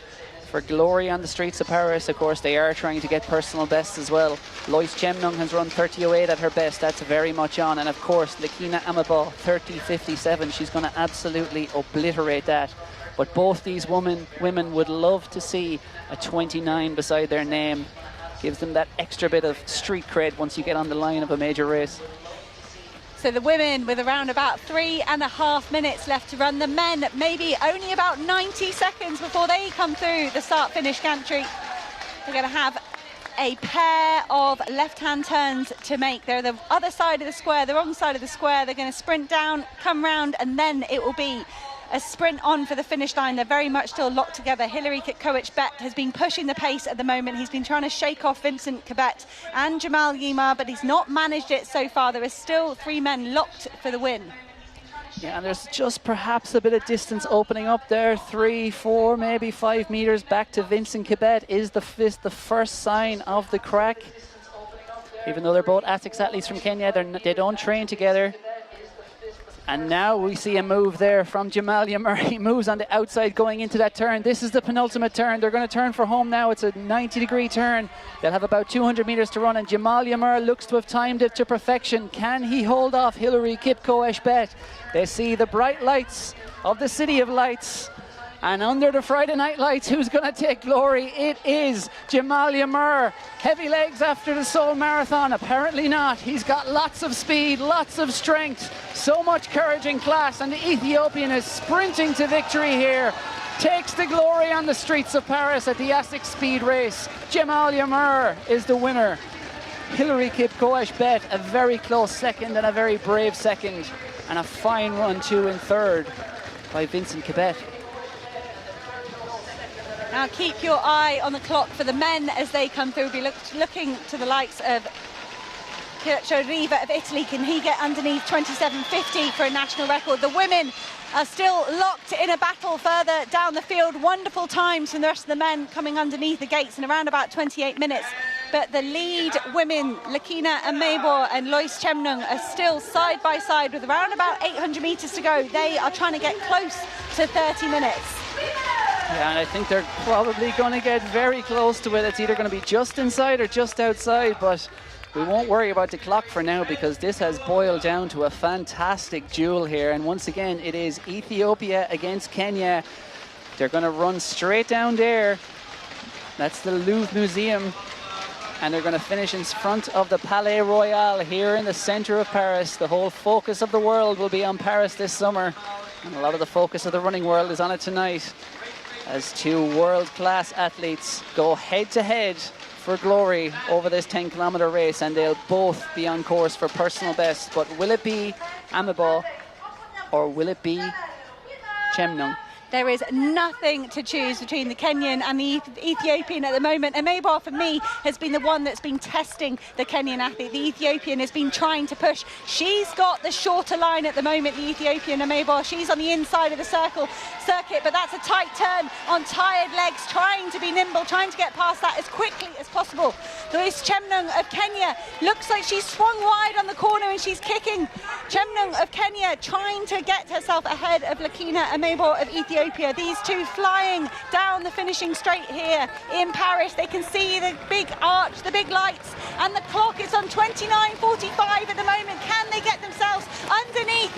for glory on the streets of Paris. Of course, they are trying to get personal bests as well. Lois Chemnung has run 30:08 at her best. That's very much on. And of course, Lakina Amabo, 30:57. She's going to absolutely obliterate that. But both these women would love to see a 29 beside their name. Gives them that extra bit of street cred once you get on the line of a major race. So the women with around about 3.5 minutes left to run. The men maybe only about 90 seconds before they come through the start-finish gantry. They're going to have a pair of left-hand turns to make. They're the other side of the square, the wrong side of the square. They're going to sprint down, come round, and then it will be a sprint on for the finish line. They're very much still locked together. Hilary Kipkoech-Bet has been pushing the pace at the moment. He's been trying to shake off Vincent Kibet and Jamal Yima, but he's not managed it so far. There is still 3 men locked for the win. Yeah, and there's just perhaps a bit of distance opening up there. 3, 4, maybe 5 meters back to Vincent Kibet is the first sign of the crack. Even though they're both ASICS athletes from Kenya, they don't train together. And now we see a move there from Jamal Yamur. He moves on the outside going into that turn. This is the penultimate turn. They're going to turn for home now. It's a 90-degree turn. They'll have about 200 meters to run, and Jamal Yamur looks to have timed it to perfection. Can he hold off Hilary Kipkoech-Bet? They see the bright lights of the City of Lights. And under the Friday night lights, who's going to take glory? It is Jamal Yamur. Heavy legs after the Seoul Marathon? Apparently not. He's got lots of speed, lots of strength, so much courage and class, and the Ethiopian is sprinting to victory here. Takes the glory on the streets of Paris at the ASICS speed race. Jamal Yamur is the winner. Hilary Kipkoech-Bet, a very close second and a very brave second, and a fine run too in third by Vincent Kibet. Now keep your eye on the clock for the men as they come through. We'll be looking to the likes of Pietro Riva of Italy. Can he get underneath 27:50 for a national record? The women are still locked in a battle further down the field. Wonderful times from the rest of the men coming underneath the gates in around about 28 minutes. But the lead women, Lakina Amabo and Lois Chemnung, are still side by side with around about 800 meters to go. They are trying to get close to 30 minutes. Yeah, and I think they're probably going to get very close to it. It's either going to be just inside or just outside, but we won't worry about the clock for now, because this has boiled down to a fantastic duel here. And once again, it is Ethiopia against Kenya. They're going to run straight down there. That's the Louvre Museum. And they're going to finish in front of the Palais Royal here in the center of Paris. The whole focus of the world will be on Paris this summer. And a lot of the focus of the running world is on it tonight, as 2 world-class athletes go head-to-head for glory over this 10-kilometer race, and they'll both be on course for personal best. But will it be Amabo or will it be Chemnung? There is nothing to choose between the Kenyan and the Ethiopian at the moment. Amebor, for me, has been the one that's been testing the Kenyan athlete. The Ethiopian has been trying to push. She's got the shorter line at the moment, the Ethiopian Amebor. She's on the inside of the circuit, but that's a tight turn on tired legs, trying to be nimble, trying to get past that as quickly as possible. Louise Chemnung of Kenya looks like she's swung wide on the corner and she's kicking. Chemnung of Kenya trying to get herself ahead of Lakina Amebor of Ethiopia. These two flying down the finishing straight here in Paris. They can see the big arch, the big lights, and the clock is on 29:45 at the moment. Can they get themselves underneath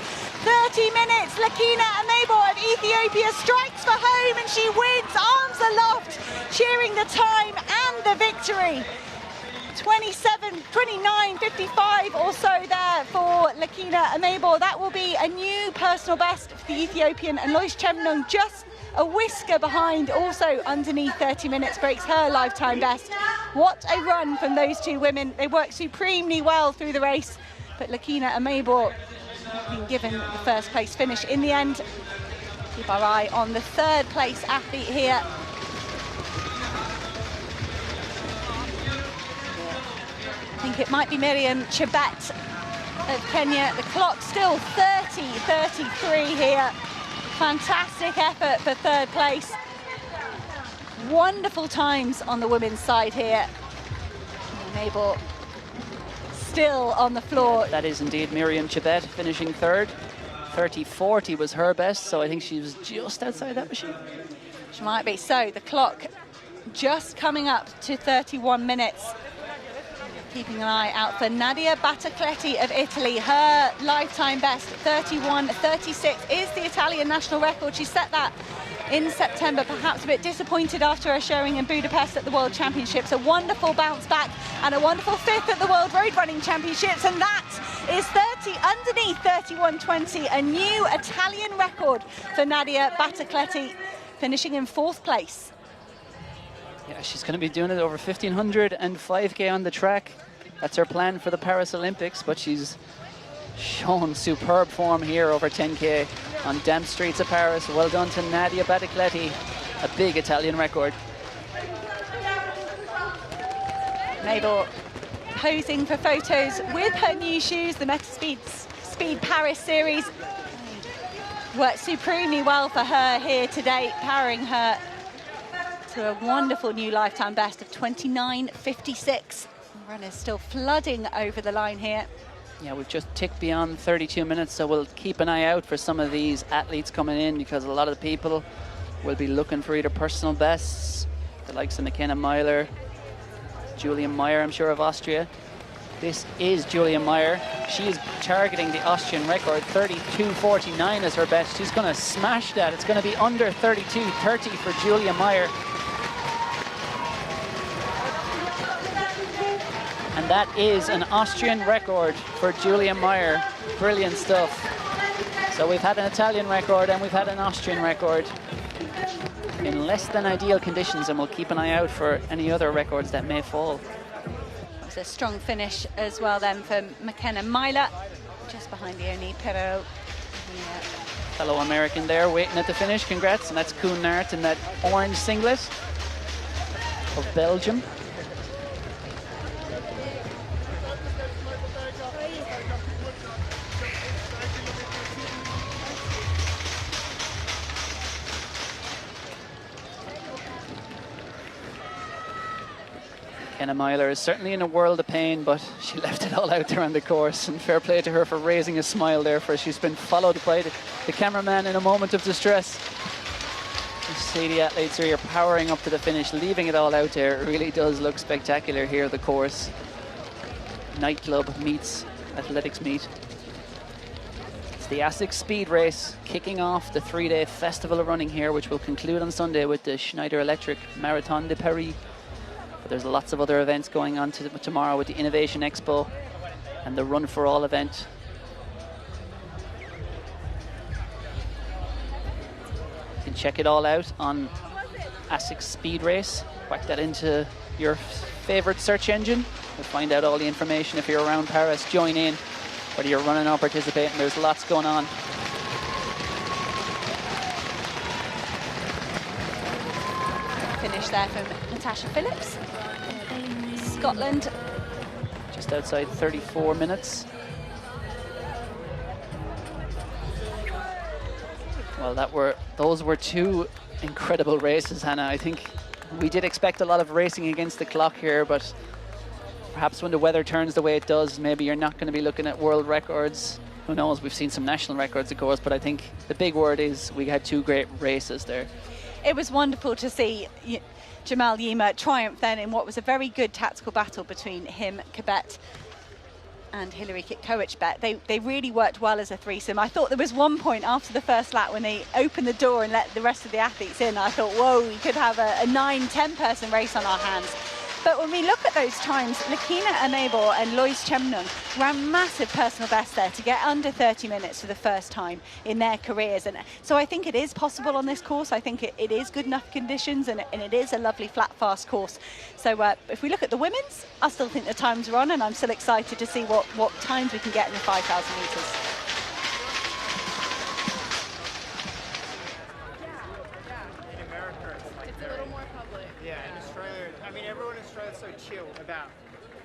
30 minutes? Lakina Amebor of Ethiopia strikes for home and she wins, arms aloft, cheering the time and the victory. 29:55 or so there for Lakina Amebor. That will be a new personal best for the Ethiopian, and Lois Chemnung just a whisker behind, also underneath 30 minutes, breaks her lifetime best. What a run from those two women. They worked supremely well through the race, but Lakina Amebor being given the first place finish in the end. Keep our eye on the third place athlete here. I think it might be Miriam Chebet of Kenya. The clock still 30:33 here. Fantastic effort for third place. Wonderful times on the women's side here. Mabel still on the floor. That is indeed Miriam Chebet finishing third. 30:40 was her best, so I think she was just outside that machine. She might be. So the clock just coming up to 31 minutes. Keeping an eye out for Nadia Battacletti of Italy. Her lifetime best, 31:36, is the Italian national record. She set that in September, perhaps a bit disappointed after her showing in Budapest at the World Championships. A wonderful bounce back and a wonderful fifth at the World Road Running Championships, and that is 30 underneath 31:20, a new Italian record for Nadia Battacletti, finishing in fourth place. Yeah, she's going to be doing it over 1,500 and 5K on the track. That's her plan for the Paris Olympics, but she's shown superb form here over 10K on damp streets of Paris. Well done to Nadia Battacletti, a big Italian record. Mabel posing for photos with her new shoes, the Metaspeed Paris series. Worked supremely well for her here today, powering her to a wonderful new lifetime best of 29:56. Runners still flooding over the line here. Yeah, we've just ticked beyond 32 minutes, so we'll keep an eye out for some of these athletes coming in, because a lot of the people will be looking for either personal bests, the likes of McKenna Myler, Julia Meyer, I'm sure, of Austria. This is Julia Meyer. She is targeting the Austrian record. 32:49 is her best. She's going to smash that. It's going to be under 32:30 for Julia Meyer. And that is an Austrian record for Julia Meyer. Brilliant stuff. So we've had an Italian record and we've had an Austrian record in less than ideal conditions, and we'll keep an eye out for any other records that may fall. It was a strong finish as well then for McKenna Myler, just behind Leonie Perrault. Yeah. Fellow American there waiting at the finish. Congrats. And that's Koen Naert in that orange singlet of Belgium. Kenna Myler is certainly in a world of pain, but she left it all out there on the course, and fair play to her for raising a smile there, for she's been followed by the cameraman in a moment of distress. You see the athletes here powering up to the finish, leaving it all out there. It really does look spectacular here, the course. Nightclub meets athletics meet. It's the ASICS speed race, kicking off the 3-day festival of running here, which will conclude on Sunday with the Schneider Electric Marathon de Paris. There's lots of other events going on tomorrow with the Innovation Expo and the Run for All event. You can check it all out on ASICS Speed Race. Whack that into your favorite search engine. You'll find out all the information. If you're around Paris, join in. Whether you're running or participating, there's lots going on. finish there from Natasha Phillips, Scotland. Just outside 34 minutes. Well, those were two incredible races, Hannah. I think we did expect a lot of racing against the clock here, but perhaps when the weather turns the way it does, maybe you're not going to be looking at world records. Who knows? We've seen some national records, of course, but I think the big word is we had two great races there. It was wonderful to see Jamal Yima triumph then in what was a very good tactical battle between him, Kibet, and Hilary Kikkovic-Bet. They really worked well as a threesome. I thought there was one point after the first lap when they opened the door and let the rest of the athletes in. I thought, whoa, we could have a 9-10 person race on our hands. But when we look at those times, Lakina Amabor and Lois Chemnung ran massive personal best there to get under 30 minutes for the first time in their careers. And so I think it is possible on this course. I think it is good enough conditions, and it is a lovely flat, fast course. So if we look at the women's, I still think the times are on, and I'm still excited to see what times we can get in the 5,000 metres.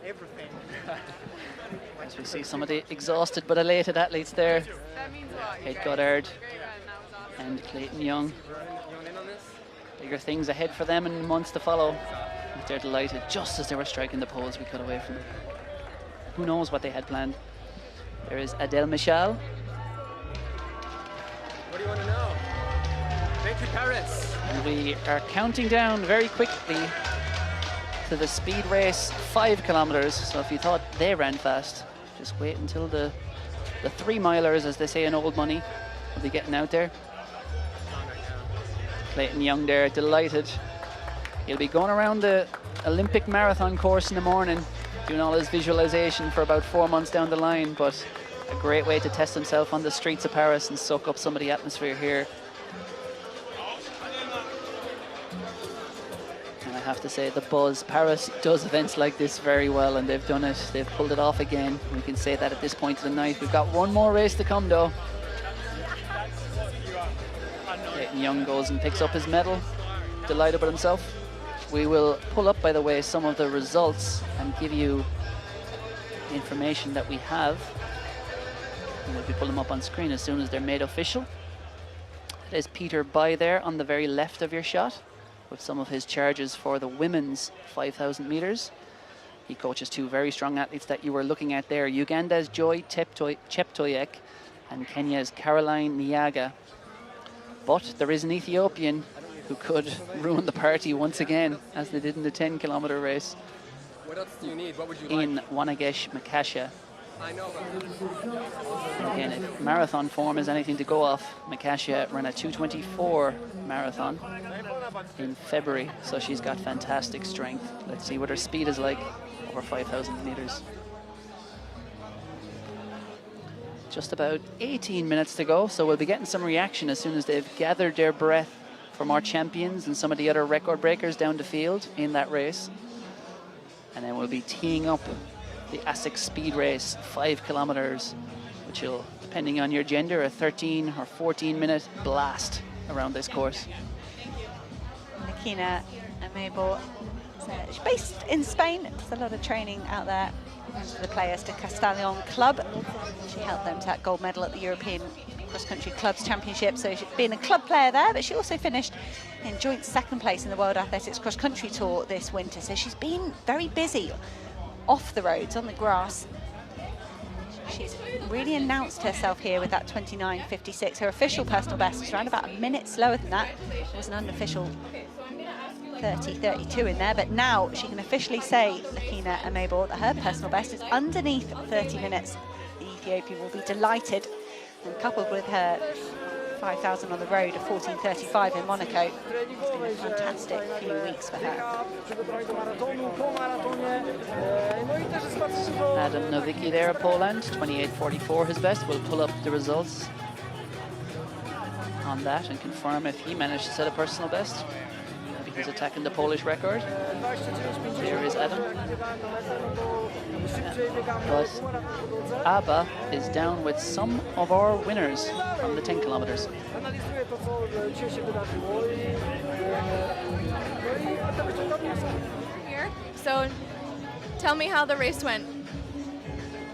Everything. As we see some of the exhausted but elated athletes there. Kate Goddard and Clayton Young. Bigger things ahead for them in the months to follow. They're delighted. Just as they were striking the poles, we cut away from them. Who knows what they had planned. There is Adele Michal. What do you want to know? Thank you, Paris. And we are counting down very quickly to the speed race 5 kilometers. So if you thought they ran fast, just wait until the 3 milers, as they say in old money, will be getting out there. Clayton Young there, delighted. He'll be going around the Olympic marathon course in the morning, doing all his visualization for about 4 months down the line, but a great way to test himself on the streets of Paris and soak up some of the atmosphere here. I have to say, the buzz. Paris does events like this very well, and they've done it. They've pulled it off again. We can say that at this point of the night. We've got one more race to come, though. Clayton Young goes and picks up his medal. Delighted with himself. We will pull up, by the way, some of the results and give you the information that we have. And we'll be pulling them up on screen as soon as they're made official. There's Peter By there on the very left of your shot, with some of his charges for the women's 5,000 meters. He coaches 2 very strong athletes that you were looking at there, Uganda's Joy Cheptoyek and Kenya's Caroline Niaga. But there is an Ethiopian who could ruin the party once again, as they did in the 10-kilometer race. What else do you need? What would you in Wanagesh Makasha. I know. Again, if marathon form is anything to go off, Makasha ran a 2:24 marathon in February, so she's got fantastic strength. Let's see what her speed is like over 5,000 meters. Just about 18 minutes to go, so we'll be getting some reaction as soon as they've gathered their breath from our champions and some of the other record breakers down the field in that race. And then we'll be teeing up the ASICS speed race, 5 kilometers, which will, depending on your gender, a 13 or 14 minute blast around this course. Lakina Amabor, she's based in Spain. There's a lot of training out there for the players to Castellón Club. She helped them to that gold medal at the European Cross-Country Clubs Championship, so she's been a club player there, but she also finished in joint 2nd place in the World Athletics Cross-Country Tour this winter, so she's been very busy off the roads, on the grass. She's really announced herself here with that 29.56. Her official personal best is around about a minute slower than that. It was an unofficial 30.32 in there, but now she can officially say, Lakina Amabor, that her personal best is underneath 30 minutes. The Ethiopian will be delighted, and coupled with her 5,000 on the road of 14.35 in Monaco, it's been a fantastic few weeks for her. Adam Nowicki there of Poland, 28.44 his best. We'll pull up the results on that and confirm if he managed to set a personal best. Maybe he's attacking the Polish record. There is Adam. But Abba is down with some of our winners from the 10 kilometers. Here. So tell me how the race went.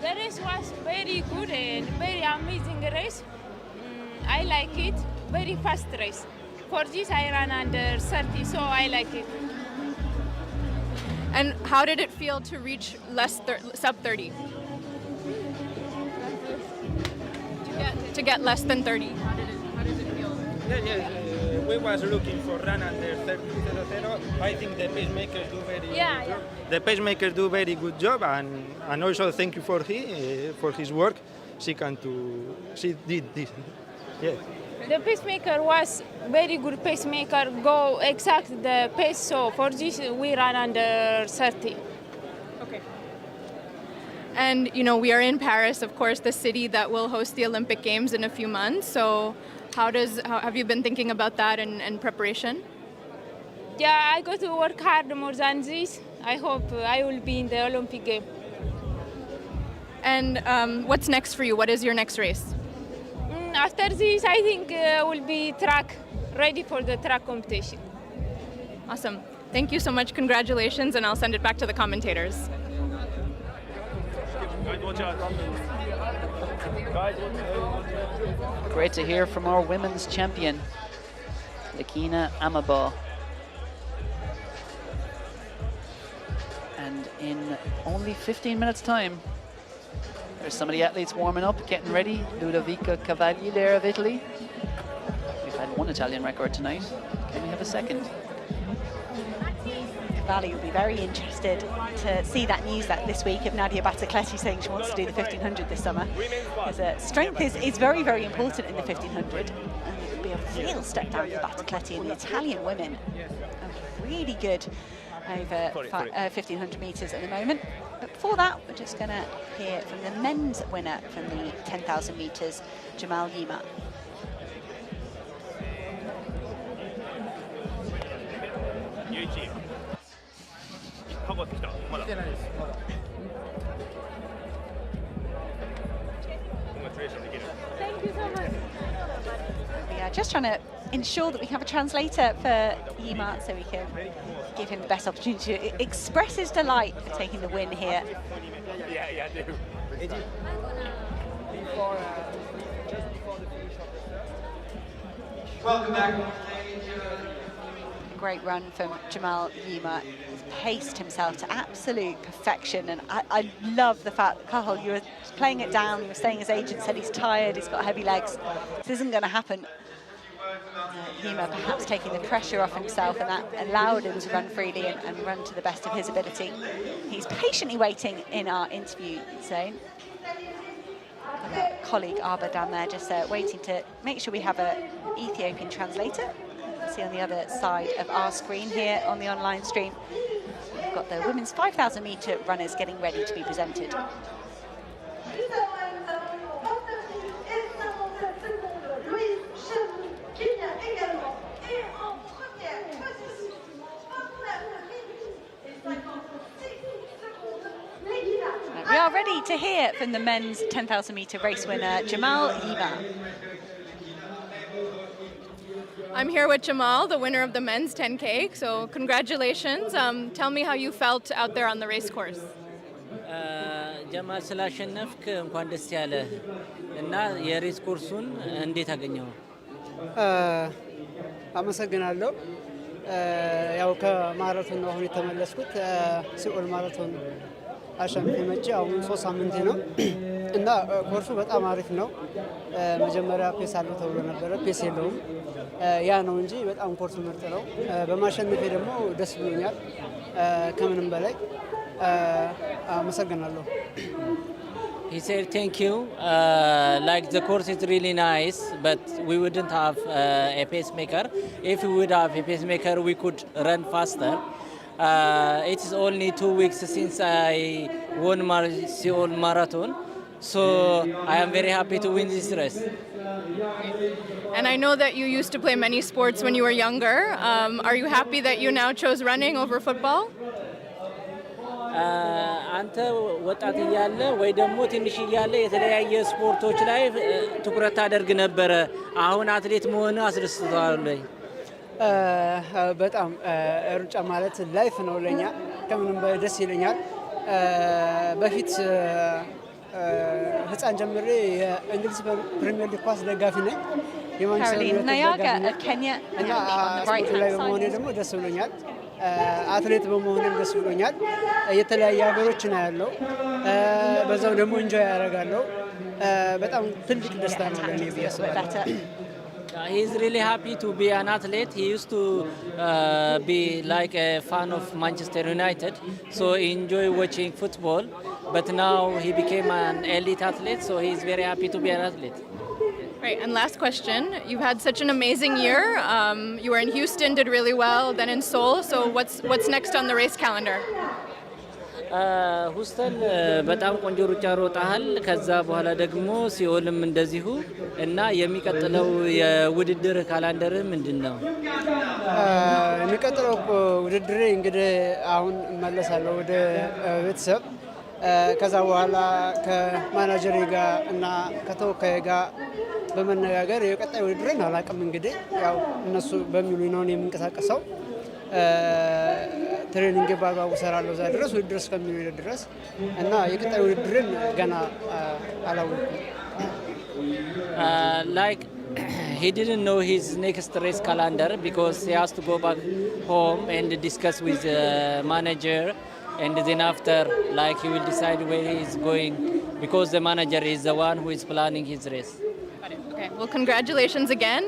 The race was very good and very amazing race. I like it. Very fast race. For this I ran under 30, so I like it. And how did it feel to reach sub 30? To get less than 30. How did it feel? We was looking for run under 30. I think the pacemakers do very good job. The pacemakers do very good job, and also thank you for his work. She did this. Yeah. The pacemaker was very good pacemaker, go exact the pace, so for this we ran under 30. Okay. And you know, we are in Paris, of course, the city that will host the Olympic Games in a few months. So how have you been thinking about that and preparation? Yeah, I got to work hard more than this. I hope I will be in the Olympic game. And what's next for you? What is your next race? After this, I think will be track, ready for the track competition. Awesome. Thank you so much. Congratulations, and I'll send it back to the commentators. Great to hear from our women's champion, Lakina Amaba. And in only 15 minutes' time, there's some of the athletes warming up, getting ready. Ludovica Cavalli there of Italy. We've had one Italian record tonight. Can we have a second? Cavalli will be very interested to see that news this week of Nadia Battacletti saying she wants to do the 1500 this summer. Because strength is very, very important in the 1500. And it will be a real step down for Battacletti, and the Italian women are really good over 1500 metres at the moment. But before that, we're just going to hear from the men's winner from the 10,000 metres, Jamal Yima. Thank you so much. We are just trying to ensure that we have a translator for Yima so we can give him the best opportunity to express his delight for taking the win here. Yeah, I do. Welcome back. Great run from Jamal Yima. He's paced himself to absolute perfection, and I love the fact that, Carl, you were playing it down, you were saying his agent said he's tired, he's got heavy legs. This isn't going to happen. Yima perhaps taking the pressure off himself, and that allowed him to run freely and run to the best of his ability. He's patiently waiting in our interview zone. And our colleague Arba down there just waiting to make sure we have an Ethiopian translator. See on the other side of our screen here on the online stream, we've got the women's 5,000 metre runners getting ready to be presented. We are ready to hear from the men's 10,000 metre race winner, Jamal Yima. I'm here with Jamal, the winner of the men's 10K, so congratulations. Tell me how you felt out there on the race course. ጀማል ስላሸነፍክ እንኳን ደስ ያለ እና የሬስ ኮርሱን እንዴት አገኘው? አመሰግናለሁ። ያው ከማራቶን ነው አሁን የተመለስኩት። ሲኦል ማራቶን አሸንፌ መቼ አሁን 3 ሳምንት ነው እና ኮርሱ በጣም አሪፍ ነው። መጀመሪያ ፔስ አለው ተብሎ ነበረ፣ ፔስ የለውም። ያ ነው እንጂ በጣም ኮርሱ ምርጥ ነው። በማሸነፌ ደግሞ ደስ ብሎኛል ከምንም በላይ አመሰግናለሁ። He said thank you. Like the course is really nice, but we wouldn't have a pacemaker. If we would have a pacemaker, we could run faster. It is only 2 weeks since I won Seoul Marathon, so I am very happy to win this race. And I know that you used to play many sports when you were younger. Are you happy that you now chose running over football? አንተ ወጣት እያለ ወይ ደግሞ ትንሽ እያለ የተለያየ ስፖርቶች ላይ ትኩረት አደርግ ነበረ። አሁን አትሌት መሆን አስደስቷል። በጣም ሩጫ ማለት ላይፍ ነው ለኛ ከምንም ደስ ይለኛል። በፊት ህፃን ጀምሬ የእንግሊዝ ፕሪሚየር ሊግ ኳስ ደጋፊ ነኝ። Caroline Nayaga of Kenya እና on the right ላይ hand በመሆኔ side. ደግሞ ደስ ብሎኛል። አትሌት በመሆኔም ደስ ብሎኛል። የተለያየ ሀገሮችን አያለው፣ በዛው ደግሞ ኢንጆይ ያደርጋለሁ። በጣም ትልቅ ደስታ ነው ለኔ ብዬ አስባለሁ። He's really happy to be an athlete. He used to be like a fan of Manchester United, so he enjoyed watching football. But now he became an elite athlete, so he's very happy to be an athlete. Right, and last question. You've had such an amazing year. You were in Houston, did really well, then in Seoul. So what's next on the race calendar? ሁስተን በጣም ቆንጆ ሩጫ ሮጣሃል። ከዛ በኋላ ደግሞ ሲኦልም እንደዚሁ እና የሚቀጥለው የውድድር ካላንደር ምንድነው? የሚቀጥለው ውድድሬ እንግዲህ አሁን እመለሳለሁ ወደ ቤተሰብ። ከዛ በኋላ ከማናጀሬ ጋር እና ከተወካይ ጋር በመነጋገር የቀጣይ ውድድሬን አላውቅም። እንግዲህ ያው እነሱ በሚሉኝ ነው የምንቀሳቀሰው። ትሬኒንግ በአግባቡ እሰራለሁ እዛ ድረስ ውድድር እስከሚሉኝ ድረስ እና የቀጣይ ውድድርን ገና አላወኩም። Like he didn't know his next race calendar because he has to go back home and discuss with the manager, and then after like he will decide where he is going because the manager is the one who is planning his race. Okay, well, congratulations again.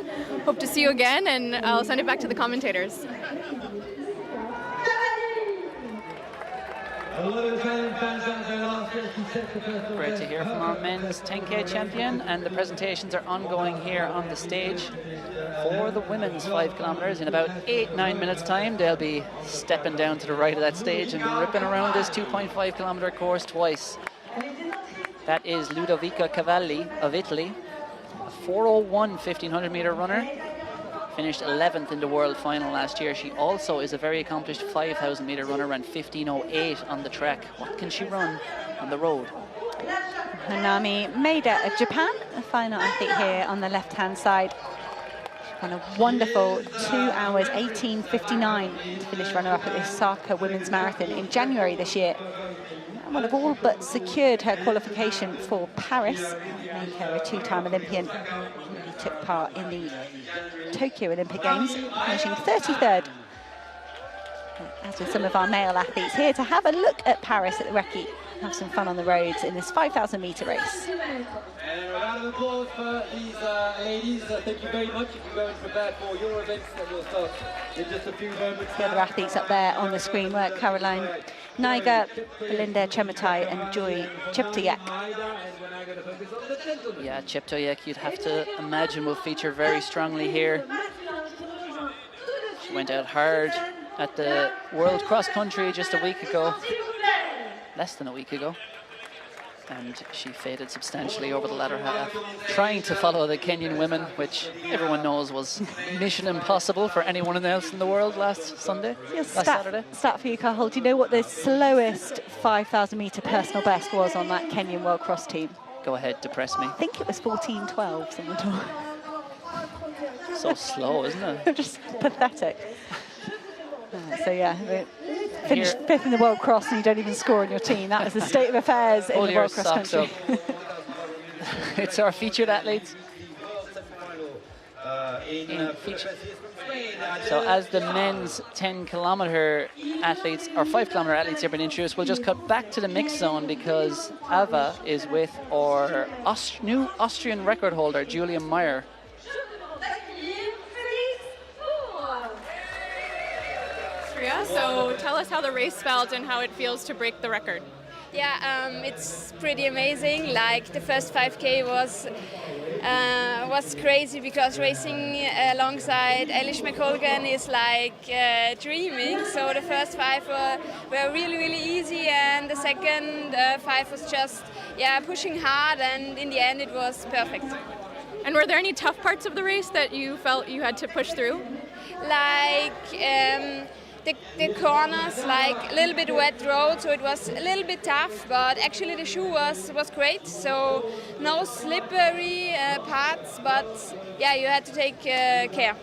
Hope to see you again, and I'll send it back to the commentators. Great to hear from our men's 10K champion, and the presentations are ongoing here on the stage. For the women's 5 kilometers, in about 8-9 minutes time, they'll be stepping down to the right of that stage and ripping around this 2.5 kilometer course twice. That is Ludovica Cavalli of Italy, a 4:01 1500 meter runner. Finished 11th in the world final last year. She also is a very accomplished 5,000 meter runner, ran 15:08 on the track. What can she run on the road? Hanami Maeda of Japan, a final athlete here on the left-hand side. She won a wonderful 2 hours 18:59 to finish runner-up at the Osaka Women's Marathon in January this year. And would have all but secured her qualification for Paris, making her a 2-time Olympian. She took part in the Tokyo Olympic Games, finishing 33rd. As with some of our male athletes, here to have a look at Paris at the Recce, have some fun on the roads in this 5,000 meter race. And a round of applause for these ladies. Thank you very much. If you're going to prepare for your events that will start in just a few moments. The other athletes up there on the screen were Caroline Naiga, Belinda Chematai and Joy Cheptoyak. Yeah, Cheptoyak, you'd have to imagine, will feature very strongly here. She went out hard at the World Cross Country just a week ago, less than a week ago, and she faded substantially over the latter half, trying to follow the Kenyan women, which everyone knows was mission impossible for anyone else in the world last Saturday. Stat for you, Cathal. Do you know what the slowest 5,000 meter personal best was on that Kenyan World Cross team? Go ahead, depress me. I think it was 14:12. Someone told me. So slow, isn't it? Just pathetic. So yeah, finished 5th in the World Cross and you don't even score on your team. That is the state of affairs in the World Cross country. It's our featured athletes. So as the men's 10 kilometer athletes, or 5 kilometer athletes have been introduced, we'll just cut back to the mixed zone because Ava is with our new Austrian record holder, Julia Meyer. So tell us how the race felt and how it feels to break the record. Yeah, it's pretty amazing. Like the first 5K was crazy because racing alongside Elish McColgan is like dreaming. So the first 5 were really, really easy, and the second 5 was just pushing hard, and in the end it was perfect. And were there any tough parts of the race that you felt you had to push through? Like the corners, like a little bit wet road, so it was a little bit tough, but actually the shoe was great, so no slippery parts, but yeah, you had to take care.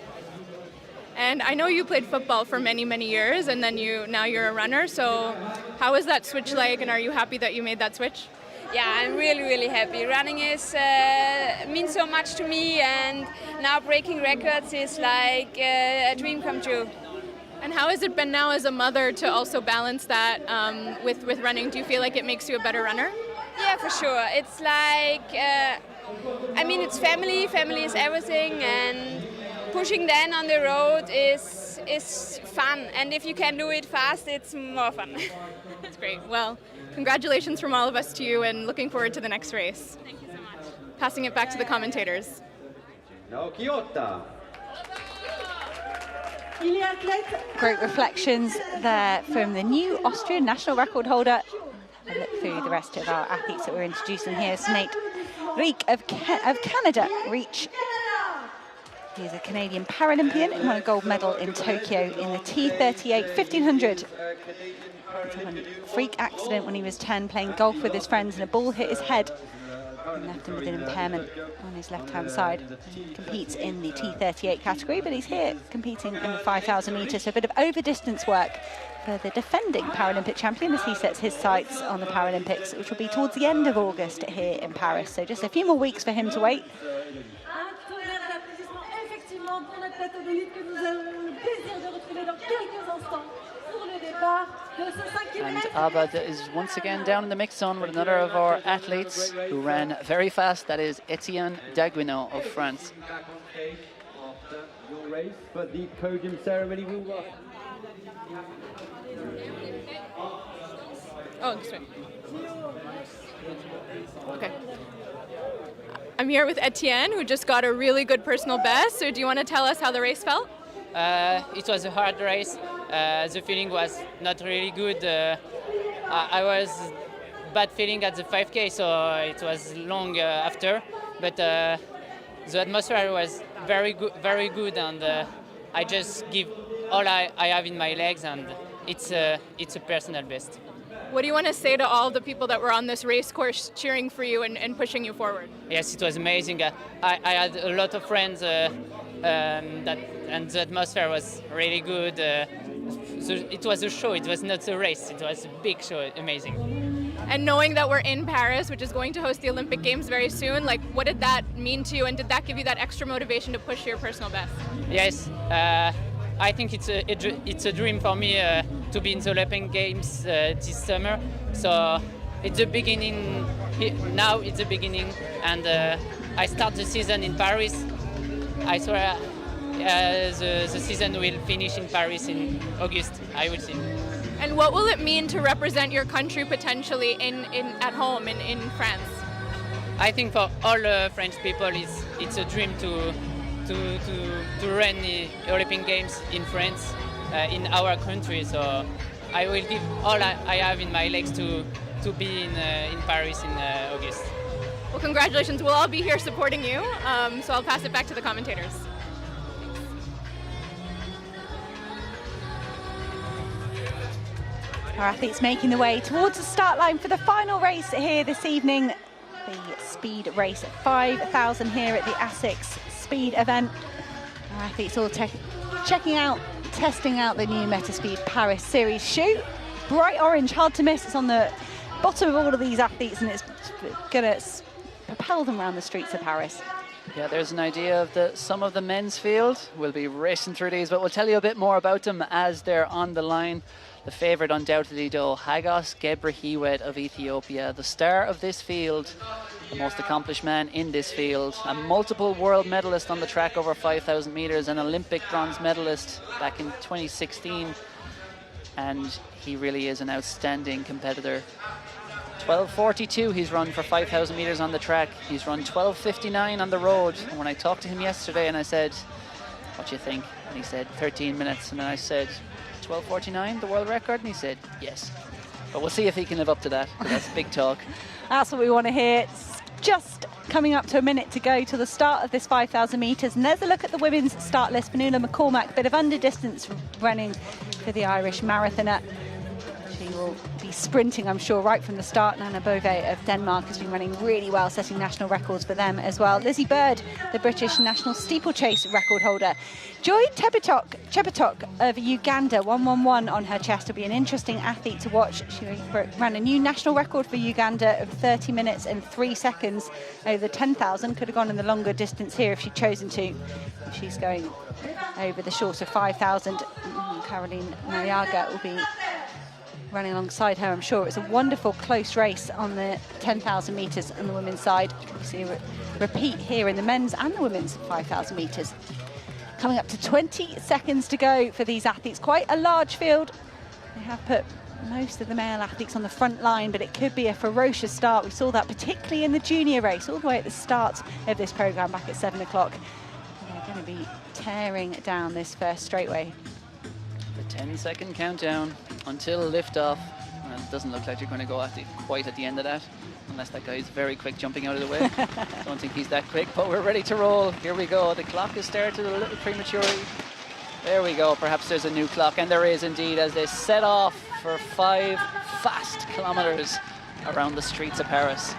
And I know you played football for many, many years, and then now you're a runner. So how is that switch like, and are you happy that you made that switch? Yeah, I'm really, really happy. Running means so much to me, and now breaking records is like a dream come true. And how has it been now as a mother to also balance that with running? Do you feel like it makes you a better runner? Yeah, for sure. It's like, I mean, it's family. Family is everything, and pushing then on the road is fun. And if you can do it fast, it's more fun. That's great. Well, congratulations from all of us to you, and looking forward to the next race. Thank you so much. Passing it back to the commentators. Great reflections there from the new Austrian national record holder. Have a look through the rest of our athletes that we're introducing here. Sinead Reek of Canada reach. He's a Canadian Paralympian and won a gold medal in Tokyo in the T38 1500. Freak accident when he was 10, playing golf with his friends, and a ball hit his head and left him with an impairment on his left-hand side. He competes in the T38 category, but he's here competing in the 5,000 metres, so a bit of over-distance work for the defending Paralympic champion as he sets his sights on the Paralympics, which will be towards the end of August here in Paris. So just a few more weeks for him to wait. And Abba is once again down in the mix zone with another of our athletes who ran very fast. That is Etienne Daguineau of France. After your race, but the podium ceremony will... Oh, this way. Okay. I'm here with Etienne, who just got a really good personal best. So do you want to tell us how the race felt? It was a hard race. The feeling was not really good. I was bad feeling at the 5K, so it was long after. But the atmosphere was very good, and I just give all I have in my legs, and it's a personal best. What do you want to say to all the people that were on this race course cheering for you and pushing you forward? Yes, it was amazing. I had a lot of friends, and the atmosphere was really good. So it was a show, it was not a race, it was a big show, amazing. And knowing that we're in Paris, which is going to host the Olympic Games very soon, like what did that mean to you, and did that give you that extra motivation to push your personal best? Yes, I think it's a dream for me to be in the Olympic Games this summer. So it's the beginning, now it's the beginning, and I start the season in Paris. I swear the season will finish in Paris in August, I will see. And what will it mean to represent your country potentially at home in France? I think for all French people, it's a dream to run the Olympic Games in France, in our country. So I will give all I have in my legs to be in Paris in August. Well, congratulations. We'll all be here supporting you. So I'll pass it back to the commentators. Our athletes making the way towards the start line for the final race here this evening. The speed race at 5,000 here at the ASICS speed event. Our athletes all checking out, testing out the new Metaspeed Paris Series shoe. Bright orange, hard to miss. It's on the bottom of all of these athletes, and it's going to propel them around the streets of Paris. Yeah, there's an idea of some of the men's field. We'll be racing through these, but we'll tell you a bit more about them as they're on the line. The favourite undoubtedly though, Hagos Gebrhiwet of Ethiopia, the star of this field, the most accomplished man in this field, a multiple world medalist on the track over 5,000 metres, an Olympic bronze medalist back in 2016, and he really is an outstanding competitor. 12:42 he's run for 5,000 metres on the track. He's run 12:59 on the road. And when I talked to him yesterday and I said, what do you think? And he said 13 minutes. And then I said, 12:49, the world record? And he said, yes. But we'll see if he can live up to that. That's big talk. That's what we want to hear. It's just coming up to a minute to go to the start of this 5,000 metres. And there's a look at the women's start list. Fionnuala McCormack, bit of under distance running for the Irish marathoner. She will be sprinting, I'm sure, right from the start. Nana Bove of Denmark has been running really well, setting national records for them as well. Lizzie Bird, the British national steeplechase record holder. Joy Chepetok of Uganda, 1:11 on her chest, will be an interesting athlete to watch. She ran a new national record for Uganda of 30 minutes and 3 seconds over the 10,000. Could have gone in the longer distance here if she'd chosen to. She's going over the shorter 5,000. Caroline Nayaga will be running alongside her, I'm sure. It's a wonderful close race on the 10,000 metres on the women's side. We see a repeat here in the men's and the women's 5,000 metres. Coming up to 20 seconds to go for these athletes. Quite a large field. They have put most of the male athletes on the front line, but it could be a ferocious start. We saw that particularly in the junior race, all the way at the start of this programme back at 7 o'clock. They're going to be tearing down this first straightaway. The 10-second countdown until liftoff. Well, it doesn't look like you're going to go quite at the end of that, unless that guy's very quick jumping out of the way. Don't think he's that quick, but we're ready to roll. Here we go. The clock has started a little prematurely. There we go. Perhaps there's a new clock, and there is indeed, as they set off for 5 fast kilometres around the streets of Paris.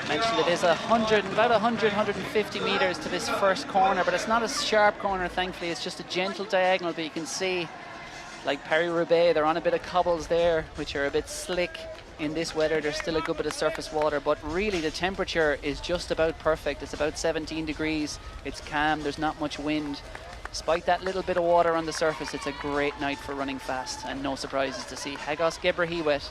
Mentioned it is about 150 metres to this first corner, but it's not a sharp corner, thankfully. It's just a gentle diagonal, but you can see, like Paris-Roubaix, they're on a bit of cobbles there, which are a bit slick. In this weather, there's still a good bit of surface water, but really the temperature is just about perfect. It's about 17 degrees. It's calm. There's not much wind. Despite that little bit of water on the surface, it's a great night for running fast, and no surprises to see Hagos Gebrehiwet,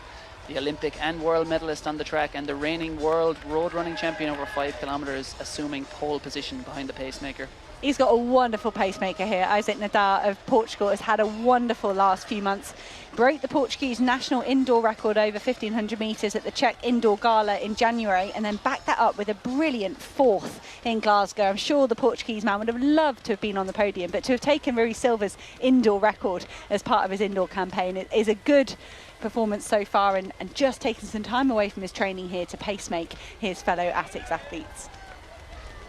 the Olympic and world medalist on the track and the reigning world road running champion over 5 kilometres, assuming pole position behind the pacemaker. He's got a wonderful pacemaker here. Isaac Nadar of Portugal has had a wonderful last few months. Broke the Portuguese national indoor record over 1,500 metres at the Czech Indoor Gala in January, and then backed that up with a brilliant 4th in Glasgow. I'm sure the Portuguese man would have loved to have been on the podium, but to have taken Rui Silva's indoor record as part of his indoor campaign is a good performance so far, and just taking some time away from his training here to pacemake his fellow ASICS athletes.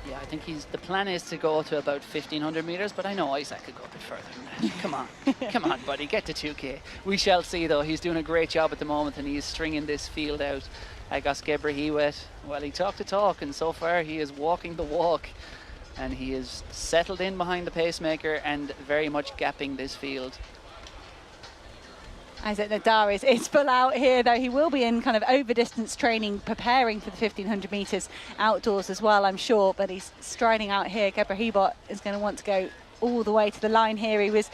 Yeah, I think the plan is to go to about 1,500 metres, but I know Isaac could go a bit further than that. Come on, come on, buddy, get to 2K. We shall see, though. He's doing a great job at the moment, and he's stringing this field out. Hagos Gebrehiwet, well, he talked the talk, and so far he is walking the walk, and he is settled in behind the pacemaker and very much gapping this field. Isaac Nadar is full out here, though. He will be in kind of over-distance training, preparing for the 1,500 metres outdoors as well, I'm sure. But he's striding out here. Gebrehiwet is going to want to go all the way to the line here. He was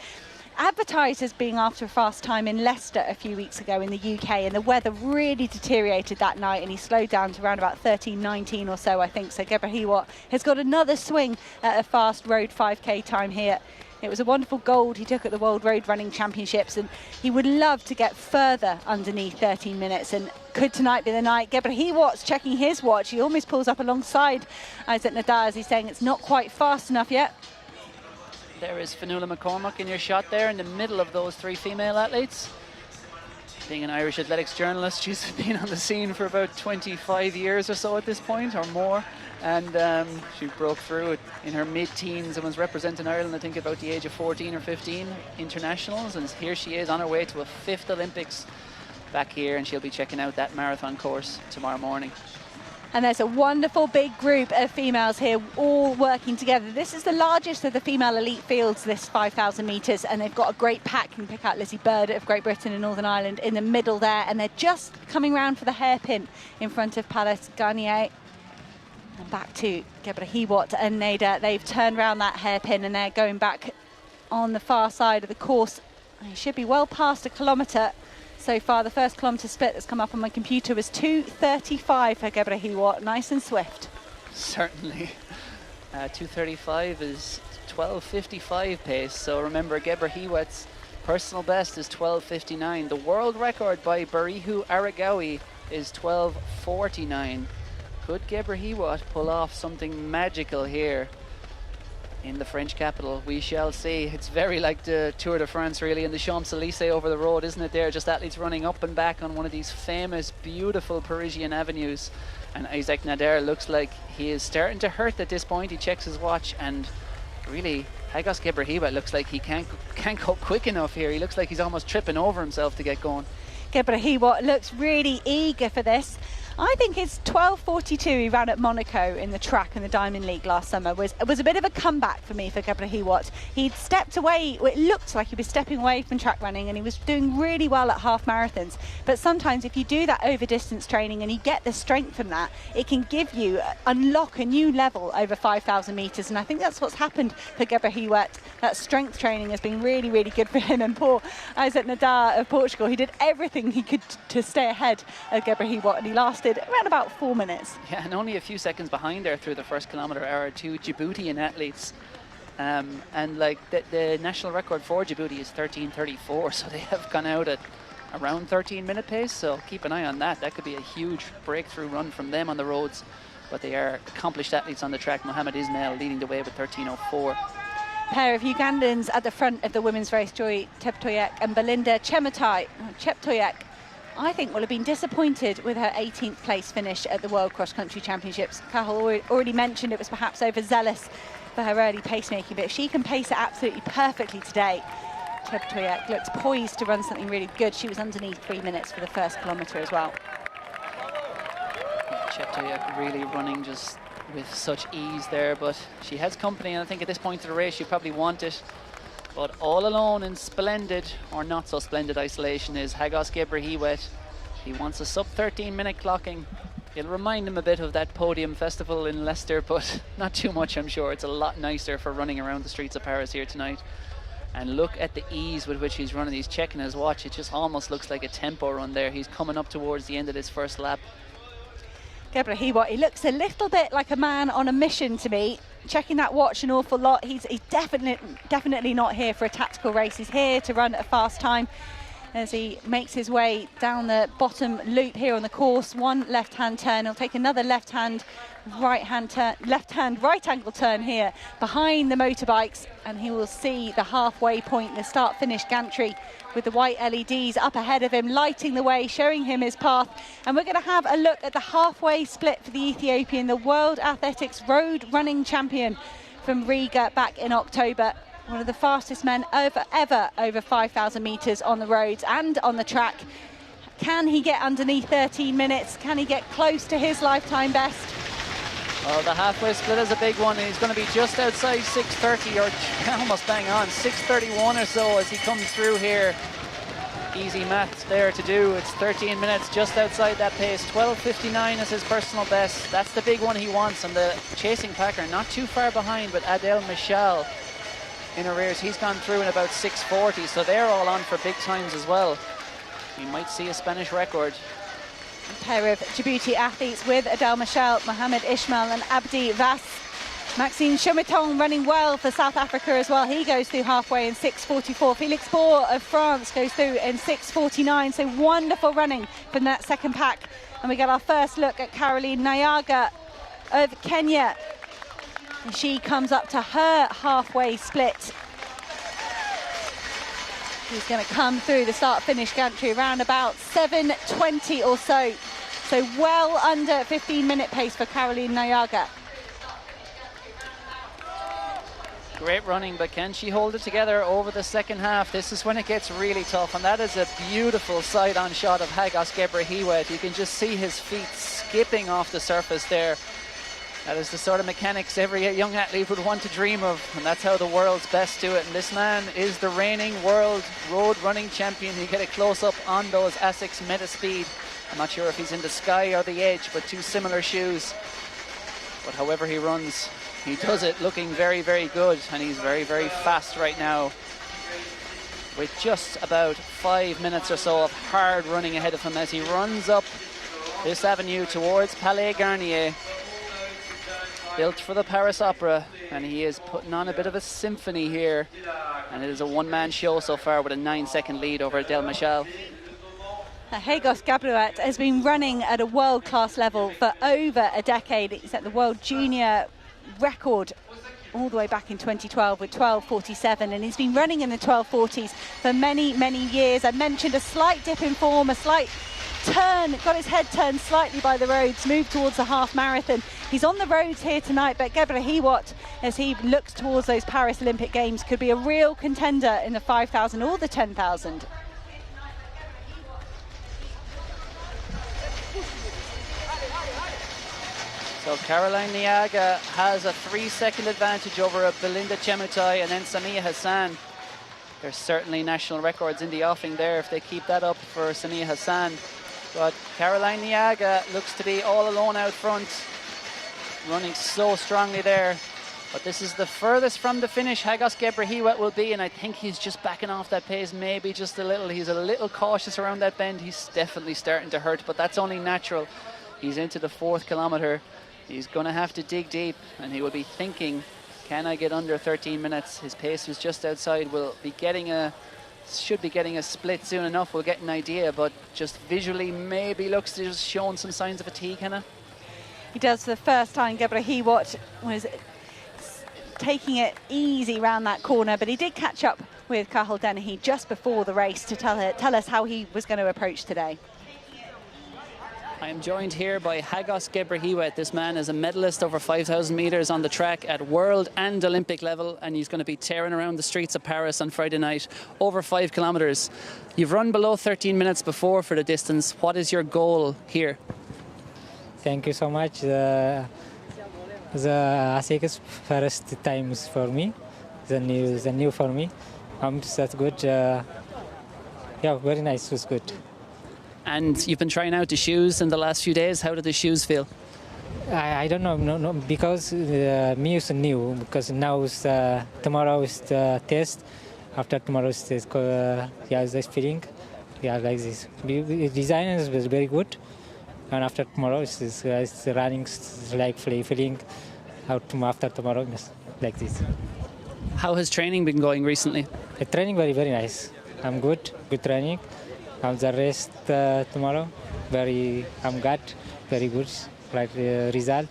advertised as being after a fast time in Leicester a few weeks ago in the UK, and the weather really deteriorated that night, and he slowed down to around about 13:19 or so, I think. So Gebrehiwet has got another swing at a fast road 5K time here. It was a wonderful gold he took at the World Road Running Championships, and he would love to get further underneath 13 minutes. And could tonight be the night? Gebrehiwet's checking his watch. He almost pulls up alongside Isaac Nadar as he's saying it's not quite fast enough yet. There is Fionnuala McCormack in your shot there in the middle of those 3 female athletes. Being an Irish athletics journalist, she's been on the scene for about 25 years or so at this point, or more. And she broke through it in her mid-teens and was representing Ireland, I think, about the age of 14 or 15 internationals. And here she is on her way to a 5th Olympics back here, and she'll be checking out that marathon course tomorrow morning. And there's a wonderful big group of females here all working together. This is the largest of the female elite fields, this 5,000 metres, and they've got a great pack. You can pick out Lizzie Bird of Great Britain and Northern Ireland in the middle there, and they're just coming round for the hairpin in front of Palais Garnier. And back to Gebrehiwet and Nader. They've turned around that hairpin and they're going back on the far side of the course. They should be well past a kilometre so far. The first kilometre split that's come up on my computer was 2:35 for Gebrehiwet. Nice and swift. Certainly. 2:35 is 12:55 pace. So remember, Gebrehiwet's personal best is 12:59. The world record by Barihu Aragawi is 12:49. Could Gebrehiwet pull off something magical here in the French capital? We shall see. It's very like the Tour de France, really, in the Champs-Élysées over the road, isn't it there? Just athletes running up and back on one of these famous, beautiful Parisian avenues. And Isaac Nadar looks like he is starting to hurt at this point. He checks his watch, and really, Hagos Gebrhiwet looks like he can't go quick enough here. He looks like he's almost tripping over himself to get going. Gebrhiwet looks really eager for this. I think his 12:42 he ran at Monaco in the track in the Diamond League last summer was a bit of a comeback for me for Gebrhiwet. He'd stepped away, it looked like he was stepping away from track running, and he was doing really well at half marathons. But sometimes if you do that over distance training and you get the strength from that, it can give you, unlock a new level over 5,000 metres. And I think that's what's happened for Gebrhiwet. That strength training has been really, really good for him. And poor Isaac Nadar of Portugal, he did everything he could to stay ahead of Gebrhiwet, and he lasted around about 4 minutes. Yeah, and only a few seconds behind there through the first kilometre are two Djiboutian athletes. And like the national record for Djibouti is 13:34, so they have gone out at around 13-minute pace, so keep an eye on that. That could be a huge breakthrough run from them on the roads, but they are accomplished athletes on the track. Mohamed Ismail leading the way with 13:04. Pair of Ugandans at the front of the women's race, Joy Cheptoyek and Belinda Cheptoyek. Cheptoyek, I think, will have been disappointed with her 18th place finish at the World Cross Country Championships. Cathal already mentioned it was perhaps overzealous for her early pacemaking, but if she can pace it absolutely perfectly today, Cheptoyek looks poised to run something really good. She was underneath 3 minutes for the first kilometre as well. Cheptoyek really running just with such ease there, but she has company, and I think at this point of the race you probably want it. But all alone in splendid or not so splendid isolation is Hagos Gebrhiwet. He wants a sub 13-minute clocking. It'll remind him a bit of that podium festival in Leicester, but not too much, I'm sure. It's a lot nicer for running around the streets of Paris here tonight. And look at the ease with which he's running. He's checking his watch. It just almost looks like a tempo run there. He's coming up towards the end of this first lap. Gebrhiwet, he looks a little bit like a man on a mission to me. Checking that watch an awful lot. He's definitely not here for a tactical race. He's here to run at a fast time as he makes his way down the bottom loop here on the course. One left-hand turn. He'll take another left-hand, right-hand turn, left-hand, right-angle turn here behind the motorbikes, and he will see the halfway point, the start-finish gantry with the white LEDs up ahead of him, lighting the way, showing him his path. And we're going to have a look at the halfway split for the Ethiopian, the World Athletics road running champion from Riga back in October. One of the fastest men ever over 5,000 metres on the roads and on the track. Can he get underneath 13 minutes? Can he get close to his lifetime best? Well, the halfway split is a big one. He's going to be just outside 6:30, or almost bang on, 6:31 or so as he comes through here. Easy maths there to do. It's 13 minutes just outside that pace. 12:59 is his personal best. That's the big one he wants, and the chasing packer not too far behind, but Adel Michal in arrears. He's gone through in about 6:40, so they're all on for big times as well. We might see a Spanish record. A pair of Djibouti athletes with Adel Michal, Mohamed Ismail and Abdi Vass. Maxime Chometon running well for South Africa as well. He goes through halfway in 6:44. Felix Bohr of France goes through in 6:49. So wonderful running from that second pack. And we get our first look at Caroline Nyaga of Kenya. And she comes up to her halfway split. She's going to come through the start-finish gantry around about 7:20 or so. So well under 15-minute pace for Caroline Nyaga. Great running, but can she hold it together over the second half? This is when it gets really tough, and that is a beautiful side-on shot of Hagos Gebrhiwet. You can just see his feet skipping off the surface there. That is the sort of mechanics every young athlete would want to dream of, and that's how the world's best do it. And this man is the reigning world road running champion. You get a close-up on those ASICS Metaspeed. I'm not sure if he's in the Sky or the Edge, but two similar shoes. But however he runs, he does it looking very, very good, and he's very, very fast right now, with just about 5 minutes or so of hard running ahead of him as he runs up this avenue towards Palais Garnier, built for the Paris Opera, and he is putting on a bit of a symphony here, and it is a one-man show so far with a 9-second lead over Adel Michal. Hagos Gebrhiwet has been running at a world-class level for over a decade. He's at the World Junior record all the way back in 2012 with 12:47, and he's been running in the 12:40s for many, many years. I mentioned a slight dip in form, a slight got his head turned slightly by the roads, moved towards the half marathon. He's on the roads here tonight, but Gebre as he looks towards those Paris Olympic Games, could be a real contender in the 5,000 or the 10,000. So Caroline Niaga has a 3-second advantage over Belinda Chemutai and then Sania Hassan. There's certainly national records in the offing there if they keep that up for Sania Hassan. But Caroline Niaga looks to be all alone out front, running so strongly there. But this is the furthest from the finish Hagos Gebre will be, and I think he's just backing off that pace maybe just a little. He's a little cautious around that bend. He's definitely starting to hurt, but that's only natural. He's into the 4th kilometre. He's going to have to dig deep, and he will be thinking, can I get under 13 minutes? His pace was just outside. Should be getting a split soon enough. We'll get an idea, but just visually maybe looks to just showing some signs of fatigue, Hannah. He does for the first time. Gebre was taking it easy round that corner, but he did catch up with Cathal Dennehy just before the race to tell us how he was going to approach today. I am joined here by Hagos Gebre. This man is a medalist over 5,000 metres on the track at world and Olympic level, and he's going to be tearing around the streets of Paris on Friday night, over 5 kilometres. You've run below 13 minutes before for the distance. What is your goal here? Thank you so much. The ASICS first times for me, the new for me. That's good. Yeah, very nice. It was good. And you've been trying out the shoes in the last few days. How did the shoes feel? I don't know, no, because me is new, because now is tomorrow is the test. After tomorrow is this, this feeling, like this. The design is very good, and after tomorrow is running like feeling out after tomorrow like this. How has training been going recently? The training very nice. I'm good training. The rest tomorrow, I'm glad, very good, like result,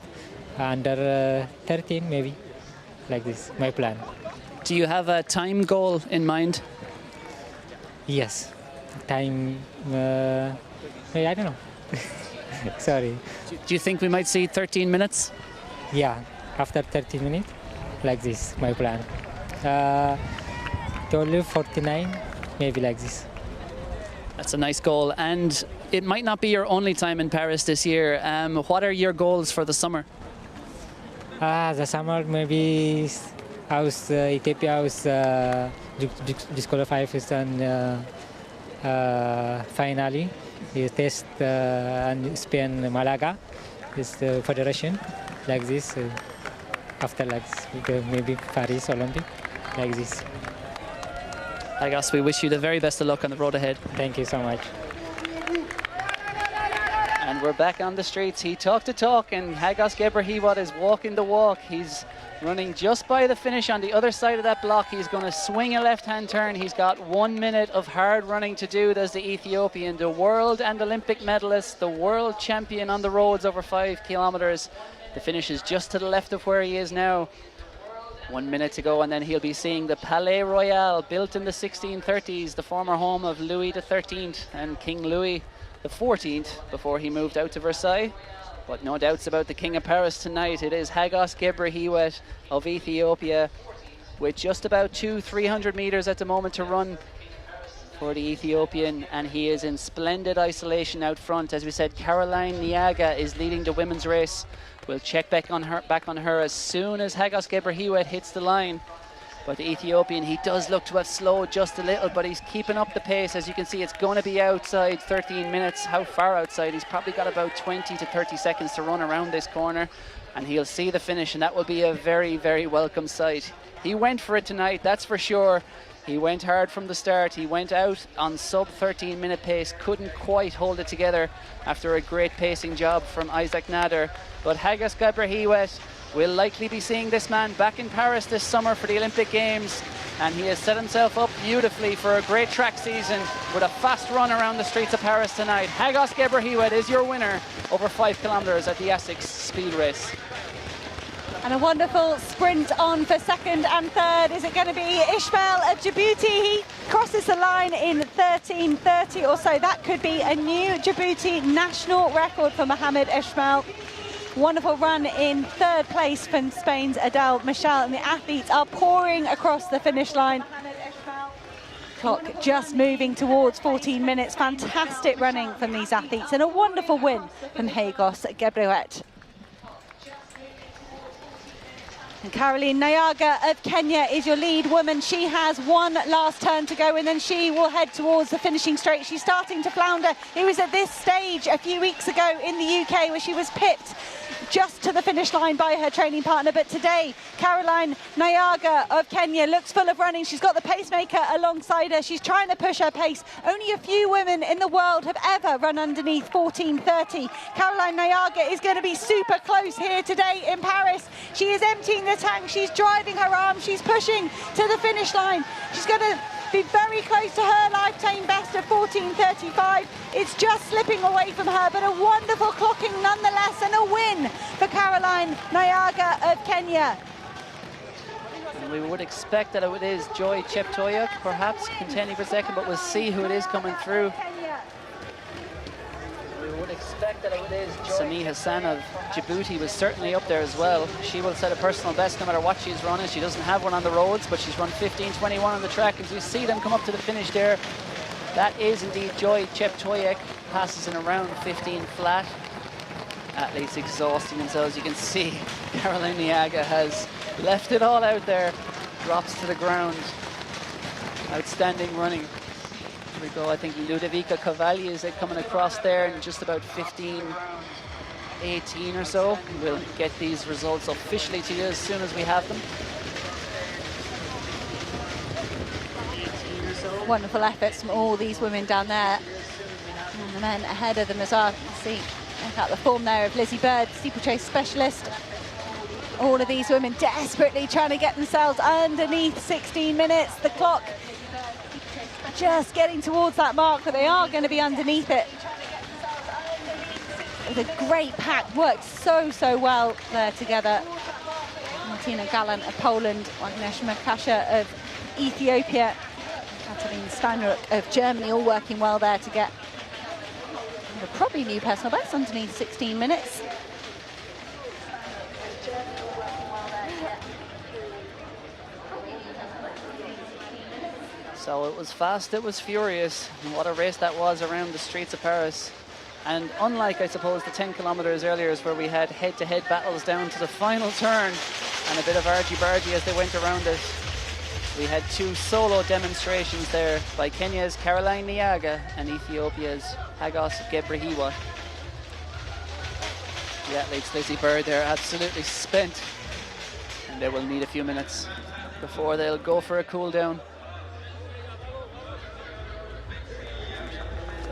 under 13 maybe, like this, my plan. Do you have a time goal in mind? Yes, time, I don't know, sorry. Do you think we might see 13 minutes? Yeah, after 13 minutes, like this, my plan. 12:49, maybe like this. That's a nice goal, and it might not be your only time in Paris this year. What are your goals for the summer? The summer maybe Ethiopia was disqualified and finally test and Spain Malaga is the federation like this. After like this, maybe Paris Olympic like this. Hagos, we wish you the very best of luck on the road ahead. Thank you so much. And we're back on the streets. He talked the talk, and Hagos Gebre is walking the walk. He's running just by the finish on the other side of that block. He's going to swing a left-hand turn. He's got 1 minute of hard running to do. There's the Ethiopian, the world and Olympic medalist, the world champion on the roads over 5 kilometres. The finish is just to the left of where he is now. 1 minute to go, and then he'll be seeing the Palais Royal, built in the 1630s, the former home of Louis XIII and King Louis XIV before he moved out to Versailles. But no doubts about the King of Paris tonight. It is Hagos Gebre of Ethiopia, with just about 200-300 metres at the moment to run for the Ethiopian, and he is in splendid isolation out front. As we said, Caroline Niaga is leading the women's race. We'll check back on her as soon as Hagos Gebre hits the line. But the Ethiopian, he does look to have slowed just a little, but he's keeping up the pace. As you can see, it's going to be outside 13 minutes. How far outside? He's probably got about 20 to 30 seconds to run around this corner, and he'll see the finish, and that will be a very, very welcome sight. He went for it tonight, that's for sure. He went hard from the start. He went out on sub 13 minute pace, couldn't quite hold it together after a great pacing job from Isaac Nader. But Hagos Gebre will likely be seeing this man back in Paris this summer for the Olympic Games, and he has set himself up beautifully for a great track season with a fast run around the streets of Paris tonight. Hagos Gebre is your winner over 5 kilometres at the ASICS speed race. And a wonderful sprint on for second and third. Is it going to be Ismail of Djibouti? He crosses the line in 13:30 or so. That could be a new Djibouti national record for Mohamed Ismail. Wonderful run in third place from Spain's Adel Michel, and the athletes are pouring across the finish line. Clock just moving towards 14 minutes. Fantastic running from these athletes and a wonderful win from Hagos Gebrehiwot. And Caroline Nyaga of Kenya is your lead woman. She has one last turn to go and then she will head towards the finishing straight. She's starting to flounder. It was at this stage a few weeks ago in the UK where she was pipped just to the finish line by her training partner. But today, Caroline Nyaga of Kenya looks full of running. She's got the pacemaker alongside her. She's trying to push her pace. Only a few women in the world have ever run underneath 14:30. Caroline Nyaga is going to be super close here today in Paris. She is emptying the tank. She's driving her arm. She's pushing to the finish line. She's going to be very close to her lifetime best of 14:35. It's just slipping away from her, but a wonderful clocking nonetheless, and a win for Caroline Nyaga of Kenya. And we would expect that it is Joy Cheptoyuk perhaps contending for second, but we'll see who it is coming through. We would expect that it is Joy. Sami Hassan of Djibouti was certainly up there as well. She will set a personal best no matter what she's running. She doesn't have one on the roads, but she's run 15:21 on the track. As you see them come up to the finish there, that is indeed Joy Cheptoyuk. Passes in around 15 flat. Athletes exhausting themselves. You can see Caroline Nyaga has left it all out there. Drops to the ground. Outstanding running. Here we go. I think Ludovica Cavalli is coming across there in just about 15:18 or so. We'll get these results officially to you as soon as we have them. Wonderful efforts from all these women down there. And the men ahead of them as well. You can see, check out the form there of Lizzie Bird, steeplechase specialist. All of these women desperately trying to get themselves underneath 16 minutes. The clock just getting towards that mark, but they are going to be underneath it. With a great pack, worked so well there together. Martina Gallant of Poland, Agnieszka Makasha of Ethiopia, Katalin Steinruck of Germany, all working well there to get probably new personal best underneath 16 minutes. So it was fast, it was furious, and what a race that was around the streets of Paris. And unlike, I suppose, the 10 kilometers earlier where we had head-to-head battles down to the final turn and a bit of argy-bargy as they went around it, we had two solo demonstrations there by Kenya's Caroline Nyaga and Ethiopia's Hagos Gebrehiwot. The athletes, Lizzie Bird, they're absolutely spent, and they will need a few minutes before they'll go for a cool down.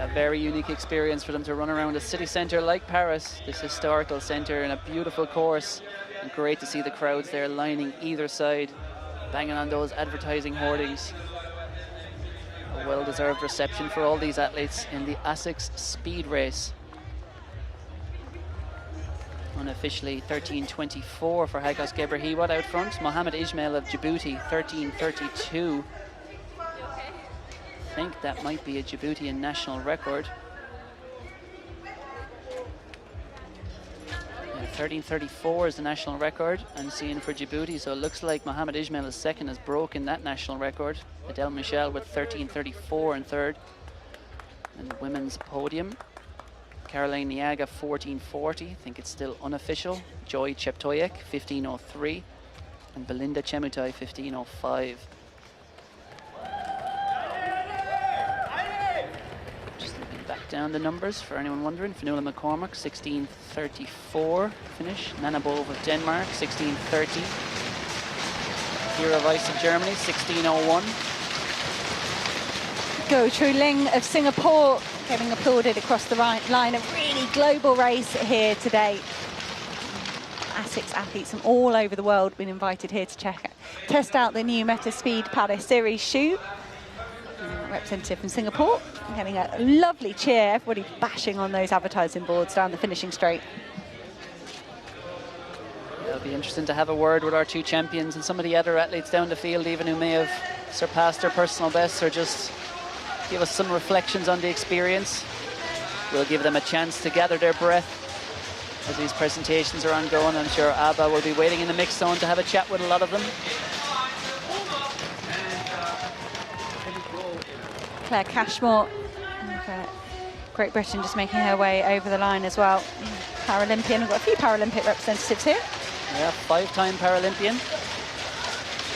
A very unique experience for them to run around a city centre like Paris, this historical centre, in a beautiful course, and great to see the crowds there lining either side, banging on those advertising hoardings. A well-deserved reception for all these athletes in the ASICS speed race. Unofficially 13:24 for Hagos Gebrehiwot out front. Mohamed Ismail of Djibouti 13:32. I think that might be a Djiboutian national record. 13:34 is the national record I'm seeing for Djibouti, so it looks like Mohamed Ismail is second, has broken that national record. Adel Michel with 13:34 in third. And women's podium, Caroline Nyaga 14:40, I think it's still unofficial. Joy Cheptoyuk 15:03, and Belinda Chemutai 15:05. Back down the numbers for anyone wondering. Fionnuala McCormack 16:34 finish. Nana Bove of Denmark 16:30. Kira Weiss of Germany 16:01. Go Tru Ling of Singapore getting applauded across the line. A really global race here today. ASICS athletes from all over the world been invited here to test out the new Metaspeed Paris Series shoe. Representative from Singapore, getting a lovely cheer, everybody bashing on those advertising boards down the finishing straight. It'll be interesting to have a word with our two champions and some of the other athletes down the field, even who may have surpassed their personal bests, or just give us some reflections on the experience. We'll give them a chance to gather their breath as these presentations are ongoing. I'm sure Abba will be waiting in the mix zone to have a chat with a lot of them. Claire Cashmore, Great Britain, just making her way over the line as well. Paralympian, we've got a few Paralympic representatives here. Yeah, 5-time Paralympian.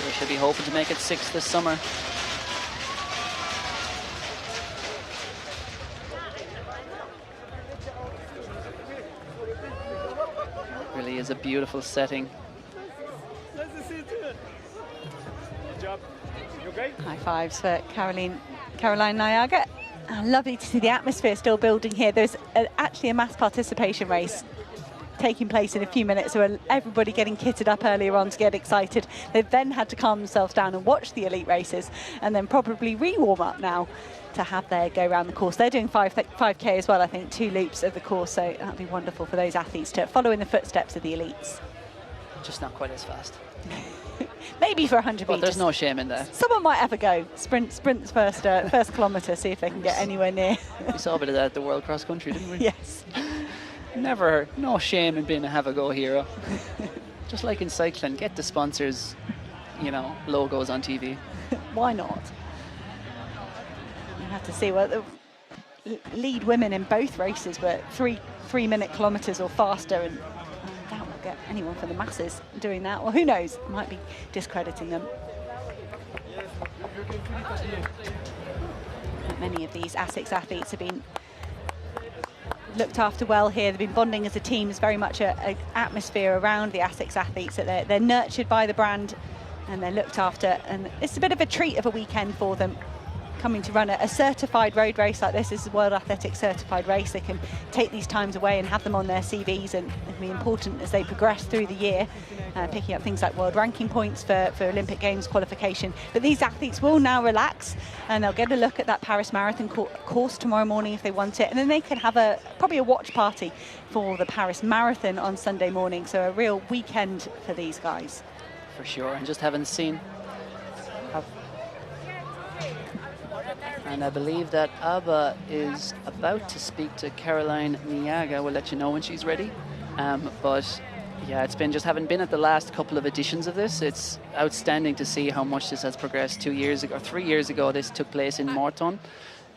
We should be hoping to make it 6 this summer. Really is a beautiful setting. High fives for Caroline Nyaga. Lovely to see the atmosphere still building here. There's actually a mass participation race taking place in a few minutes, so everybody getting kitted up earlier on to get excited. They've then had to calm themselves down and watch the elite races and then probably re-warm up now to have their go around the course. They're doing 5K as well, I think, 2 loops of the course, so that'll be wonderful for those athletes to follow in the footsteps of the elites. Just not quite as fast. Maybe for 100 But metres. there's no shame in that. Someone might have a go. Sprints first kilometre, see if they can get anywhere near. We saw a bit of that at the World Cross Country, didn't we? Yes. Never, no shame in being a have-a-go hero. Just like in cycling, get the sponsors, logos on TV. Why not? You have to see what the lead women in both races were 3-minute kilometres or faster, and I doubt we'll get anyone from the masses doing that. Well, who knows? Might be discrediting them. Many of these ASICS athletes have been looked after well here. They've been bonding as a team. There's very much an atmosphere around the ASICS athletes that they're nurtured by the brand and they're looked after, and it's a bit of a treat of a weekend for them, coming to run a certified road race like this. This is a World Athletics certified race. They can take these times away and have them on their CVs, and it'll be important as they progress through the year, picking up things like world ranking points for Olympic Games qualification. But these athletes will now relax and they'll get a look at that Paris Marathon course tomorrow morning if they want it, and then they can have probably a watch party for the Paris Marathon on Sunday morning. So a real weekend for these guys. For sure, and just having seen. And I believe that Abba is about to speak to Caroline Nyaga. We'll let you know when she's ready. But yeah, it's been just having been at the last couple of editions of this, it's outstanding to see how much this has progressed. 2 years ago, or 3 years ago, this took place in Morton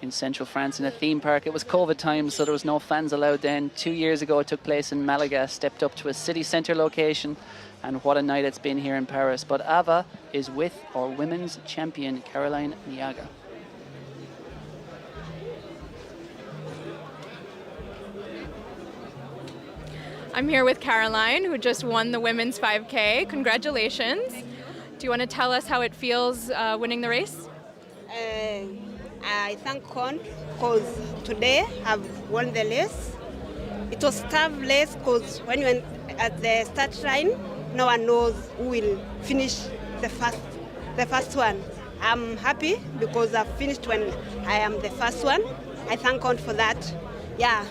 in central France in a theme park. It was COVID times, so there was no fans allowed then. 2 years ago, it took place in Malaga, stepped up to a city centre location. And what a night it's been here in Paris. But Ava is with our women's champion, Caroline Nyaga. I'm here with Caroline, who just won the women's 5K. Congratulations. Do you want to tell us how it feels winning the race? I thank God because today I've won the race. It was a tough race because when you went at the start line, no one knows who will finish the first one. I'm happy because I finished when I am the first one. I thank God for that. Yeah,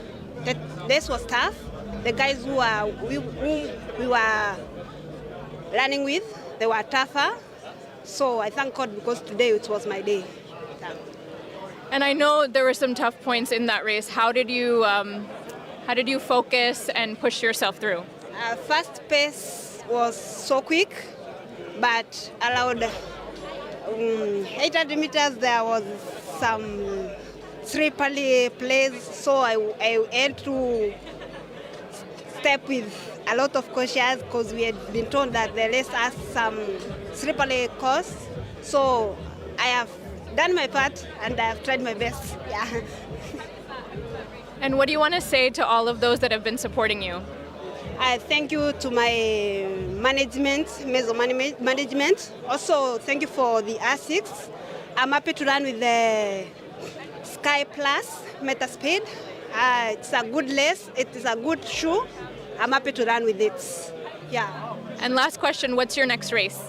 the race was tough. The guys who we were running with, they were tougher. So I thank God because today it was my day. And I know there were some tough points in that race. How did you focus and push yourself through? First pace was so quick, but around 800 meters there was some slippery place, so I had to step with a lot of caution because we had been told that the race has some slippery course. So I have done my part and I have tried my best. Yeah. And what do you want to say to all of those that have been supporting you? I thank you to my management, Meso management. Also, thank you for the ASICS. I'm happy to run with the Sky Plus Meta Speed. It's a good race. It is a good shoe. I'm happy to run with it. Yeah. And last question, what's your next race?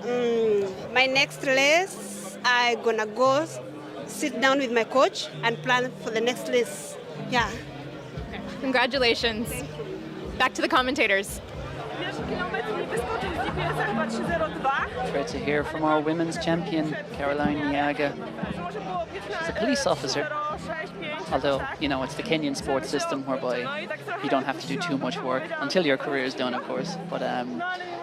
My next race, I'm gonna go sit down with my coach and plan for the next race. Yeah. Okay. Congratulations. Back to the commentators. Great to hear from our women's champion, Caroline Nyaga. She's a police officer, although, you know, it's the Kenyan sports system whereby you don't have to do too much work until your career is done, of course. But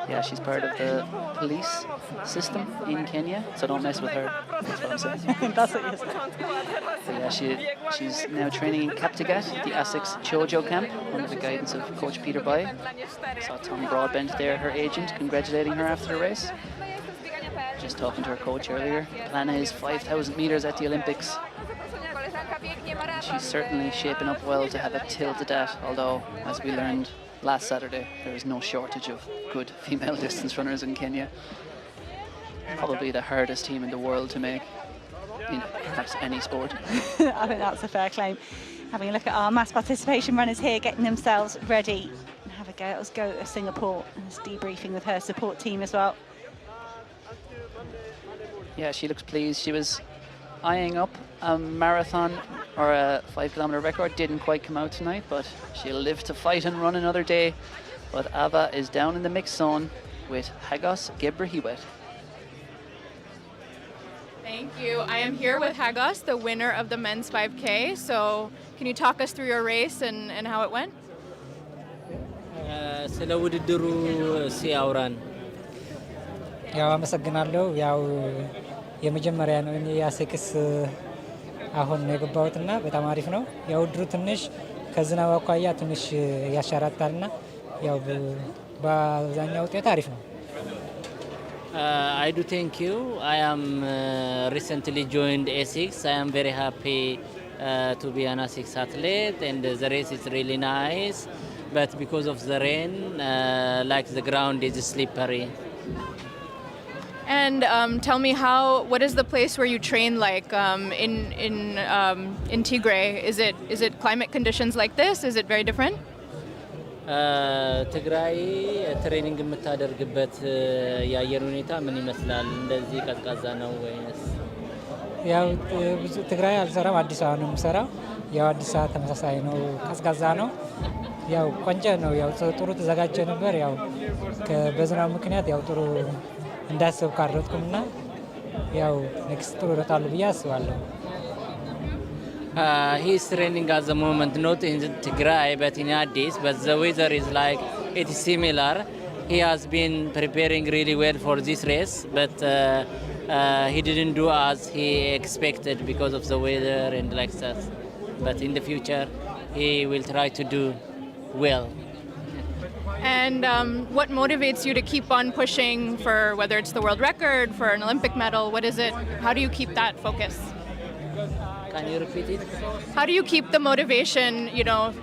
yeah, she's part of the police system in Kenya, so don't mess with her. That's what I'm saying. That's what you're saying. But yeah, she's now training in Kaptagat, the ASICS Chojo camp, under the guidance of Coach Peter Bai. Saw Tom Broadbent there, her agent, congratulating her after the race. Just talking to her coach earlier. Plan is 5,000 meters at the Olympics. She's certainly shaping up well to have a tilt at that, although, as we learned last Saturday, there is no shortage of good female distance runners in Kenya. Probably the hardest team in the world to make in perhaps any sport. I think that's a fair claim. Having a look at our mass participation runners here, getting themselves ready. And have a go. Let's go to Singapore and just debriefing with her support team as well. Yeah, she looks pleased. She was eyeing up a marathon or a 5-kilometer record. Didn't quite come out tonight, but she'll live to fight and run another day. But Ava is down in the mix zone with Hagos Gebrhiwet. Thank you. I am here with Hagos, the winner of the men's 5K. So can you talk us through your race and how it went? ስለ ውድድሩ ሲያውራን ያው አመሰግናለሁ። ያው የመጀመሪያ ነው እኔ የአሴክስ አሁን ነው የገባሁትና በጣም አሪፍ ነው። ያው ውድድሩ ትንሽ ከዝናብ አኳያ ትንሽ ያሻራታልና ያው በአብዛኛው ውጤት አሪፍ ነው። I do thank you. I am recently joined ASICS. I am very happy to be an ASICS athlete, and the race is really nice. But because of the rain, like the ground is slippery. And tell me what is the place where you train like in Tigray? Is it climate conditions like this? Is it very different? ትግራይ ትሬኒንግ የምታደርግበት የአየር ሁኔታ ምን ይመስላል? እንደዚህ ቀዝቃዛ ነው ወይስ? ያው ብዙ ትግራይ አልሰራም፣ አዲስ አበባ ነው የምሰራው። ያው አዲስ አበባ ተመሳሳይ ነው፣ ቀዝቃዛ ነው። ያው ቆንጆ ነው። ያው ጥሩ ተዘጋጀ ነበር። ያው በዝናብ ምክንያት ያው ጥሩ እንዳሰብ ካረጥኩምና ያው ኔክስት ጥሩ እሮጣለሁ ብዬ አስባለሁ። He is training at the moment not in Tigray but in Addis, but the weather is like it is similar. He has been preparing really well for this race, but he didn't do as he expected because of the weather and like that. But in the future, he will try to do well. And what motivates you to keep on pushing for whether it's the world record, for an Olympic medal? What is it? How do you keep that focus? Can you repeat it? How do you keep the motivation,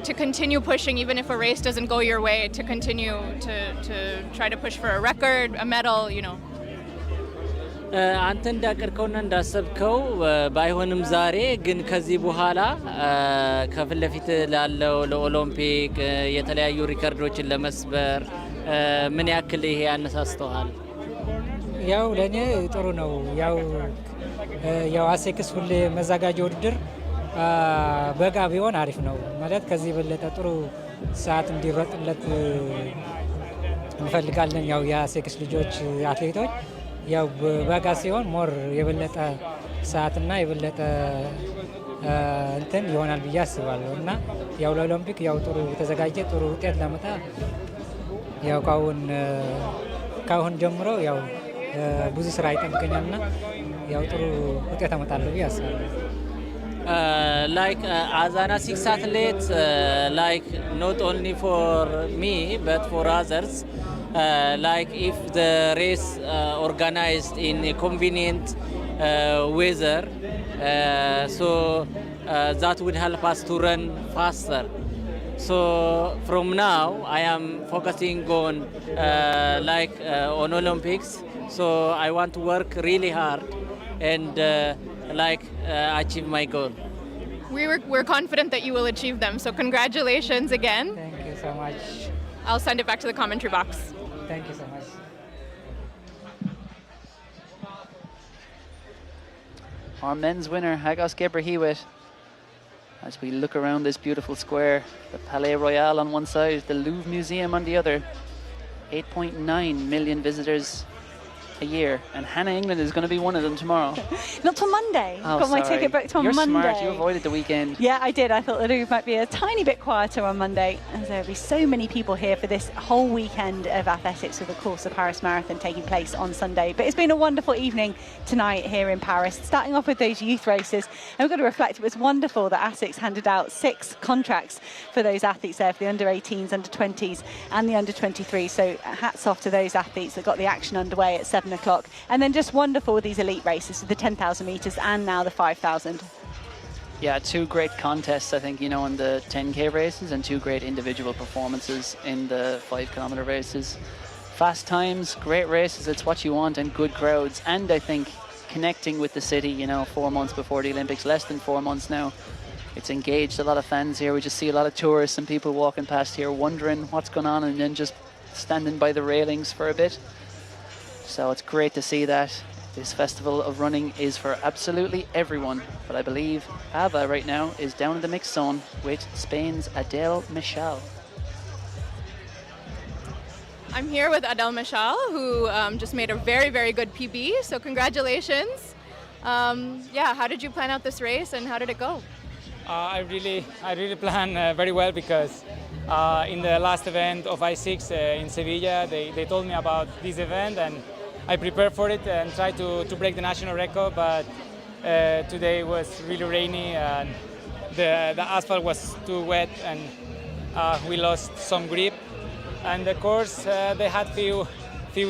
to continue pushing even if a race doesn't go your way, to continue to try to push for a record, a medal, አንተ እንዳቀርከውና እንዳሰብከው ባይሆንም ዛሬ ግን ከዚህ በኋላ ከፊት ለፊት ላለው ለኦሎምፒክ የተለያዩ ሪከርዶችን ለመስበር ምን ያክል ይሄ ያነሳስተዋል? ያው ለኔ ጥሩ ነው። ያው አሴክስ ሁሌ መዘጋጀ ውድድር በጋ ቢሆን አሪፍ ነው ማለት ከዚህ በለጠ ጥሩ ሰዓት እንዲሮጥለት እንፈልጋለን። ያው የአሴክስ ልጆች አትሌቶች ያው በጋ ሲሆን ሞር የበለጠ ሰዓትና የበለጠ እንትን ይሆናል ብዬ አስባለሁ እና ያው ለኦሎምፒክ ያው ጥሩ ተዘጋጀ ጥሩ ውጤት ለመጣ ያው ካሁን ጀምሮ ያው ብዙ ስራ ይጠብቀኛልና ያው ጥሩ ውጤት አመጣለሁ ብዬ አስባለሁ። Like as an ASICS athlete, like not only for me but for others, like if the race organized in a convenient weather, so that would help us to run faster. So from now I am focusing on on Olympics. So I want to work really hard and achieve my goal. We're confident that you will achieve them. So congratulations again. Thank you so much. I'll send it back to the commentary box. Thank you so much. Our men's winner, Hagos Gebrhiwet. As we look around this beautiful square, the Palais Royal on one side, the Louvre Museum on the other. 8.9 million visitors a year, and Hannah England is going to be one of them tomorrow. Not till Monday. Oh, Got my sorry. ticket booked on You're Monday. smart. You avoided the weekend. Yeah, I did. I thought the Louvre might be a tiny bit quieter on Monday, as there will be so many people here for this whole weekend of athletics, with, of course, the Paris Marathon taking place on Sunday. But it's been a wonderful evening tonight here in Paris, starting off with those youth races. And we've got to reflect, it was wonderful that ASICS handed out 6 contracts for those athletes there, for the under-18s, under-20s and the under-23. So hats off to those athletes that got the action underway at 7 o'clock. And then just wonderful with these elite races, the 10,000 metres and now the 5,000. Yeah, 2 great contests, I think, you know, in the 10K races, and 2 great individual performances in the 5-kilometre races. Fast times, great races, it's what you want, and good crowds. And I think connecting with the city, you know, 4 months before the Olympics, less than 4 months now. It's engaged a lot of fans here. We just see a lot of tourists and people walking past here wondering what's going on, and then just standing by the railings for a bit. So it's great to see that. This festival of running is for absolutely everyone. But I believe Ava right now is down in the mix zone with Spain's Adele Michal. I'm here with Adele Michal, who just made a very, very good PB. So congratulations. Yeah, how did you plan out this race and how did it go? I really planned very well, because in the last event of ASICS in Sevilla, they told me about this event, and I prepared for it and tried to break the national record, but today was really rainy and the asphalt was too wet, and we lost some grip. And the course, they had few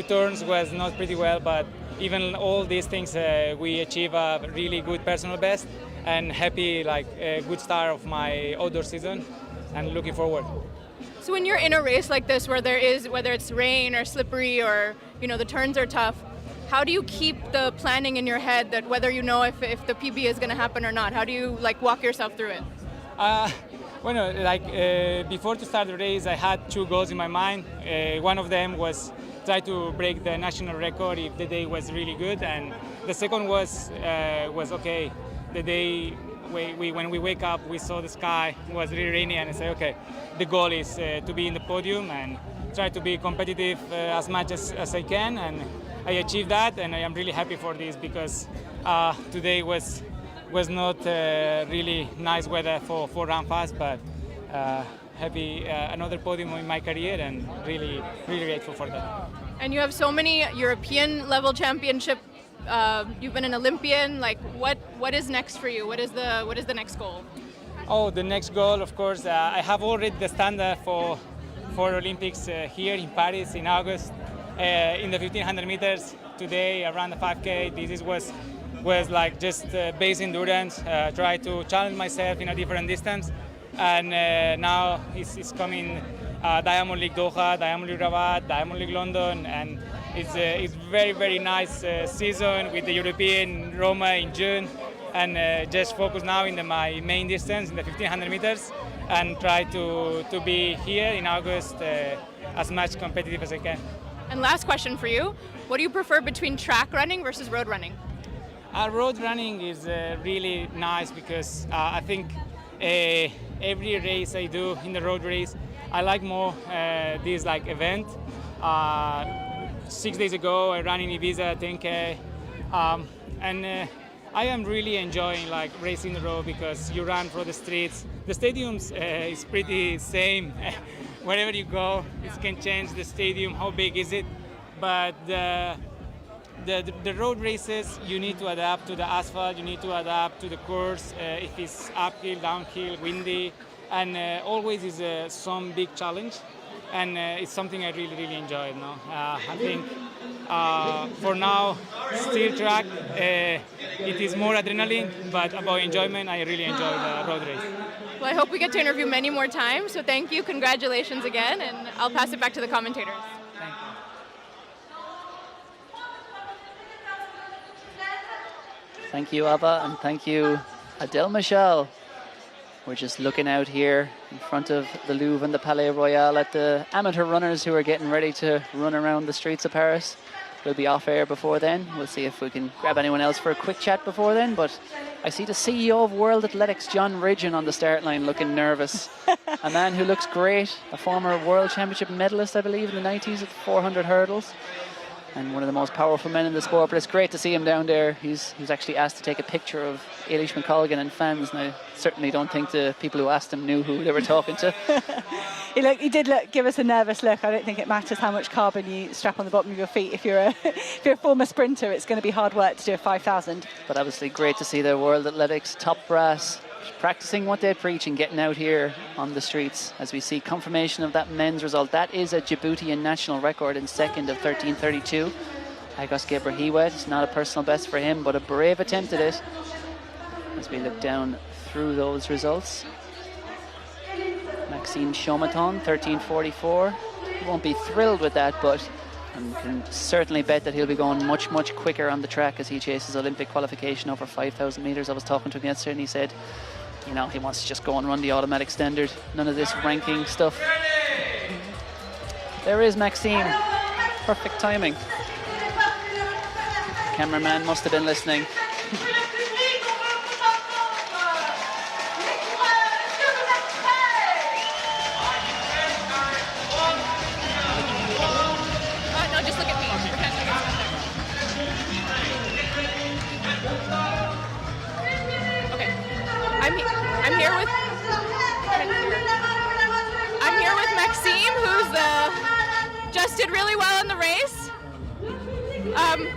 turns, was not pretty well, but even all these things, we achieved a really good personal best, and happy, like a good start of my outdoor season, and looking forward. So when you're in a race like this, where there is, whether it's rain or slippery or, you know, the turns are tough, how do you keep the planning in your head, that whether you know if the PB is going to happen or not? How do you like walk yourself through it? Before to start the race, I had 2 goals in my mind. One of them was try to break the national record if the day was really good, and the second was okay. The day when we wake up, we saw the sky was really rainy, and I said, okay, the goal is to be in the podium and try to be competitive as much as I can, and I achieved that, and I am really happy for this, because today was not really nice weather for run fast, but happy another podium in my career, and really grateful for that. And you have so many European level championship. You've been an Olympian. Like, what is next for you? What is the next goal? Oh, the next goal, of course, I have already the standard for Olympics here in Paris in August. In the 1500 meters today, around the 5K, this was like just base endurance. Try to challenge myself in a different distance, and now it's coming Diamond League Doha, Diamond League Rabat, Diamond League London, and it's very, very nice season with the European Roma in June, and just focus now in my main distance in the 1500 meters, and try to be here in August as much competitive as I can. And last question for you, what do you prefer between track running versus road running? Road running is really nice, because I think every race I do in the road race, I like more this like event. 6 days ago, I ran in Ibiza 10K, and I am really enjoying like racing the road, because you run through the streets. The stadiums is pretty same. Wherever you go, it can change the stadium, how big is it, but the road races, you need to adapt to the asphalt, you need to adapt to the course, if it's uphill, downhill, windy, and always is some big challenge, and it's something I really enjoy. No? I think for now, still track, it is more adrenaline, but about enjoyment, I really enjoy the road race. Well, I hope we get to interview many more times, so thank you, congratulations again, and I'll pass it back to the commentators. Thank you, Ava, and thank you, Adele Michal. We're just looking out here in front of the Louvre and the Palais Royal at the amateur runners who are getting ready to run around the streets of Paris. We'll be off air before then. We'll see if we can grab anyone else for a quick chat before then, but I see the CEO of World Athletics, John Ridgen, on the start line looking nervous. A man who looks great, a former World Championship medalist, I believe, in the 90s at 400 hurdles. And one of the most powerful men in the sport, but it's great to see him down there. He was actually asked to take a picture of Eilish McColgan and fans, and I certainly don't think the people who asked him knew who they were talking to. He did give us a nervous look. I don't think it matters how much carbon you strap on the bottom of your feet. If you're a former sprinter, it's going to be hard work to do a 5,000. But obviously great to see the World Athletics top brass practicing what they preach and getting out here on the streets as we see confirmation of that men's result. That is a Djiboutian national record in second of 13:32. Agos Gebrhiwet, it's not a personal best for him, but a brave attempt at it as we look down through those results. Maxime Chomaton, 13:44. He won't be thrilled with that, but I can certainly bet that he'll be going much, much quicker on the track as he chases Olympic qualification over 5,000 metres. I was talking to him yesterday and he said, you know, he wants to just go and run the automatic standard. None of this ranking stuff. There is Maxime. Perfect timing. Cameraman must have been listening. No, just look at me. Pretend like it's not there. Okay. I'm here with Maxime, who's just did really well in the race.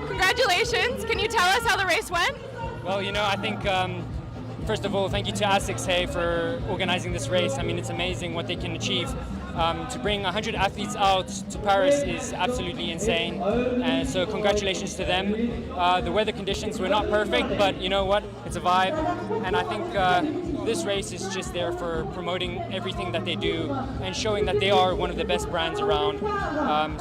Congratulations. Can you tell us how the race went? Well, you know, I think first of all, thank you to ASICS for organizing this race. I mean, it's amazing what they can achieve. To bring 100 athletes out to Paris is absolutely insane. And so congratulations to them. The weather conditions were not perfect, but you know what? It's a vibe. And I think this race is just there for promoting everything that they do and showing that they are one of the best brands around.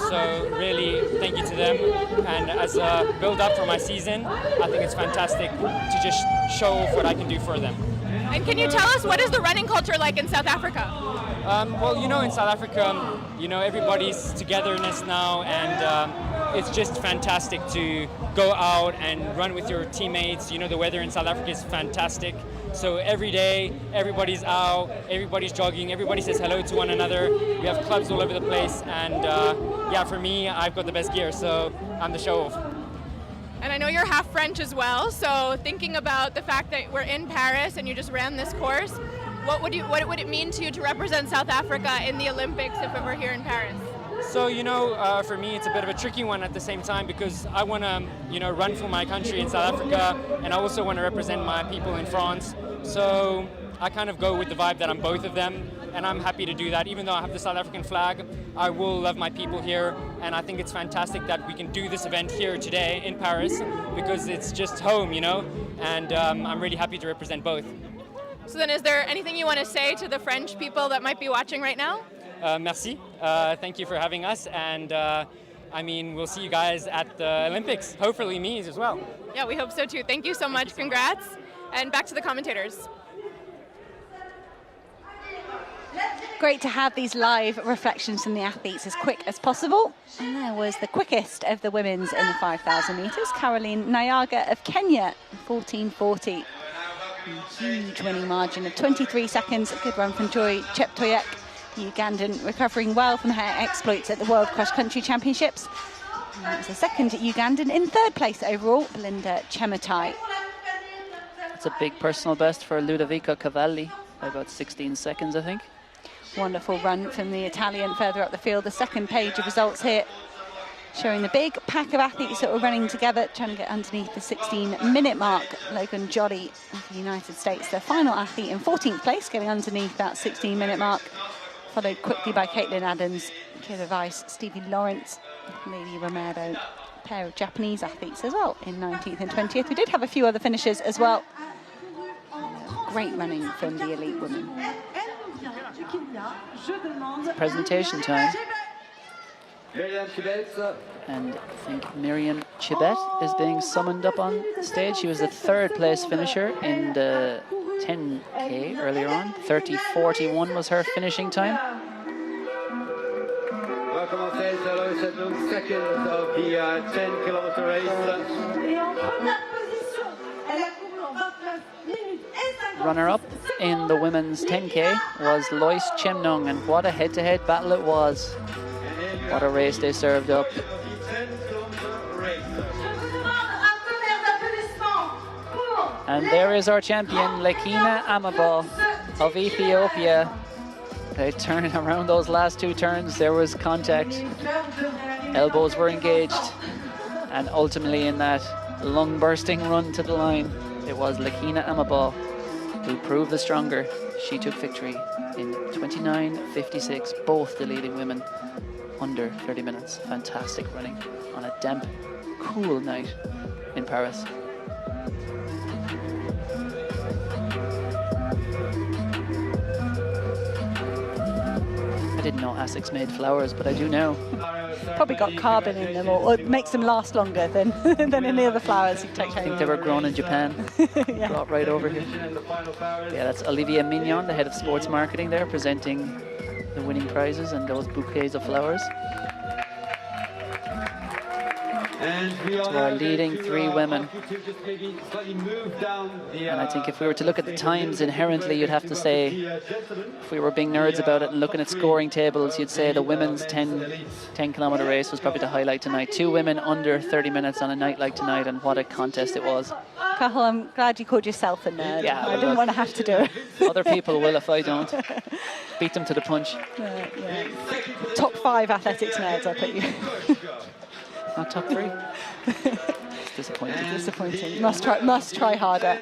So really, thank you to them. And as a build-up for my season, I think it's fantastic to just show off what I can do for them. And can you tell us, what is the running culture like in South Africa? Well, you know, in South Africa, you know, everybody's togetherness now, and it's just fantastic to go out and run with your teammates. You know, the weather in South Africa is fantastic. So every day, everybody's out, everybody's jogging, everybody says hello to one another. We have clubs all over the place, and yeah, for me, I've got the best gear, so I'm the show-off. And I know you're half French as well, so thinking about the fact that we're in Paris and you just ran this course, what would it mean to you to represent South Africa in the Olympics if it were here in Paris? So, you know, for me, it's a bit of a tricky one at the same time because I want to, you know, run for my country in South Africa, and I also want to represent my people in France. So I kind of go with the vibe that I'm both of them, and I'm happy to do that. Even though I have the South African flag, I will love my people here, and I think it's fantastic that we can do this event here today in Paris because it's just home, you know, and I'm really happy to represent both. So then, is there anything you want to say to the French people that might be watching right now? Merci. Thank you for having us, and I mean, we'll see you guys at the Olympics. Hopefully me as well. Yeah, we hope so too. Thank you so much. Congrats. And back to the commentators. Great to have these live reflections from the athletes as quick as possible. And there was the quickest of the women's in the 5,000 metres, Caroline Nyaga of Kenya, 14:40. Huge winning margin of 23 seconds. A good run from Joy Cheptoyek, the Ugandan, recovering well from her exploits at the World Cross Country Championships. And that was the second Ugandan. In third place overall, Belinda Chemutai. It's a big personal best for Ludovica Cavalli by about 16 seconds, I think. Wonderful run from the Italian further up the field. The second page of results here showing the big pack of athletes that were running together, trying to get underneath the 16-minute mark. Logan Jolly of the United States, the final athlete in 14th place, getting underneath that 16-minute mark, followed quickly by Caitlin Adams, Kira Weiss, Stevie Lawrence, Lady Romero, a pair of Japanese athletes as well in 19th and 20th. We did have a few other finishers as well. Great running from the elite women. Presentation time. And I think Miriam Chibet is being summoned up on stage. She was the third place finisher in the 10K earlier on. 30:41 was her finishing time. On va commencer sur cette seconds of the 10 kilometer race. Et en première position, elle a couru en 29 Runner-up in the women's 10K was Lois Chemnong, and what a head-to-head battle it was. What a race they served up. And there is our champion, Lekina Amabal of Ethiopia. They turned around those last two turns. There was contact. Elbows were engaged. And ultimately in that lung-bursting run to the line, it was Lekina Amabal who proved the stronger. She took victory in 29:56, both the leading women under 30 minutes. Fantastic running on a damp, cool night in Paris. I didn't know ASICS made flowers, but I do now. Probably got carbon in them, or it makes them last longer than than any other flowers you take home. I think they were grown in Japan. Yeah. Brought right over here. Yeah, that's Olivia Mignon, the head of sports marketing there, presenting the winning prizes and those bouquets of flowers. To our leading three women. And I think if we were to look at the times inherently, you'd have to say, if we were being nerds about it and looking at scoring tables, you'd say the women's 10-kilometer race was probably the highlight tonight. Two women under 30 minutes on a night like tonight, and what a contest it was. Cathal, I'm glad you called yourself a nerd. Yeah, I didn't want to have to do it. Other people will if I don't. Beat them to the punch. Yeah. Top 5 athletics nerds, I put you. Not top 3. It's disappointing. Disappointing. Must try harder.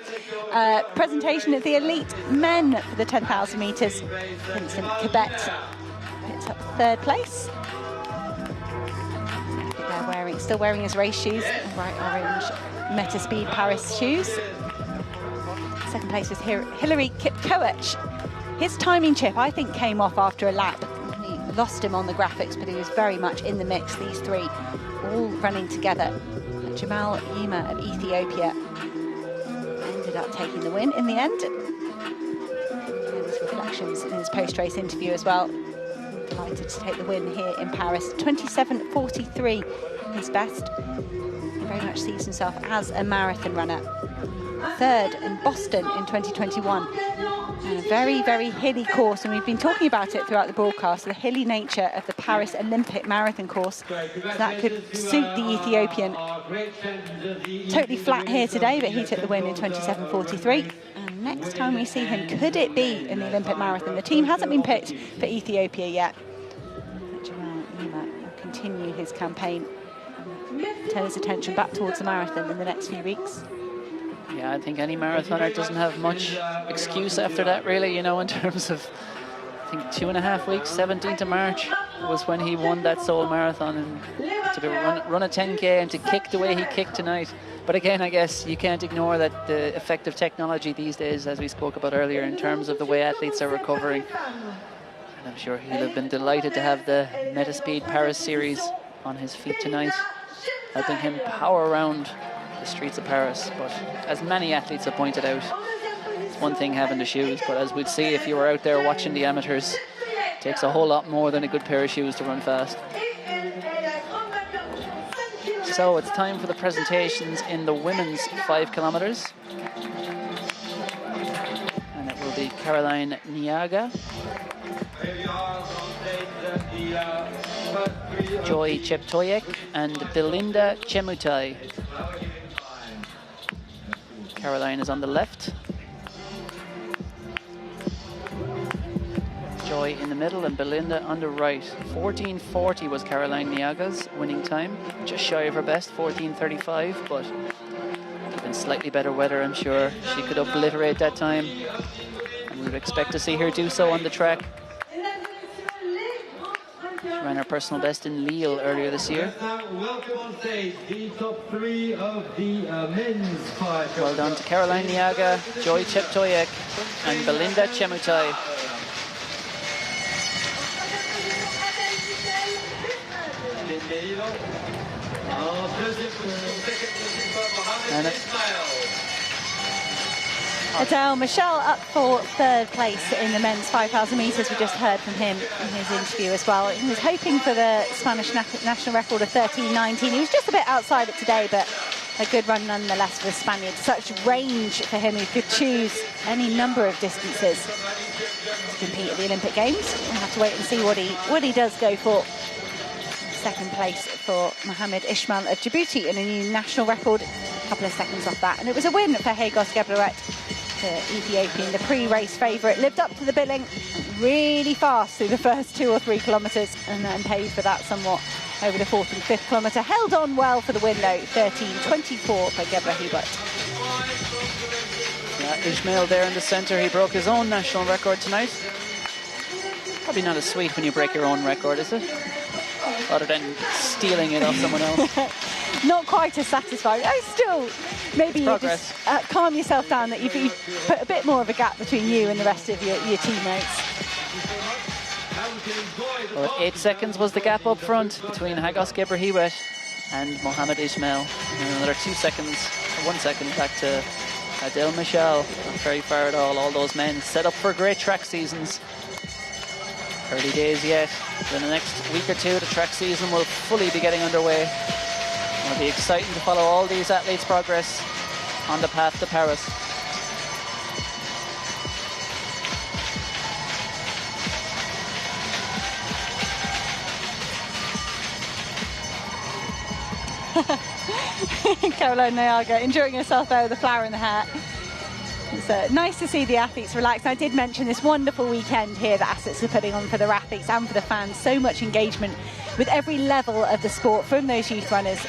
Presentation of the elite men for the 10,000 metres. Vincent Kibet picked up 3rd place. They're still wearing his race shoes, bright orange Metaspeed Paris shoes. 2nd place was Hilary Kipkoech. His timing chip, I think, came off after a lap. He lost him on the graphics, but he was very much in the mix, these three, all running together. Jamal Yima of Ethiopia ended up taking the win in the end. And his reflections in his post-race interview as well. Delighted to take the win here in Paris. 27:43, his best. He very much sees himself as a marathon runner. 3rd in Boston in 2021. And a very, very hilly course, and we've been talking about it throughout the broadcast, the hilly nature of the Paris Olympic marathon course. That could suit the Ethiopian. Totally flat here today, but he took the win in 27:43. And next time we see him, could it be in the Olympic marathon? The team hasn't been picked for Ethiopia yet. But Jamal Yima will continue his campaign and turn his attention back towards the marathon in the next few weeks. Yeah, I think any marathoner doesn't have much excuse after that, really, you know, in terms of, I think, 2.5 weeks, 17th of March was when he won that Seoul Marathon, and to run a 10K and to kick the way he kicked tonight. But again, I guess you can't ignore that the effect of technology these days, as we spoke about earlier, in terms of the way athletes are recovering. And I'm sure he'll have been delighted to have the Metaspeed Paris series on his feet tonight, helping him power around the streets of Paris. But as many athletes have pointed out, it's one thing having the shoes, but as we'd see if you were out there watching the amateurs, it takes a whole lot more than a good pair of shoes to run fast. So it's time for the presentations in the women's 5 kilometers. And it will be Caroline Niaga, Joy Cheptoyek, and Belinda Chemutai. Caroline is on the left, Joy in the middle, and Belinda on the right. 14:40 was Caroline Niaga's winning time, just shy of her best, 14:35, but given slightly better weather, I'm sure she could obliterate that time, and we would expect to see her do so on the track. She ran her personal best in Lille earlier this year. Welcome on stage the top 3 of the men's 5. Well done to Caroline Niaga, Joy Cheptoyek, and Belinda Chemutai. And Adele Michel up for 3rd place in the men's 5,000 metres. We just heard from him in his interview as well. He was hoping for the Spanish national record of 13:19. He was just a bit outside it today, but a good run nonetheless for the Spaniard. Such range for him, he could choose any number of distances to compete at the Olympic Games. We'll have to wait and see what he does go for. Second place for Mohamed Ismail of Djibouti and a new national record, a couple of seconds off that. And it was a win for Hagos Gebret, the Ethiopian, the pre-race favourite. Lived up to the billing really fast through the first 2 or 3 kilometres and then paid for that somewhat over the 4th and 5th kilometre. Held on well for the win though, 13:24 for Gebret. Yeah, Ismail there in the centre, he broke his own national record tonight. Probably not as sweet when you break your own record, is it? Rather than stealing it off someone else. Not quite as satisfying. Still, maybe you just calm yourself down that you've put a bit more of a gap between you and the rest of your teammates. Well, 8 seconds was the gap up front between Hagos Gebret and Mohamed Ismail. And another 2 seconds, 1 second back to Adel Michel. Not very far at all those men set up for great track seasons. Early days yet. In the next week or two, the track season will fully be getting underway. It'll be exciting to follow all these athletes' progress on the path to Paris. Caroline Nyaga enjoying herself there with the flower in the hat. It's nice to see the athletes relax. I did mention this wonderful weekend here that ASICS are putting on for the athletes and for the fans. So much engagement with every level of the sport, from those youth runners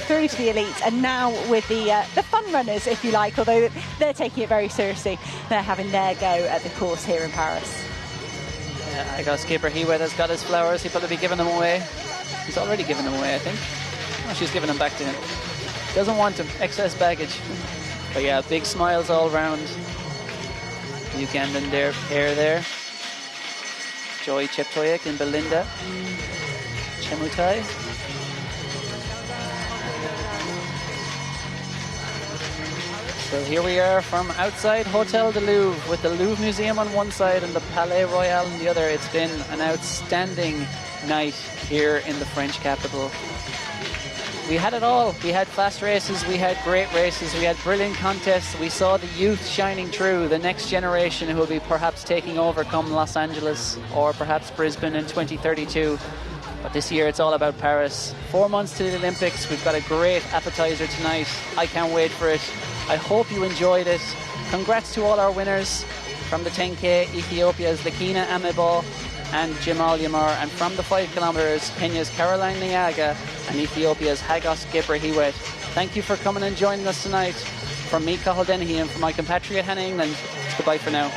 through to the elites, and now with the fun runners, if you like, although they're taking it very seriously. They're having their go at the course here in Paris. I got skipper Hewett has got his flowers. He'll probably be giving them away. He's already given them away, I think. Oh, she's giving them back to him. Doesn't want them. Excess baggage. But yeah, big smiles all round. Ugandan pair there. Joy Cheptoyek and Belinda Chemutai. So here we are from outside Hotel de Louvre, with the Louvre Museum on one side and the Palais Royal on the other. It's been an outstanding night here in the French capital. We had it all. We had fast races, we had great races, we had brilliant contests. We saw the youth shining through, the next generation who will be perhaps taking over come Los Angeles or perhaps Brisbane in 2032. But this year it's all about Paris. 4 months to the Olympics. We've got a great appetizer tonight. I can't wait for it. I hope you enjoyed it. Congrats to all our winners. From the 10K, Ethiopia's Lakina Amebo and Jamal Yamar, and from the 5 kilometers, Kenya's Caroline Nyaga and Ethiopia's Hagos Gebret. Thank you for coming and joining us tonight. From me, Cathal Dennehy, and from my compatriot Hannah England, goodbye for now.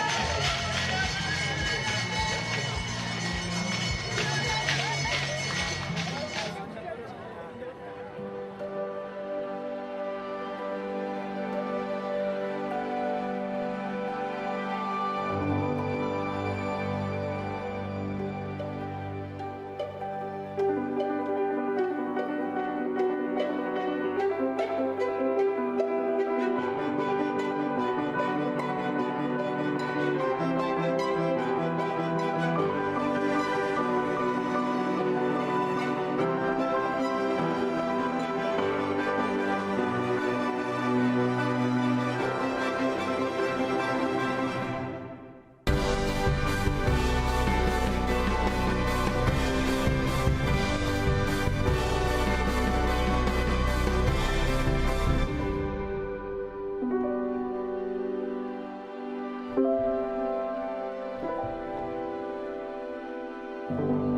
you.